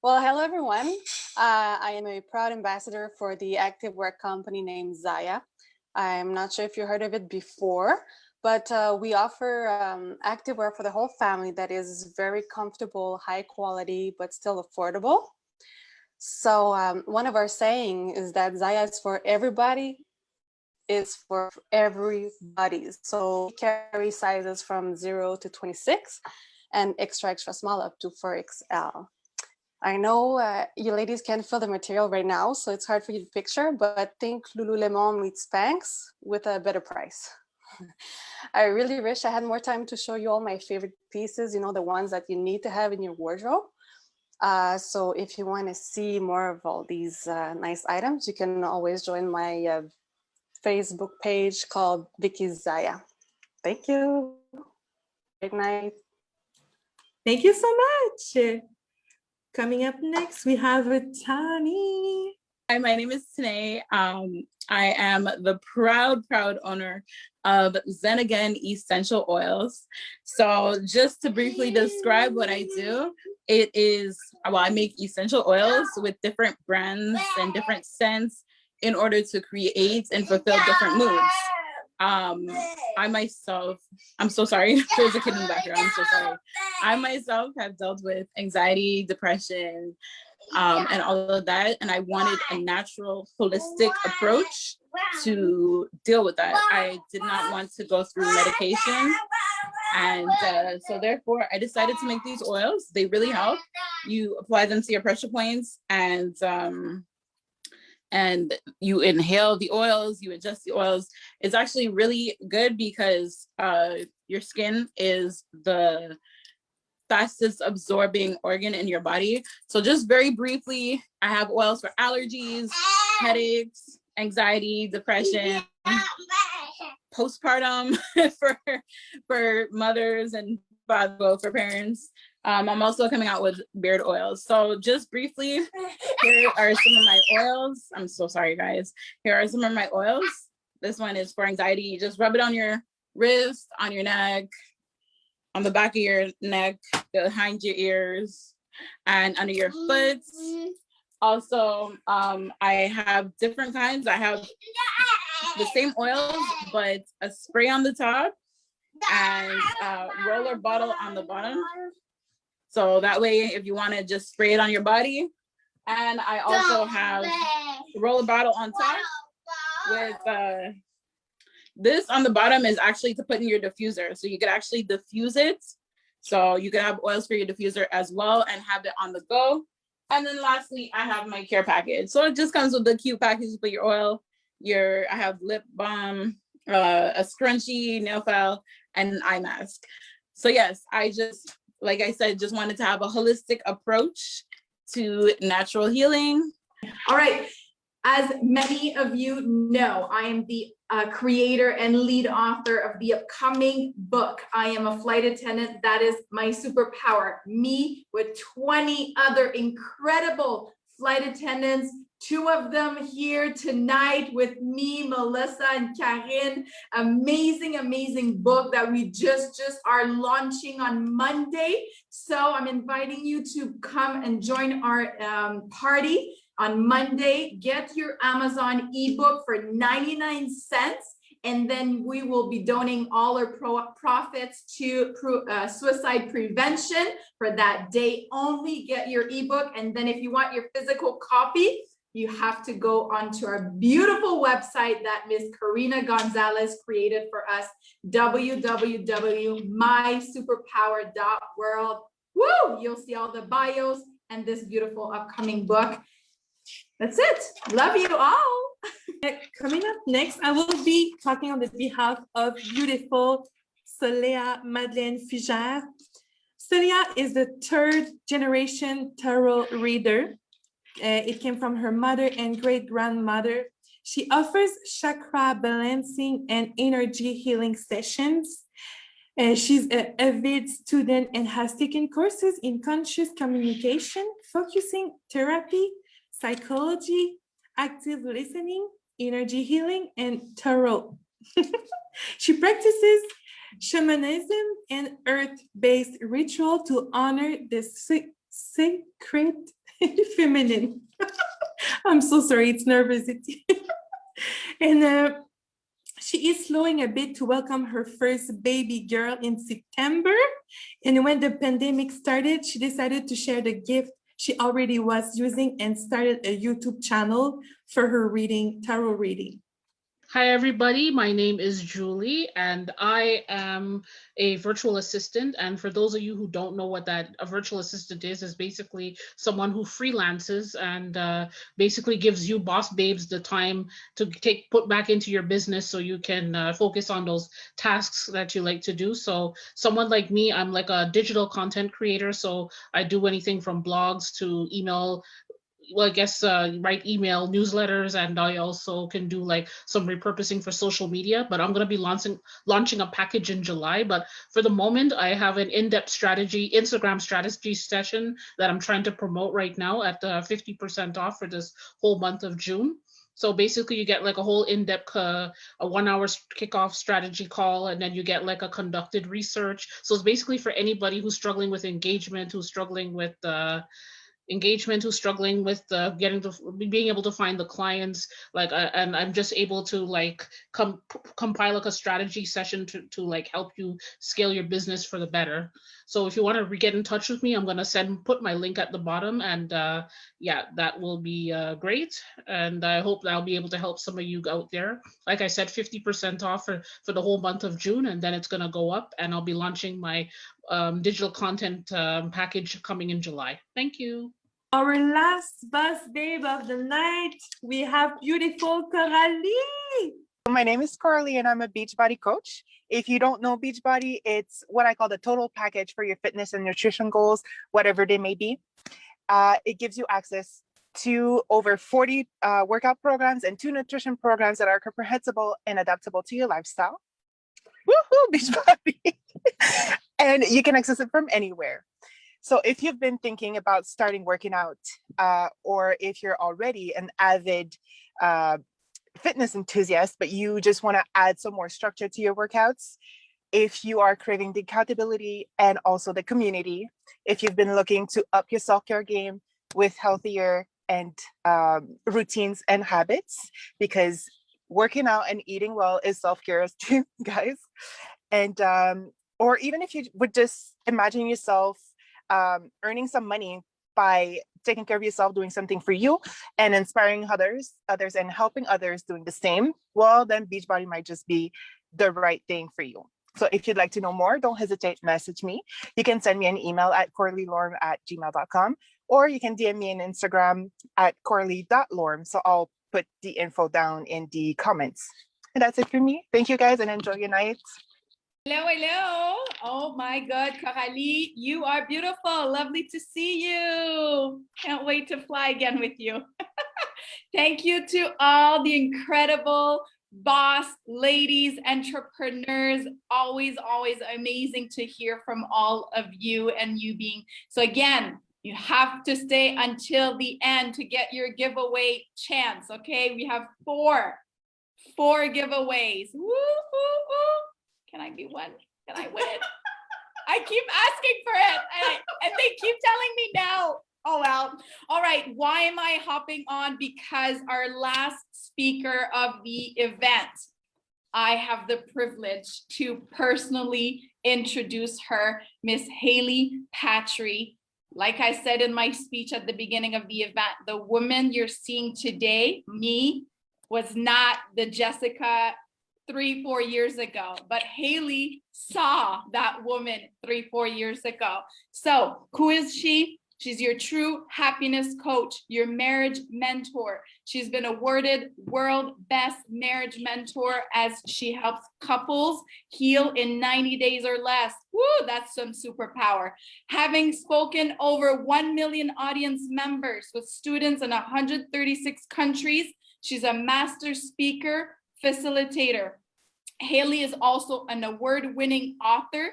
Well, hello, everyone. I am a proud ambassador for the activewear company named Zaya. I'm not sure if you heard of it before, but we offer activewear for the whole family that is very comfortable, high quality, but still affordable. So one of our saying is that Zaya is for everybody, is for everybody. So we carry sizes from 0 to 26 and extra small up to 4XL. I know you ladies can't feel the material right now, so it's hard for you to picture, but think Lululemon meets Spanx with a better price. I really wish I had more time to show you all my favorite pieces, you know, the ones that you need to have in your wardrobe. So if you want to see more of all these nice items, you can always join my Facebook page called Vicky Zaya. Thank you. Good night. Thank you so much. Coming up next, we have Tani. Hi, my name is Tanae. I am the proud owner of Zen Again Essential Oils. So just to briefly describe what I do, it is, well, I make essential oils with different brands and different scents in order to create and fulfill different moods. I myself, I'm so sorry, there's a kid in the background, I'm so sorry. I myself have dealt with anxiety, depression, and all of that. And I wanted a natural, holistic approach to deal with that. I did not want to go through medication. And so therefore I decided to make these oils. They really help. You apply them to your pressure points and you inhale the oils, you adjust the oils. It's actually really good because your skin is the fastest absorbing organ in your body. So just very briefly, I have oils for allergies, headaches, anxiety, depression, postpartum for mothers and for parents, I'm also coming out with beard oils. So just briefly, here are some of my oils. I'm so sorry, guys. Here are some of my oils. This one is for anxiety. You just rub it on your wrist, on your neck, on the back of your neck, behind your ears, and under your foot. Also, I have different kinds. I have the same oils, but a spray on the top and a roller bottle on the bottom. So that way, if you want to just spray it on your body. And I also have the roller bottle on top with this on the bottom is actually to put in your diffuser. So you could actually diffuse it. So you can have oils for your diffuser as well and have it on the go. And then lastly, I have my care package. So it just comes with the cute package for your oil. I have lip balm, a scrunchie, nail file, and an eye mask. So yes, I just, like I said, just wanted to have a holistic approach to natural healing. All right. As many of you know, I am the creator and lead author of the upcoming book. I am a flight attendant. That is my superpower. Me with 20 other incredible flight attendants, 2 of them here tonight with me, Mélissa and Karine. Amazing, amazing book that we just are launching on Monday. So I'm inviting you to come and join our party on Monday. Get your Amazon ebook for 99 cents. And then we will be donating all our profits to suicide prevention for that day only. Get your ebook. And then if you want your physical copy, you have to go onto our beautiful website that Miss Karina Gonzalez created for us, www.mysuperpower.world. Woo! You'll see all the bios and this beautiful upcoming book. That's it. Love you all. Coming up next, I will be talking on the behalf of beautiful Solea Madeleine Fugère. Solea is the 3rd generation tarot reader. It came from her mother and great-grandmother. She offers chakra balancing and energy healing sessions. She's an avid student and has taken courses in conscious communication, focusing therapy, psychology, active listening, energy healing, and tarot. She practices shamanism and earth-based ritual to honor the sacred feminine. I'm so sorry, it's nervousity. And she is slowing a bit to welcome her first baby girl in September. And when the pandemic started, she decided to share the gift she already was using and started a YouTube channel for her tarot reading. Hi, everybody. My name is Julie, and I am a virtual assistant. And for those of you who don't know what a virtual assistant is basically someone who freelances and basically gives you boss babes the time to put back into your business so you can focus on those tasks that you like to do. So someone like me, I'm like a digital content creator. So I do anything from blogs to email, well, I guess write email newsletters, and I also can do like some repurposing for social media, but I'm going to be launching a package in July. But for the moment, I have an in-depth Instagram strategy session that I'm trying to promote right now at 50% off for this whole month of June. So basically you get like a whole in-depth, a 1-hour kickoff strategy call, and then you get like a conducted research. So it's basically for anybody who's struggling with engagement, who's struggling with being able to find the clients, and I'm just able to like compile like a strategy session to like help you scale your business for the better. So if you want to get in touch with me, I'm going to put my link at the bottom, and yeah, that will be great. And I hope that I'll be able to help some of you out there. Like I said, 50% off for the whole month of June, and then it's going to go up, and I'll be launching my digital content package coming in July. Thank you. Our last boss babe of the night, we have beautiful Coralie. My name is Coralie and I'm a Beachbody coach. If you don't know Beachbody, it's what I call the total package for your fitness and nutrition goals, whatever they may be. It gives you access to over 40 workout programs and 2 nutrition programs that are comprehensible and adaptable to your lifestyle. Woohoo, Beachbody! And you can access it from anywhere. So if you've been thinking about starting working out, or if you're already an avid fitness enthusiast, but you just want to add some more structure to your workouts, if you are craving the accountability and also the community, if you've been looking to up your self-care game with healthier and routines and habits, because working out and eating well is self-care too, guys. And or even if you would just imagine yourself earning some money by taking care of yourself, doing something for you and inspiring others and helping others doing the same, well, then Beachbody might just be the right thing for you. So if you'd like to know more, don't hesitate to message me. You can send me an email at corleylorm@gmail.com, or you can DM me on Instagram at corley.lorm. So I'll put the info down in the comments. And that's it for me. Thank you guys and enjoy your night. Hello, hello. Oh my God, Coralie, you are beautiful. Lovely to see you. Can't wait to fly again with you. Thank you to all the incredible boss ladies, entrepreneurs. Always, always amazing to hear from all of you and you being. So again, you have to stay until the end to get your giveaway chance. Okay, we have four giveaways. Woo, woo, woo. Can I be one? Can I win? I keep asking for it and they keep telling me no. Oh, well. All right. Why am I hopping on? Because our last speaker of the event, I have the privilege to personally introduce her, Miss Haley Patry. Like I said in my speech at the beginning of the event, the woman you're seeing today, me, was not the Jessica 3-4 years ago, but Haley saw that woman 3-4 years ago. So who is she? She's your true happiness coach, your marriage mentor. She's been awarded World Best Marriage Mentor as she helps couples heal in 90 days or less. Woo, that's some superpower. Having spoken over 1 million audience members with students in 136 countries, she's a master speaker, facilitator. Haley is also an award-winning author,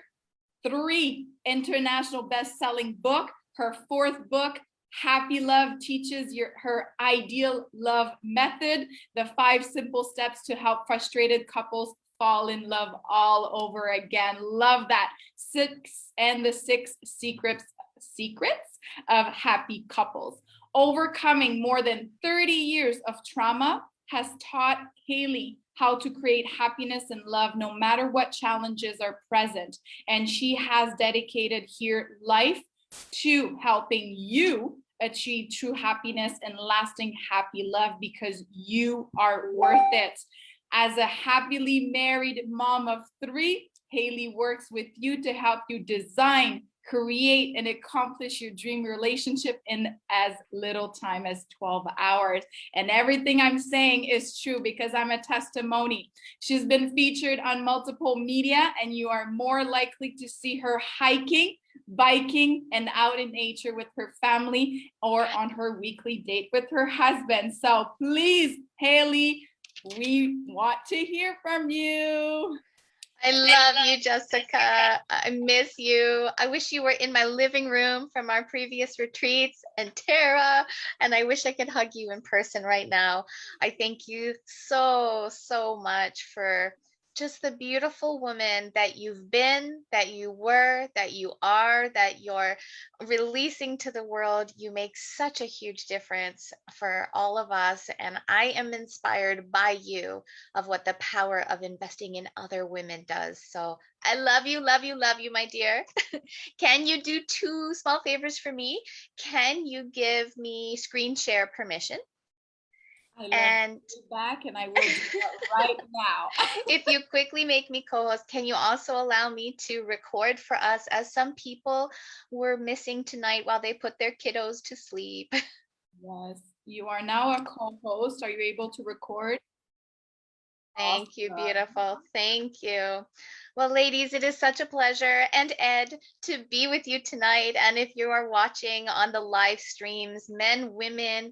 3 international best-selling books. Her 4th book, Happy Love, teaches her ideal love method, the 5 simple steps to help frustrated couples fall in love all over again. Love that. 6 secrets of happy couples. Overcoming more than 30 years of trauma has taught Haley how to create happiness and love no matter what challenges are present. And she has dedicated her life to helping you achieve true happiness and lasting happy love because you are worth it. As a happily married mom of 3, Haley works with you to help you design, create, and accomplish your dream relationship in as little time as 12 hours. And everything I'm saying is true because I'm a testimony. She's been featured on multiple media, and you are more likely to see her hiking, biking, and out in nature with her family or on her weekly date with her husband. So please, Haley, we want to hear from you. I love you, Jessica. I miss you. I wish you were in my living room from our previous retreats, and Tara, and I wish I could hug you in person right now. I thank you so, so much for just the beautiful woman that you've been, that you were, that you are, that you're releasing to the world. You make such a huge difference for all of us. And I am inspired by you of what the power of investing in other women does. So I love you, love you, love you, my dear. Can you do 2 small favors for me? Can you give me screen share permission? And back, and I will do it right now. If you quickly make me co-host, can you also allow me to record for us, as some people were missing tonight while they put their kiddos to sleep? Yes, you are now a co-host. Are you able to record? Thank you, beautiful. Thank you. Well, ladies, it is such a pleasure, and Ed, to be with you tonight. And if you are watching on the live streams, men, women,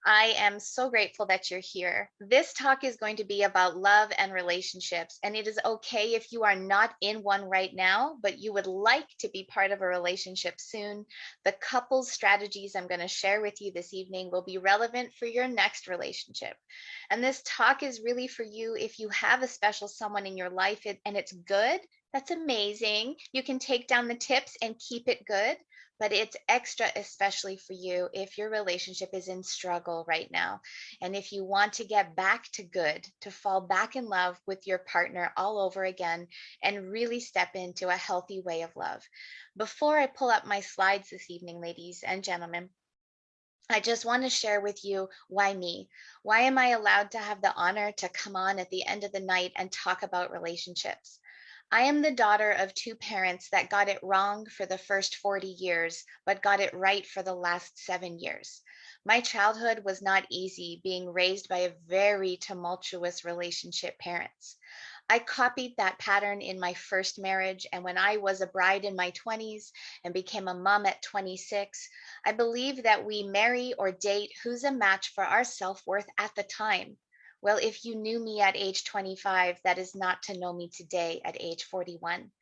I am so grateful that you're here. This talk is going to be about love and relationships, and it is okay if you are not in one right now, but you would like to be part of a relationship soon. The couples strategies I'm going to share with you this evening will be relevant for your next relationship. And this talk is really for you if you have a special someone in your life and it's good. That's amazing. You can take down the tips and keep it good, but it's extra especially for you if your relationship is in struggle right now. And if you want to get back to good, to fall back in love with your partner all over again and really step into a healthy way of love. Before I pull up my slides this evening, ladies and gentlemen, I just want to share with you why me? Why am I allowed to have the honor to come on at the end of the night and talk about relationships? I am the daughter of two parents that got it wrong for the first 40 years, but got it right for the last 7 years. My childhood was not easy, being raised by a very tumultuous relationship parents. I copied that pattern in my first marriage, and when I was a bride in my 20s and became a mom at 26, I believe that we marry or date who's a match for our self-worth at the time. Well, if you knew me at age 25, that is not to know me today at age 41.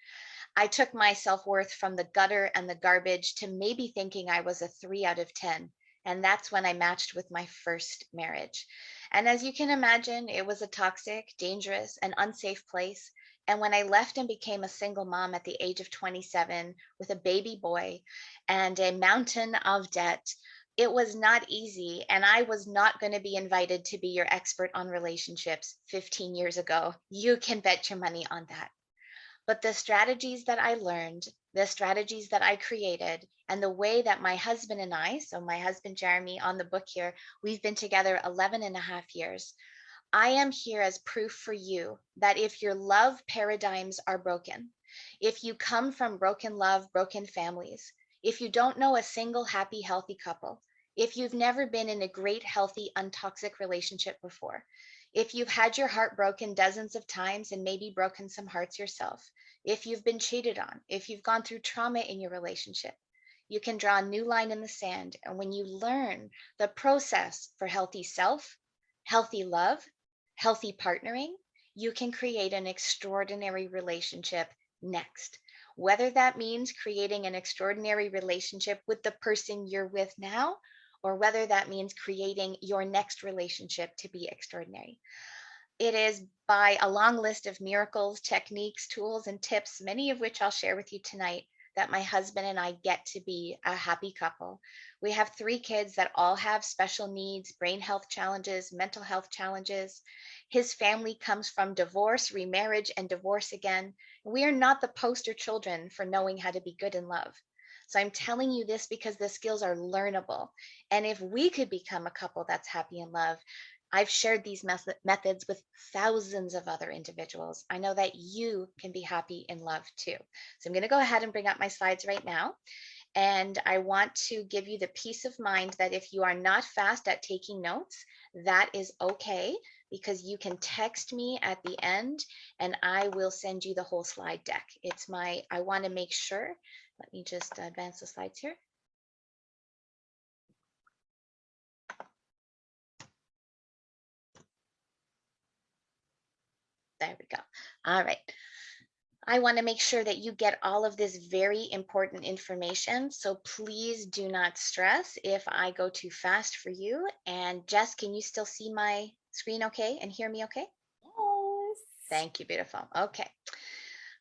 I took my self-worth from the gutter and the garbage to maybe thinking I was a 3 out of 10. And that's when I matched with my first marriage. And as you can imagine, it was a toxic, dangerous, and unsafe place. And when I left and became a single mom at the age of 27 with a baby boy and a mountain of debt, it was not easy, and I was not going to be invited to be your expert on relationships 15 years ago. You can bet your money on that. But the strategies that I learned, the strategies that I created, and the way that my husband and I, so my husband Jeremy on the book here, we've been together 11 and a half years. I am here as proof for you that if your love paradigms are broken, if you come from broken love, broken families, if you don't know a single happy, healthy couple, if you've never been in a great, healthy, untoxic relationship before, if you've had your heart broken dozens of times and maybe broken some hearts yourself, if you've been cheated on, if you've gone through trauma in your relationship, you can draw a new line in the sand. And when you learn the process for healthy self, healthy love, healthy partnering, you can create an extraordinary relationship next. Whether that means creating an extraordinary relationship with the person you're with now, or whether that means creating your next relationship to be extraordinary. It is by a long list of miracles, techniques, tools, and tips, many of which I'll share with you tonight, that my husband and I get to be a happy couple. We have 3 kids that all have special needs, brain health challenges, mental health challenges. His family comes from divorce, remarriage, and divorce again. We are not the poster children for knowing how to be good in love. So I'm telling you this because the skills are learnable. And if we could become a couple that's happy in love, I've shared these methods with thousands of other individuals. I know that you can be happy in love too. So I'm going to go ahead and bring up my slides right now. And I want to give you the peace of mind that if you are not fast at taking notes, that is okay, because you can text me at the end and I will send you the whole slide deck. I want to make sure. Let me just advance the slides here. There we go. All right. I want to make sure that you get all of this very important information. So please do not stress if I go too fast for you. And Jess, can you still see my screen okay and hear me okay? Yes. Thank you, beautiful. Okay.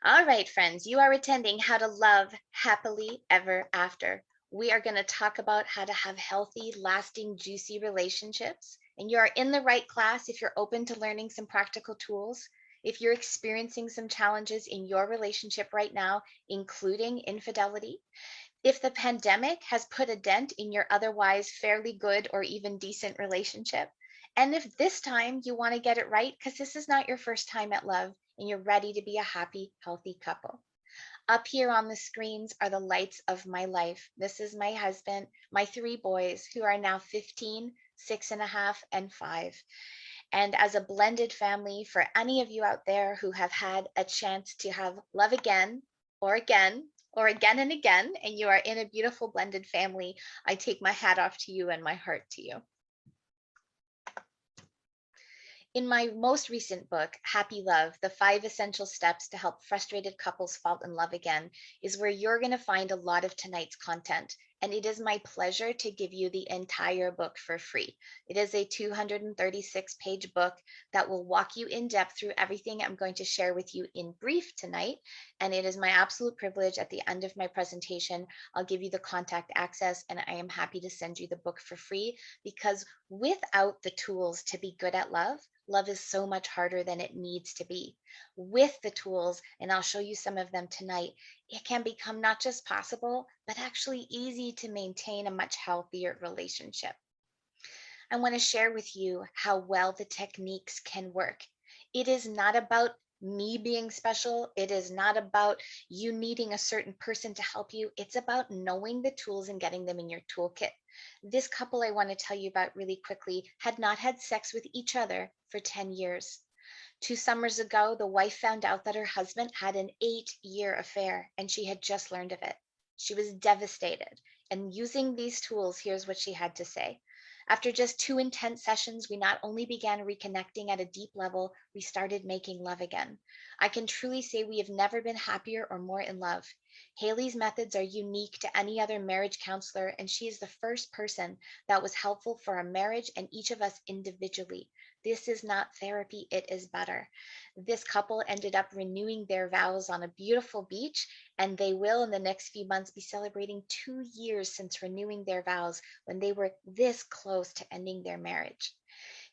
All right, friends, you are attending How to Love Happily Ever After. We are going to talk about how to have healthy, lasting, juicy relationships. And you are in the right class if you're open to learning some practical tools. If you're experiencing some challenges in your relationship right now, including infidelity, if the pandemic has put a dent in your otherwise fairly good or even decent relationship, and if this time you want to get it right because this is not your first time at love and you're ready to be a happy, healthy couple. Up here on the screens are the lights of my life. This is my husband, my 3 boys who are now 15, 6 and a half, and 5. And as a blended family, for any of you out there who have had a chance to have love again, or again and again, and you are in a beautiful blended family, I take my hat off to you and my heart to you. In my most recent book, Happy Love, The 5 Essential Steps to Help Frustrated Couples Fall in Love Again, is where you're going to find a lot of tonight's content. And it is my pleasure to give you the entire book for free. It is a 236-page book that will walk you in depth through everything I'm going to share with you in brief tonight. And it is my absolute privilege at the end of my presentation, I'll give you the contact access, and I am happy to send you the book for free, because without the tools to be good at love, love is so much harder than it needs to be. With the tools, and I'll show you some of them tonight, it can become not just possible, but actually easy to maintain a much healthier relationship. I want to share with you how well the techniques can work. It is not about me being special. It is not about you needing a certain person to help you. It's about knowing the tools and getting them in your toolkit. This couple I want to tell you about really quickly had not had sex with each other for 10 years. 2 summers ago, the wife found out that her husband had an 8-year affair, and she had just learned of it. She was devastated. And using these tools, here's what she had to say. After just 2 intense sessions, we not only began reconnecting at a deep level, we started making love again. I can truly say we have never been happier or more in love. Haley's methods are unique to any other marriage counselor, and she is the first person that was helpful for our marriage and each of us individually. This is not therapy, it is better. This couple ended up renewing their vows on a beautiful beach, and they will in the next few months be celebrating 2 years since renewing their vows when they were this close to ending their marriage.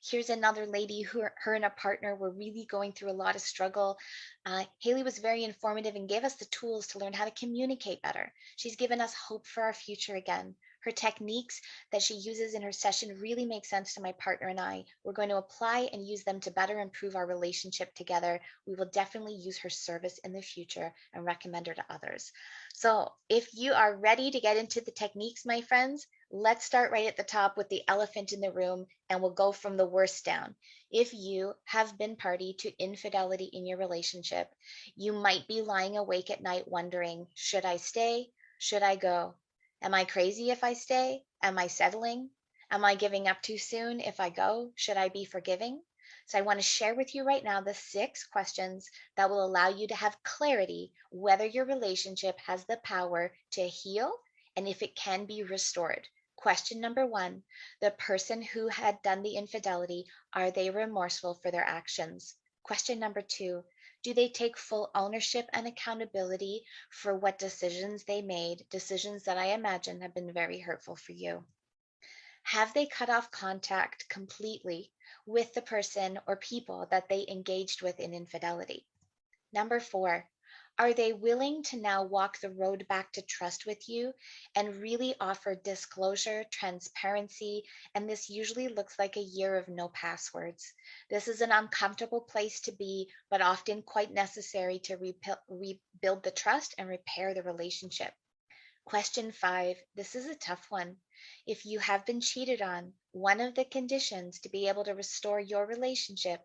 Here's another lady who her and a partner were really going through a lot of struggle. Haley was very informative and gave us the tools to learn how to communicate better. She's given us hope for our future again. Her techniques that she uses in her session really make sense to my partner and I. We're going to apply and use them to better improve our relationship together. We will definitely use her service in the future and recommend her to others. So if you are ready to get into the techniques, my friends, let's start right at the top with the elephant in the room, and we'll go from the worst down. If you have been party to infidelity in your relationship, you might be lying awake at night wondering, should I stay? Should I go? Am I crazy if I stay? Am I settling? Am I giving up too soon if I go? Should I be forgiving? So I want to share with you right now the 6 questions that will allow you to have clarity whether your relationship has the power to heal and if it can be restored. Question number 1, the person who had done the infidelity, are they remorseful for their actions? Question number 2, do they take full ownership and accountability for what decisions they made, decisions that I imagine have been very hurtful for you? Have they cut off contact completely with the person or people that they engaged with in infidelity? Number 4, are they willing to now walk the road back to trust with you and really offer disclosure, transparency, and this usually looks like a year of no passwords. This is an uncomfortable place to be, but often quite necessary to rebuild the trust and repair the relationship. Question 5, this is a tough one. If you have been cheated on, one of the conditions to be able to restore your relationship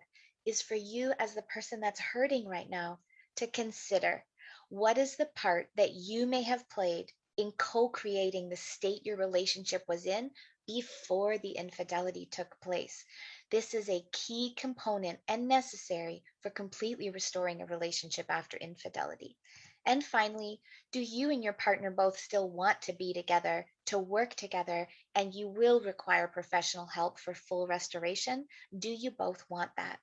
is for you as the person that's hurting right now to consider what is the part that you may have played in co-creating the state your relationship was in before the infidelity took place. This is a key component and necessary for completely restoring a relationship after infidelity. And finally, do you and your partner both still want to be together, to work together, and you will require professional help for full restoration? Do you both want that?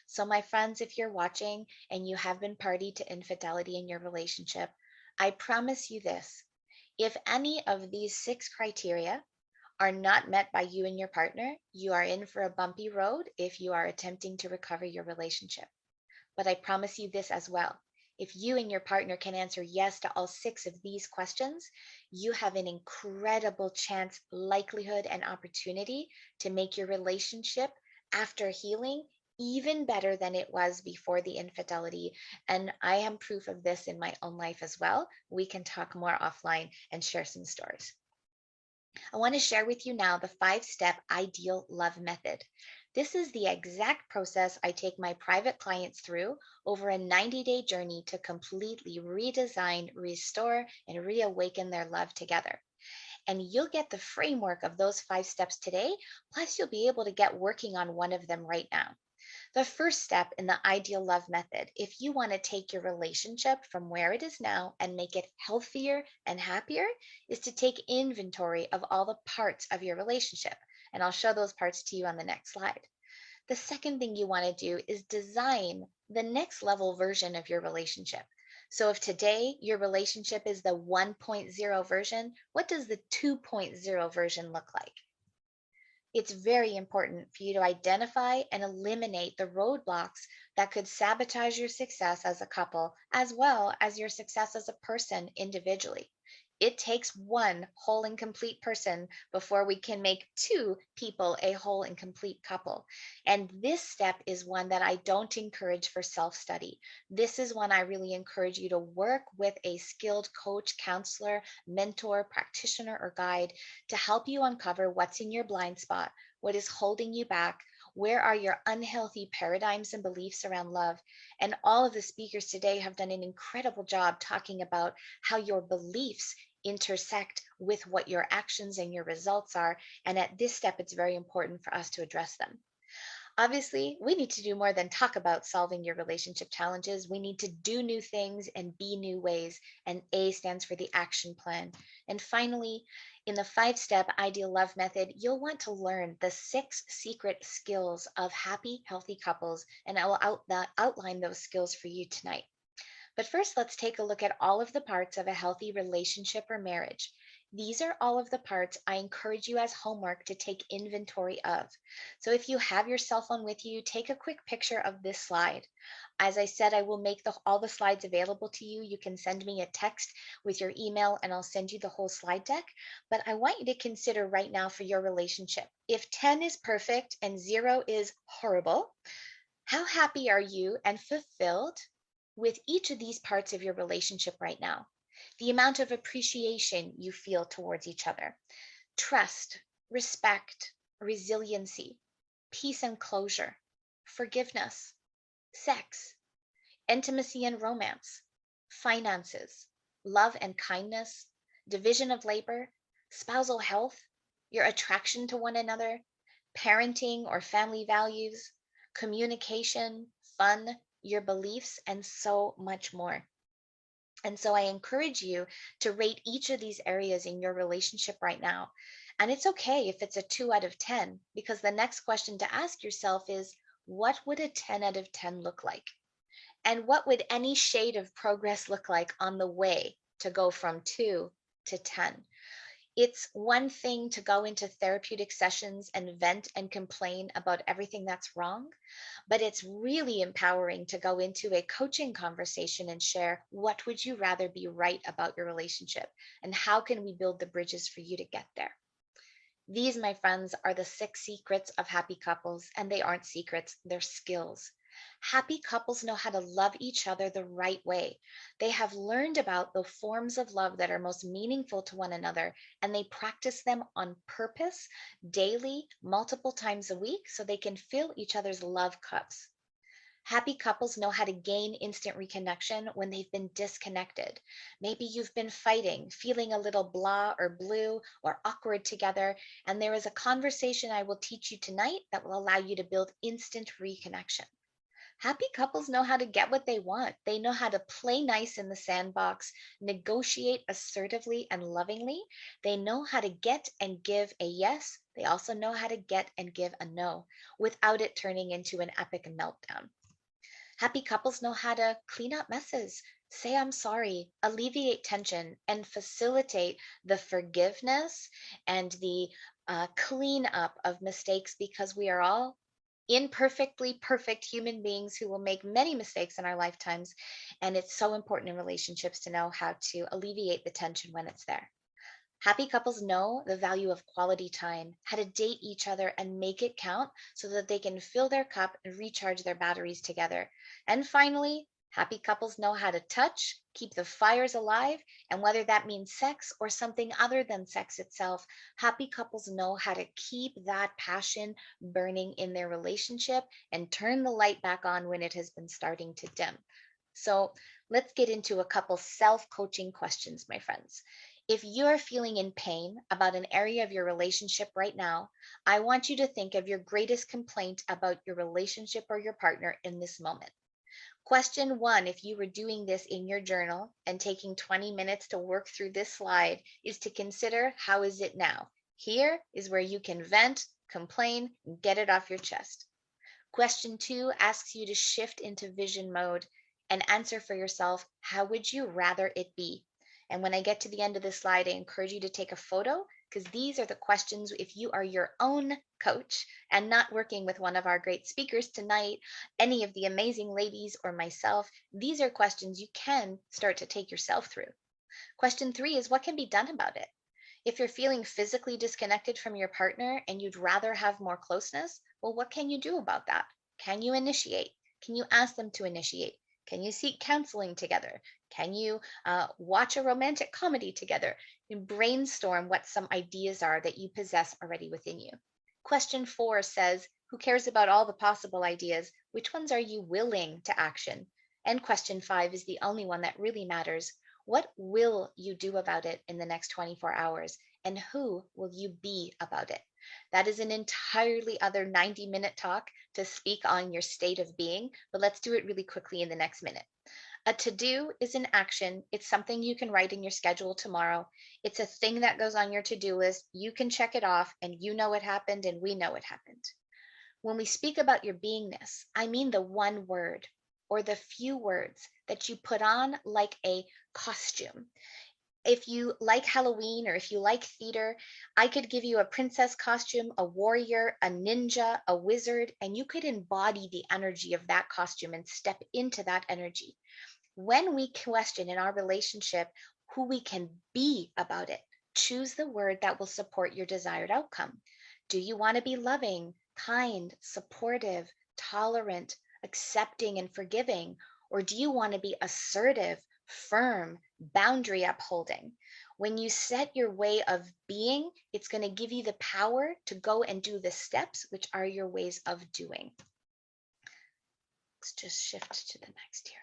So my friends, if you're watching and you have been party to infidelity in your relationship, I promise you this, if any of these 6 criteria are not met by you and your partner, you are in for a bumpy road if you are attempting to recover your relationship. But I promise you this as well. If you and your partner can answer yes to all 6 of these questions, you have an incredible chance, likelihood, and opportunity to make your relationship after healing even better than it was before the infidelity. And I am proof of this in my own life as well. We can talk more offline and share some stories. I want to share with you now the 5-step ideal love method. This is the exact process I take my private clients through over a 90-day journey to completely redesign, restore, and reawaken their love together. And you'll get the framework of those 5 steps today, plus you'll be able to get working on one of them right now. The first step in the ideal love method, if you want to take your relationship from where it is now and make it healthier and happier, is to take inventory of all the parts of your relationship. And I'll show those parts to you on the next slide. The second thing you want to do is design the next level version of your relationship. So if today your relationship is the 1.0 version, what does the 2.0 version look like? It's very important for you to identify and eliminate the roadblocks that could sabotage your success as a couple, as well as your success as a person individually. It takes one whole and complete person before we can make 2 people a whole and complete couple. And this step is one that I don't encourage for self-study. This is one I really encourage you to work with a skilled coach, counselor, mentor, practitioner, or guide to help you uncover what's in your blind spot, what is holding you back, where are your unhealthy paradigms and beliefs around love. And all of the speakers today have done an incredible job talking about how your beliefs intersect with what your actions and your results are. And at this step, it's very important for us to address them. Obviously, we need to do more than talk about solving your relationship challenges. We need to do new things and be new ways. And A stands for the action plan. And finally, in the 5-step ideal love method, you'll want to learn the 6 secret skills of happy, healthy couples. And I will outline those skills for you tonight. But first, let's take a look at all of the parts of a healthy relationship or marriage. These are all of the parts I encourage you as homework to take inventory of. So if you have your cell phone with you, take a quick picture of this slide. As I said, I will make all the slides available to you. You can send me a text with your email and I'll send you the whole slide deck. But I want you to consider right now for your relationship. If 10 is perfect and 0 is horrible, how happy are you and fulfilled with each of these parts of your relationship right now? The amount of appreciation you feel towards each other, trust, respect, resiliency, peace and closure, forgiveness, sex, intimacy and romance, finances, love and kindness, division of labor, spousal health, your attraction to one another, parenting or family values, communication, fun, your beliefs, and so much more. And so I encourage you to rate each of these areas in your relationship right now. And it's okay if it's a 2 out of 10, because the next question to ask yourself is, what would a 10 out of 10 look like? And what would any shade of progress look like on the way to go from 2 to 10? It's one thing to go into therapeutic sessions and vent and complain about everything that's wrong, but it's really empowering to go into a coaching conversation and share, what would you rather be right about your relationship, and how can we build the bridges for you to get there? These, my friends, are the 6 secrets of happy couples, and they aren't secrets, they're skills. Happy couples know how to love each other the right way. They have learned about the forms of love that are most meaningful to one another, and they practice them on purpose, daily, multiple times a week, so they can fill each other's love cups. Happy couples know how to gain instant reconnection when they've been disconnected. Maybe you've been fighting, feeling a little blah or blue or awkward together, and there is a conversation I will teach you tonight that will allow you to build instant reconnection. Happy couples know how to get what they want. They know how to play nice in the sandbox, negotiate assertively and lovingly. They know how to get and give a yes. They also know how to get and give a no without it turning into an epic meltdown. Happy couples know how to clean up messes, say I'm sorry, alleviate tension, and facilitate the forgiveness and the cleanup of mistakes, because we are all imperfectly perfect human beings who will make many mistakes in our lifetimes. And it's so important in relationships to know how to alleviate the tension when it's there. Happy couples know the value of quality time, how to date each other and make it count so that they can fill their cup and recharge their batteries together. And finally, Happy couples know how to touch, keep the fires alive, and whether that means sex or something other than sex itself, happy couples know how to keep that passion burning in their relationship and turn the light back on when it has been starting to dim. So let's get into a couple self-coaching questions, my friends. If you're feeling in pain about an area of your relationship right now, I want you to think of your greatest complaint about your relationship or your partner in this moment. Question 1, if you were doing this in your journal and taking 20 minutes to work through this slide, is to consider, how is it now? Here is where you can vent, complain, and get it off your chest. Question 2 asks you to shift into vision mode and answer for yourself, how would you rather it be? And when I get to the end of this slide, I encourage you to take a photo, because these are the questions, if you are your own coach and not working with one of our great speakers tonight, any of the amazing ladies or myself, these are questions you can start to take yourself through. Question 3 is, what can be done about it? If you're feeling physically disconnected from your partner and you'd rather have more closeness, well, what can you do about that? Can you initiate? Can you ask them to initiate? Can you seek counseling together? Can you watch a romantic comedy together? And brainstorm what some ideas are that you possess already within you. Question 4 says, who cares about all the possible ideas? Which ones are you willing to action? And question 5 is the only one that really matters. What will you do about it in the next 24 hours? And who will you be about it? That is an entirely other 90-minute talk to speak on your state of being, but let's do it really quickly in the next minute. A to-do is an action. It's something you can write in your schedule tomorrow. It's a thing that goes on your to-do list. You can check it off, and you know it happened, and we know it happened. When we speak about your beingness, I mean the one word or the few words that you put on like a costume. If you like Halloween or if you like theater, I could give you a princess costume, a warrior, a ninja, a wizard, and you could embody the energy of that costume and step into that energy. When we question in our relationship who we can be about it, choose the word that will support your desired outcome. Do you want to be loving, kind, supportive, tolerant, accepting, and forgiving? Or do you want to be assertive, firm, boundary upholding? When you set your way of being, it's going to give you the power to go and do the steps, which are your ways of doing. Let's just shift to the next here.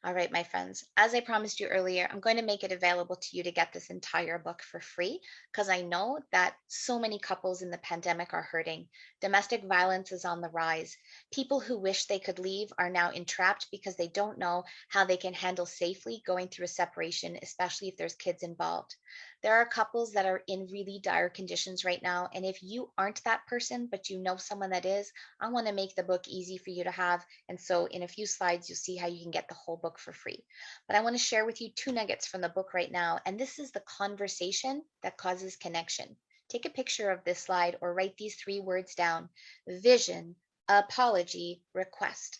All right, my friends, as I promised you earlier, I'm going to make it available to you to get this entire book for free, because I know that so many couples in the pandemic are hurting. Domestic violence is on the rise. People who wish they could leave are now entrapped because they don't know how they can handle safely going through a separation, especially if there's kids involved. There are couples that are in really dire conditions right now, and if you aren't that person, but you know someone that is, I want to make the book easy for you to have, and so in a few slides, you'll see how you can get the whole book for free. But I want to share with you 2 nuggets from the book right now, and this is the conversation that causes connection. Take a picture of this slide or write these 3 words down: vision, apology, request.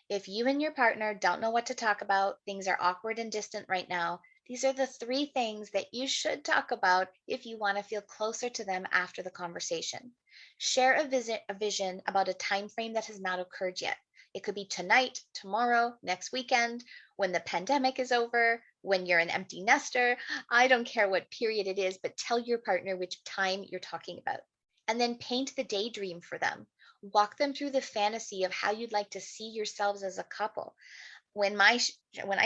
If you and your partner don't know what to talk about, things are awkward and distant right now, these are the 3 things that you should talk about if you want to feel closer to them after the conversation. Share a vision about a time frame that has not occurred yet. It could be tonight, tomorrow, next weekend, when the pandemic is over, when you're an empty nester. I don't care what period it is, but tell your partner which time you're talking about. And then paint the daydream for them. Walk them through the fantasy of how you'd like to see yourselves as a couple. When I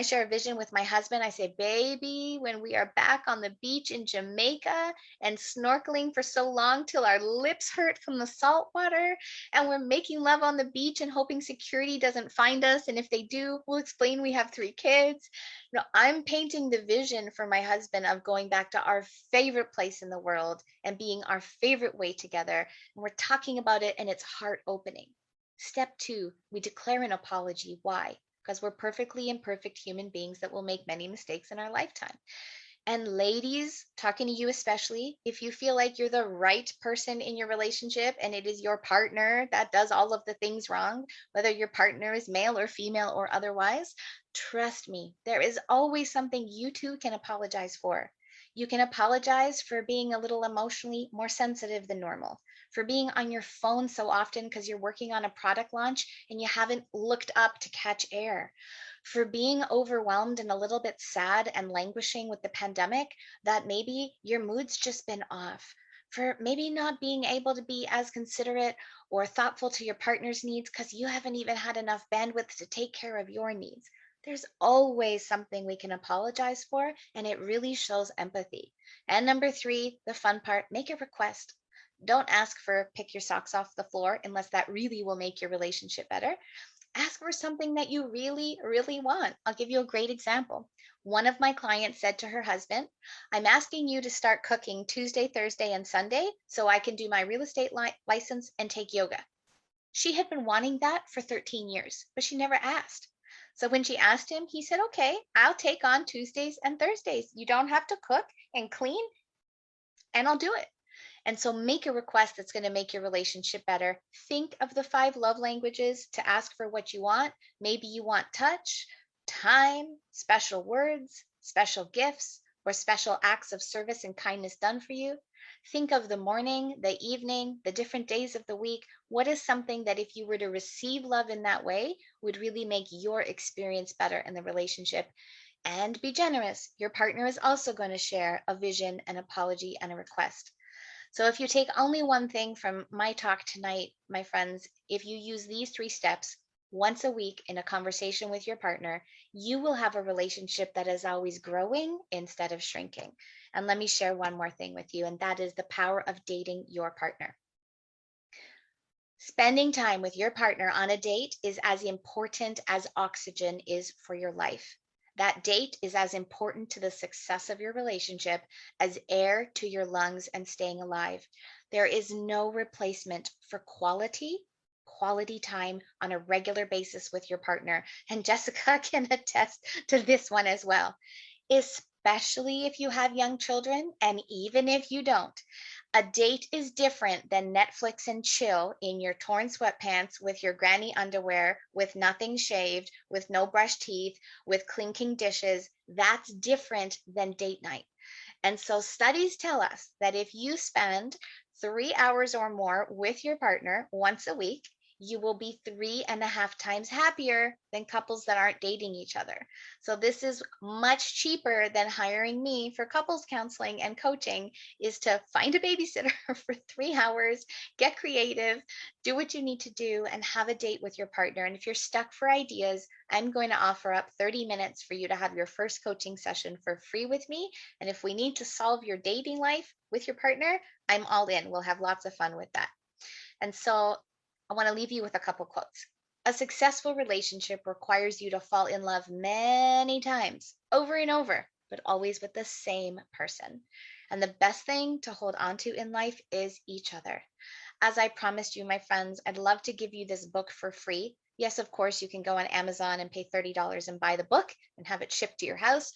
share a vision with my husband, I say, baby, when we are back on the beach in Jamaica and snorkeling for so long till our lips hurt from the salt water, and we're making love on the beach and hoping security doesn't find us, and if they do, we'll explain we have 3 kids. You know, I'm painting the vision for my husband of going back to our favorite place in the world and being our favorite way together, and we're talking about it, and it's heart opening. Step 2, we declare an apology. Why? Because we're perfectly imperfect human beings that will make many mistakes in our lifetime. And ladies, talking to you especially, if you feel like you're the right person in your relationship and it is your partner that does all of the things wrong, whether your partner is male or female or otherwise, trust me, there is always something you two can apologize for. You can apologize for being a little emotionally more sensitive than normal, for being on your phone so often because you're working on a product launch and you haven't looked up to catch air, for being overwhelmed and a little bit sad and languishing with the pandemic that maybe your mood's just been off, for maybe not being able to be as considerate or thoughtful to your partner's needs because you haven't even had enough bandwidth to take care of your needs. There's always something we can apologize for, and it really shows empathy. And number 3, the fun part, make a request. Don't ask for pick your socks off the floor unless that really will make your relationship better. Ask for something that you really, really want. I'll give you a great example. One of my clients said to her husband, I'm asking you to start cooking Tuesday, Thursday, and Sunday so I can do my real estate license and take yoga. She had been wanting that for 13 years, but she never asked. So when she asked him, he said, okay, I'll take on Tuesdays and Thursdays. You don't have to cook and clean, and I'll do it. And so make a request that's going to make your relationship better. Think of the 5 love languages to ask for what you want. Maybe you want touch, time, special words, special gifts, or special acts of service and kindness done for you. Think of the morning, the evening, the different days of the week. What is something that if you were to receive love in that way would really make your experience better in the relationship? And be generous. Your partner is also going to share a vision, an apology, and a request. So if you take only one thing from my talk tonight, my friends, if you use these 3 steps once a week in a conversation with your partner, you will have a relationship that is always growing instead of shrinking. And let me share one more thing with you, and that is the power of dating your partner. Spending time with your partner on a date is as important as oxygen is for your life. That date is as important to the success of your relationship as air to your lungs and staying alive. There is no replacement for quality time on a regular basis with your partner. And Jessica can attest to this one as well, especially if you have young children, and even if you don't. A date is different than Netflix and chill in your torn sweatpants with your granny underwear, with nothing shaved, with no brushed teeth, with clinking dishes. That's different than date night. And so studies tell us that if you spend 3 hours or more with your partner once a week, you will be 3.5 times happier than couples that aren't dating each other. So this is much cheaper than hiring me for couples counseling and coaching, is to find a babysitter for 3 hours, get creative, do what you need to do, and have a date with your partner. And if you're stuck for ideas, I'm going to offer up 30 minutes for you to have your first coaching session for free with me. And if we need to solve your dating life with your partner, I'm all in. We'll have lots of fun with that. And so I want to leave you with a couple quotes. A successful relationship requires you to fall in love many times, over and over, but always with the same person. And the best thing to hold on to in life is each other. As I promised you, my friends, I'd love to give you this book for free. Yes, of course, you can go on Amazon and pay $30 and buy the book and have it shipped to your house.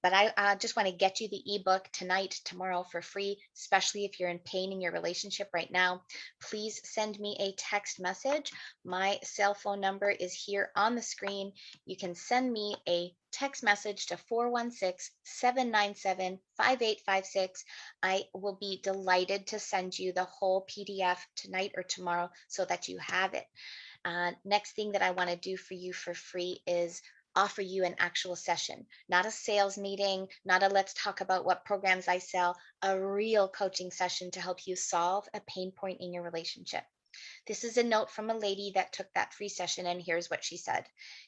But I just want to get you the ebook tonight, tomorrow for free, especially if you're in pain in your relationship right now. Please send me a text message. My cell phone number is here on the screen. You can send me a text message to 416-797-5856. I will be delighted to send you the whole PDF tonight or tomorrow so that you have it. Next thing that I want to do for you for free is offer you an actual session, not a sales meeting, not a let's talk about what programs I sell, a real coaching session to help you solve a pain point in your relationship. This is a note from a lady that took that free session, and here's what she said.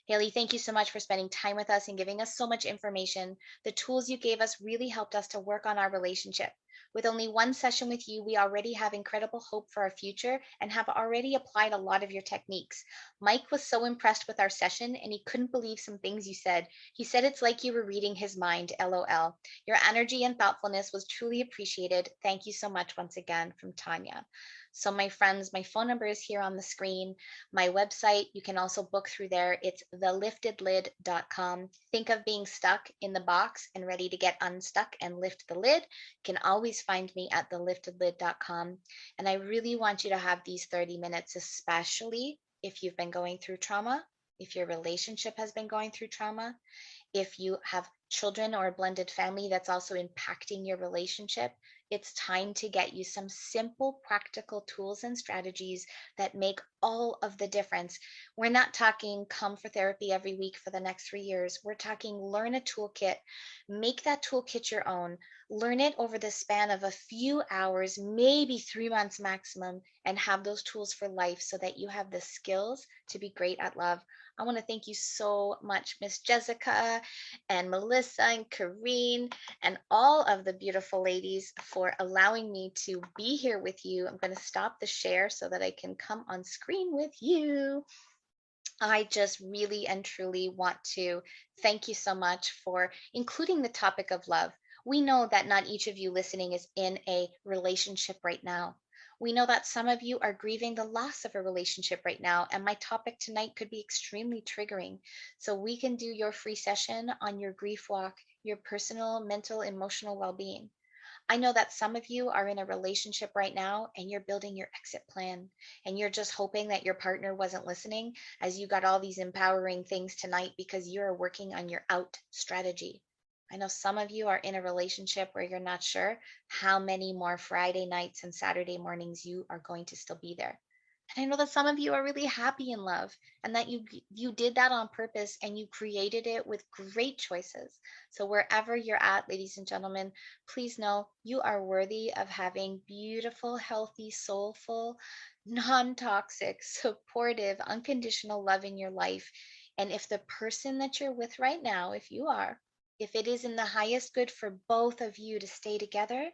Haley, thank you so much for spending time with us and giving us so much information. The tools you gave us really helped us to work on our relationship. With only one session with you, we already have incredible hope for our future and have already applied a lot of your techniques. Mike was so impressed with our session, and he couldn't believe some things you said. He said it's like you were reading his mind, LOL. Your energy and thoughtfulness was truly appreciated. Thank you so much once again, from Tanya. So my friends, my phone number is here on the screen. My website, you can also book through there. It's theliftedlid.com. Think of being stuck in the box and ready to get unstuck and lift the lid. You can always find me at theliftedlid.com. And I really want you to have these 30 minutes, especially if you've been going through trauma, if your relationship has been going through trauma, if you have children or a blended family that's also impacting your relationship. It's time to get you some simple, practical tools and strategies that make all of the difference. We're not talking come for therapy every week for the next 3 years. We're talking learn a toolkit, make that toolkit your own, learn it over the span of a few hours, maybe 3 months maximum, and have those tools for life so that you have the skills to be great at love. I want to thank you so much, Miss Jessica and Melissa and Karine and all of the beautiful ladies for allowing me to be here with you. I'm going to stop the share so that I can come on screen with you. I just really and truly want to thank you so much for including the topic of love. We know that not each of you listening is in a relationship right now. We know that some of you are grieving the loss of a relationship right now, and my topic tonight could be extremely triggering. So we can do your free session on your grief walk, your personal, mental, emotional well-being. I know that some of you are in a relationship right now and you're building your exit plan, and you're just hoping that your partner wasn't listening as you got all these empowering things tonight because you're working on your out strategy. I know some of you are in a relationship where you're not sure how many more Friday nights and Saturday mornings you are going to still be there. And I know that some of you are really happy in love and that you did that on purpose and you created it with great choices. So wherever you're at, ladies and gentlemen, please know you are worthy of having beautiful, healthy, soulful, non-toxic, supportive, unconditional love in your life. And if the person that you're with right now, if it is in the highest good for both of you to stay together,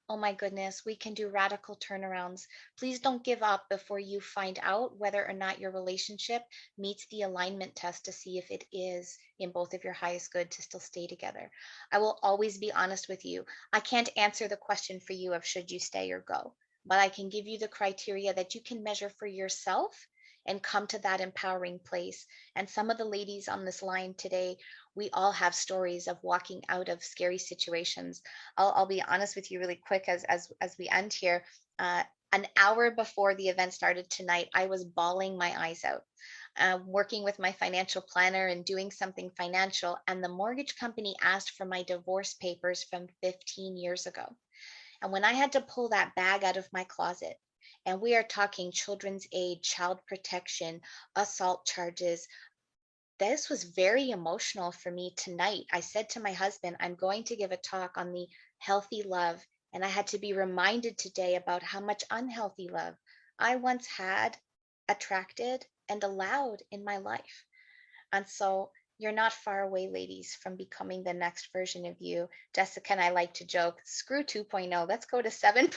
oh my goodness, we can do radical turnarounds. Please don't give up before you find out whether or not your relationship meets the alignment test to see if it is in both of your highest good to still stay together. I will always be honest with you. I can't answer the question for you of should you stay or go, but I can give you the criteria that you can measure for yourself and come to that empowering place. And some of the ladies on this line today, we all have stories of walking out of scary situations. I'll be honest with you really quick as we end here. An hour before the event started tonight, I was bawling my eyes out, working with my financial planner and doing something financial. And the mortgage company asked for my divorce papers from 15 years ago. And when I had to pull that bag out of my closet, and we are talking children's aid, child protection, assault charges, this was very emotional for me tonight. I said to my husband, I'm going to give a talk on the healthy love. And I had to be reminded today about how much unhealthy love I once had, attracted, and allowed in my life. And so you're not far away, ladies, from becoming the next version of you. Jessica and I like to joke, screw 2.0, let's go to 7.0.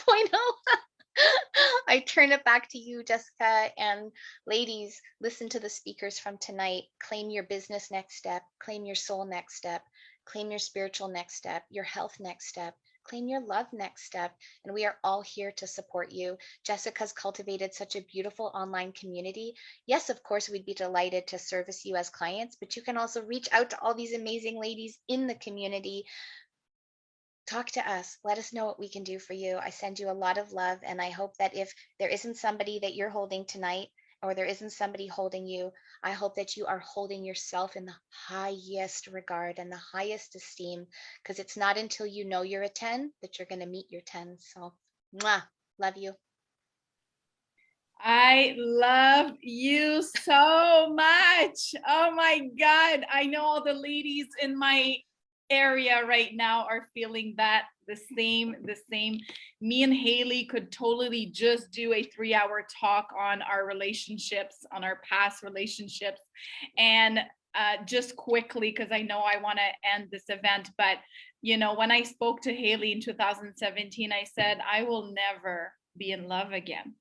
I turn it back to you, Jessica, and ladies, listen to the speakers from tonight. Claim your business next step, claim your soul next step, claim your spiritual next step, your health next step, claim your love next step, and we are all here to support you. Jessica's cultivated such a beautiful online community. Yes, of course, we'd be delighted to service you as clients, but you can also reach out to all these amazing ladies in the community. Talk to us. Let us know what we can do for you. I send you a lot of love, and I hope that if there isn't somebody that you're holding tonight, or there isn't somebody holding you, I hope that you are holding yourself in the highest regard and the highest esteem, because it's not until you know you're a 10 that you're going to meet your 10. So, mwah, love you. I love you so much. Oh my God. I know all the ladies in my area right now are feeling that the same. Me and Haley could totally just do a 3-hour talk on our relationships, on our past relationships. And just quickly, because I know I want to end this event, but you know, when I spoke to Haley in 2017, I said, I will never be in love again.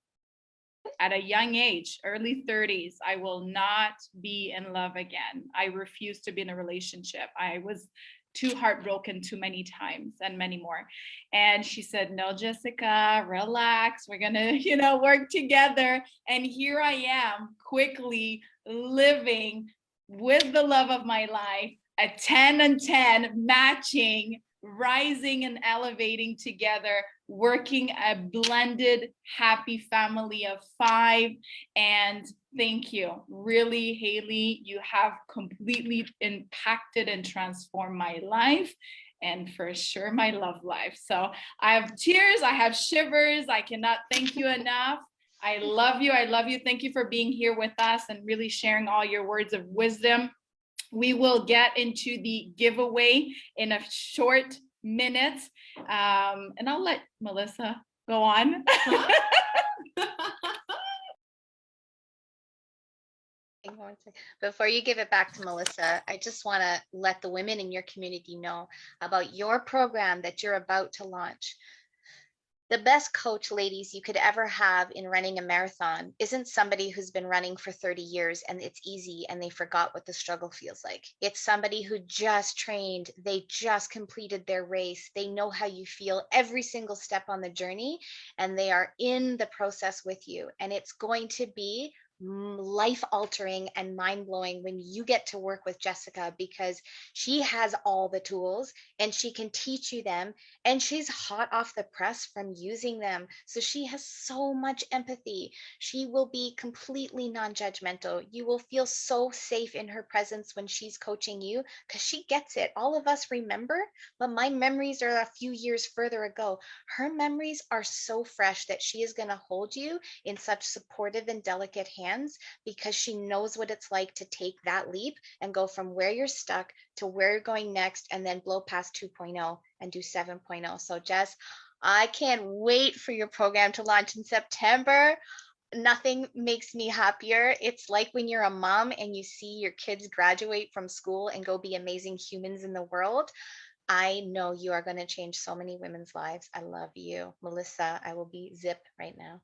At a young age, early 30s, I will not be in love again. I refuse to be in a relationship. I was too heartbroken too many times and many more. And she said, no, Jessica, relax. We're gonna, work together. And here I am quickly living with the love of my life, a 10 and 10 matching, rising and elevating together, working a blended happy family of 5. And thank you. Really, Haley, you have completely impacted and transformed my life. and for sure my love life. So I have tears, I have shivers. I cannot thank you enough. I love you. I love you. Thank you for being here with us and really sharing all your words of wisdom. We will get into the giveaway in a short minute. And I'll let Melissa go on. Before you give it back to Melissa, I just want to let the women in your community know about your program that you're about to launch. The best coach, ladies, you could ever have in running a marathon isn't somebody who's been running for 30 years and it's easy and they forgot what the struggle feels like. It's somebody who just trained, they just completed their race, they know how you feel every single step on the journey, and they are in the process with you. And it's going to be life-altering and mind-blowing when you get to work with Jessica, because she has all the tools and she can teach you them, and she's hot off the press from using them. So she has so much empathy. She will be completely non-judgmental. You will feel so safe in her presence when she's coaching you, because she gets it. All of us remember, but my memories are a few years further ago. Her memories are so fresh that she is going to hold you in such supportive and delicate hands, because she knows what it's like to take that leap and go from where you're stuck to where you're going next, and then blow past 2.0 and do 7.0. So Jess, I can't wait for your program to launch in September. Nothing makes me happier. It's like when you're a mom and you see your kids graduate from school and go be amazing humans in the world. I know you are going to change so many women's lives. I love you. Melissa, I will be zip right now.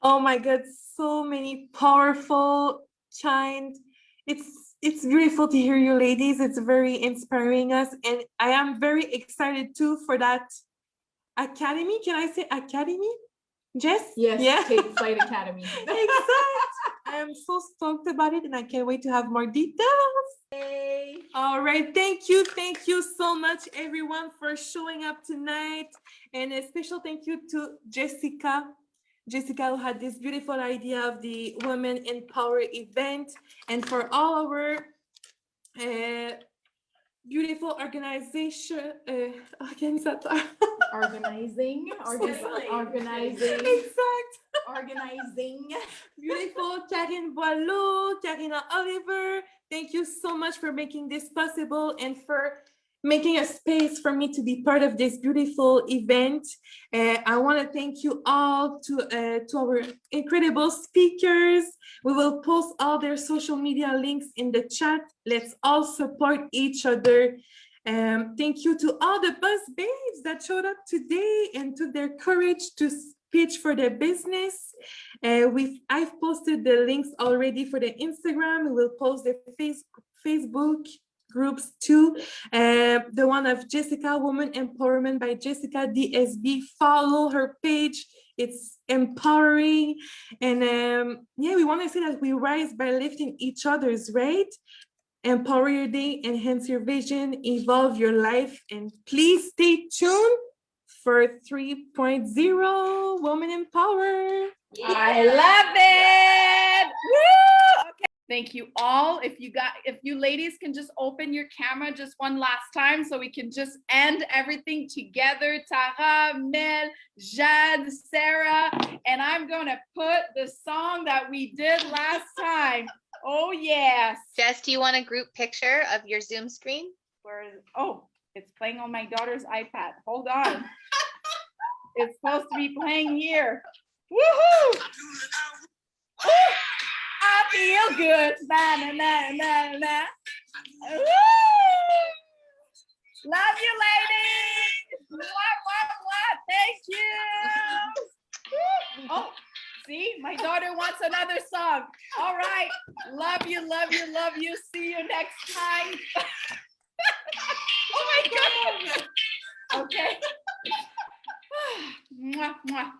Oh my God, so many powerful, kind. It's beautiful to hear you ladies. It's very inspiring us. And I am very excited too for that academy. Can I say academy? Jess? Yes, Yeah. Kate Flight Academy. Exactly. I am so stoked about it and I can't wait to have more details. Hey. All right, thank you so much everyone for showing up tonight, and a special thank you to Jessica who had this beautiful idea of the Women in Power event, and for all our beautiful organization organizing exact organizing beautiful Karine Boileau, Karina Oliver, thank you so much for making this possible and for making a space for me to be part of this beautiful event. I want to thank you all to our incredible speakers. We will post all their social media links in the chat. Let's all support each other. Thank you to all the buzz babes that showed up today and took their courage to pitch for their business. I've posted the links already for the Instagram. We will post the Facebook groups too. The one of Jessica, Woman Empowerment by Jessica DSB. Follow her page. It's empowering. And yeah, we want to say that we rise by lifting each other's, right? Empower your day, enhance your vision, evolve your life, and please stay tuned for 3.0 Woman in Power. Yeah. I love it. Woo! Okay. Thank you all. If you ladies can just open your camera just one last time so we can just end everything together. Tara, Mel, Jade, Sarah, and I'm going to put the song that we did last time. Oh, yes. Jess, do you want a group picture of your Zoom screen? Where is, oh, it's playing on my daughter's iPad. Hold on. It's supposed to be playing here. Woohoo! I feel good. Na, na, na, na, na. Woo! Love you, ladies. Mwah, mwah, mwah. Thank you. Woo! Oh. See, my daughter wants another song. All right. Love you, love you, love you. See you next time. Oh my God. Okay. Mwah, mwah.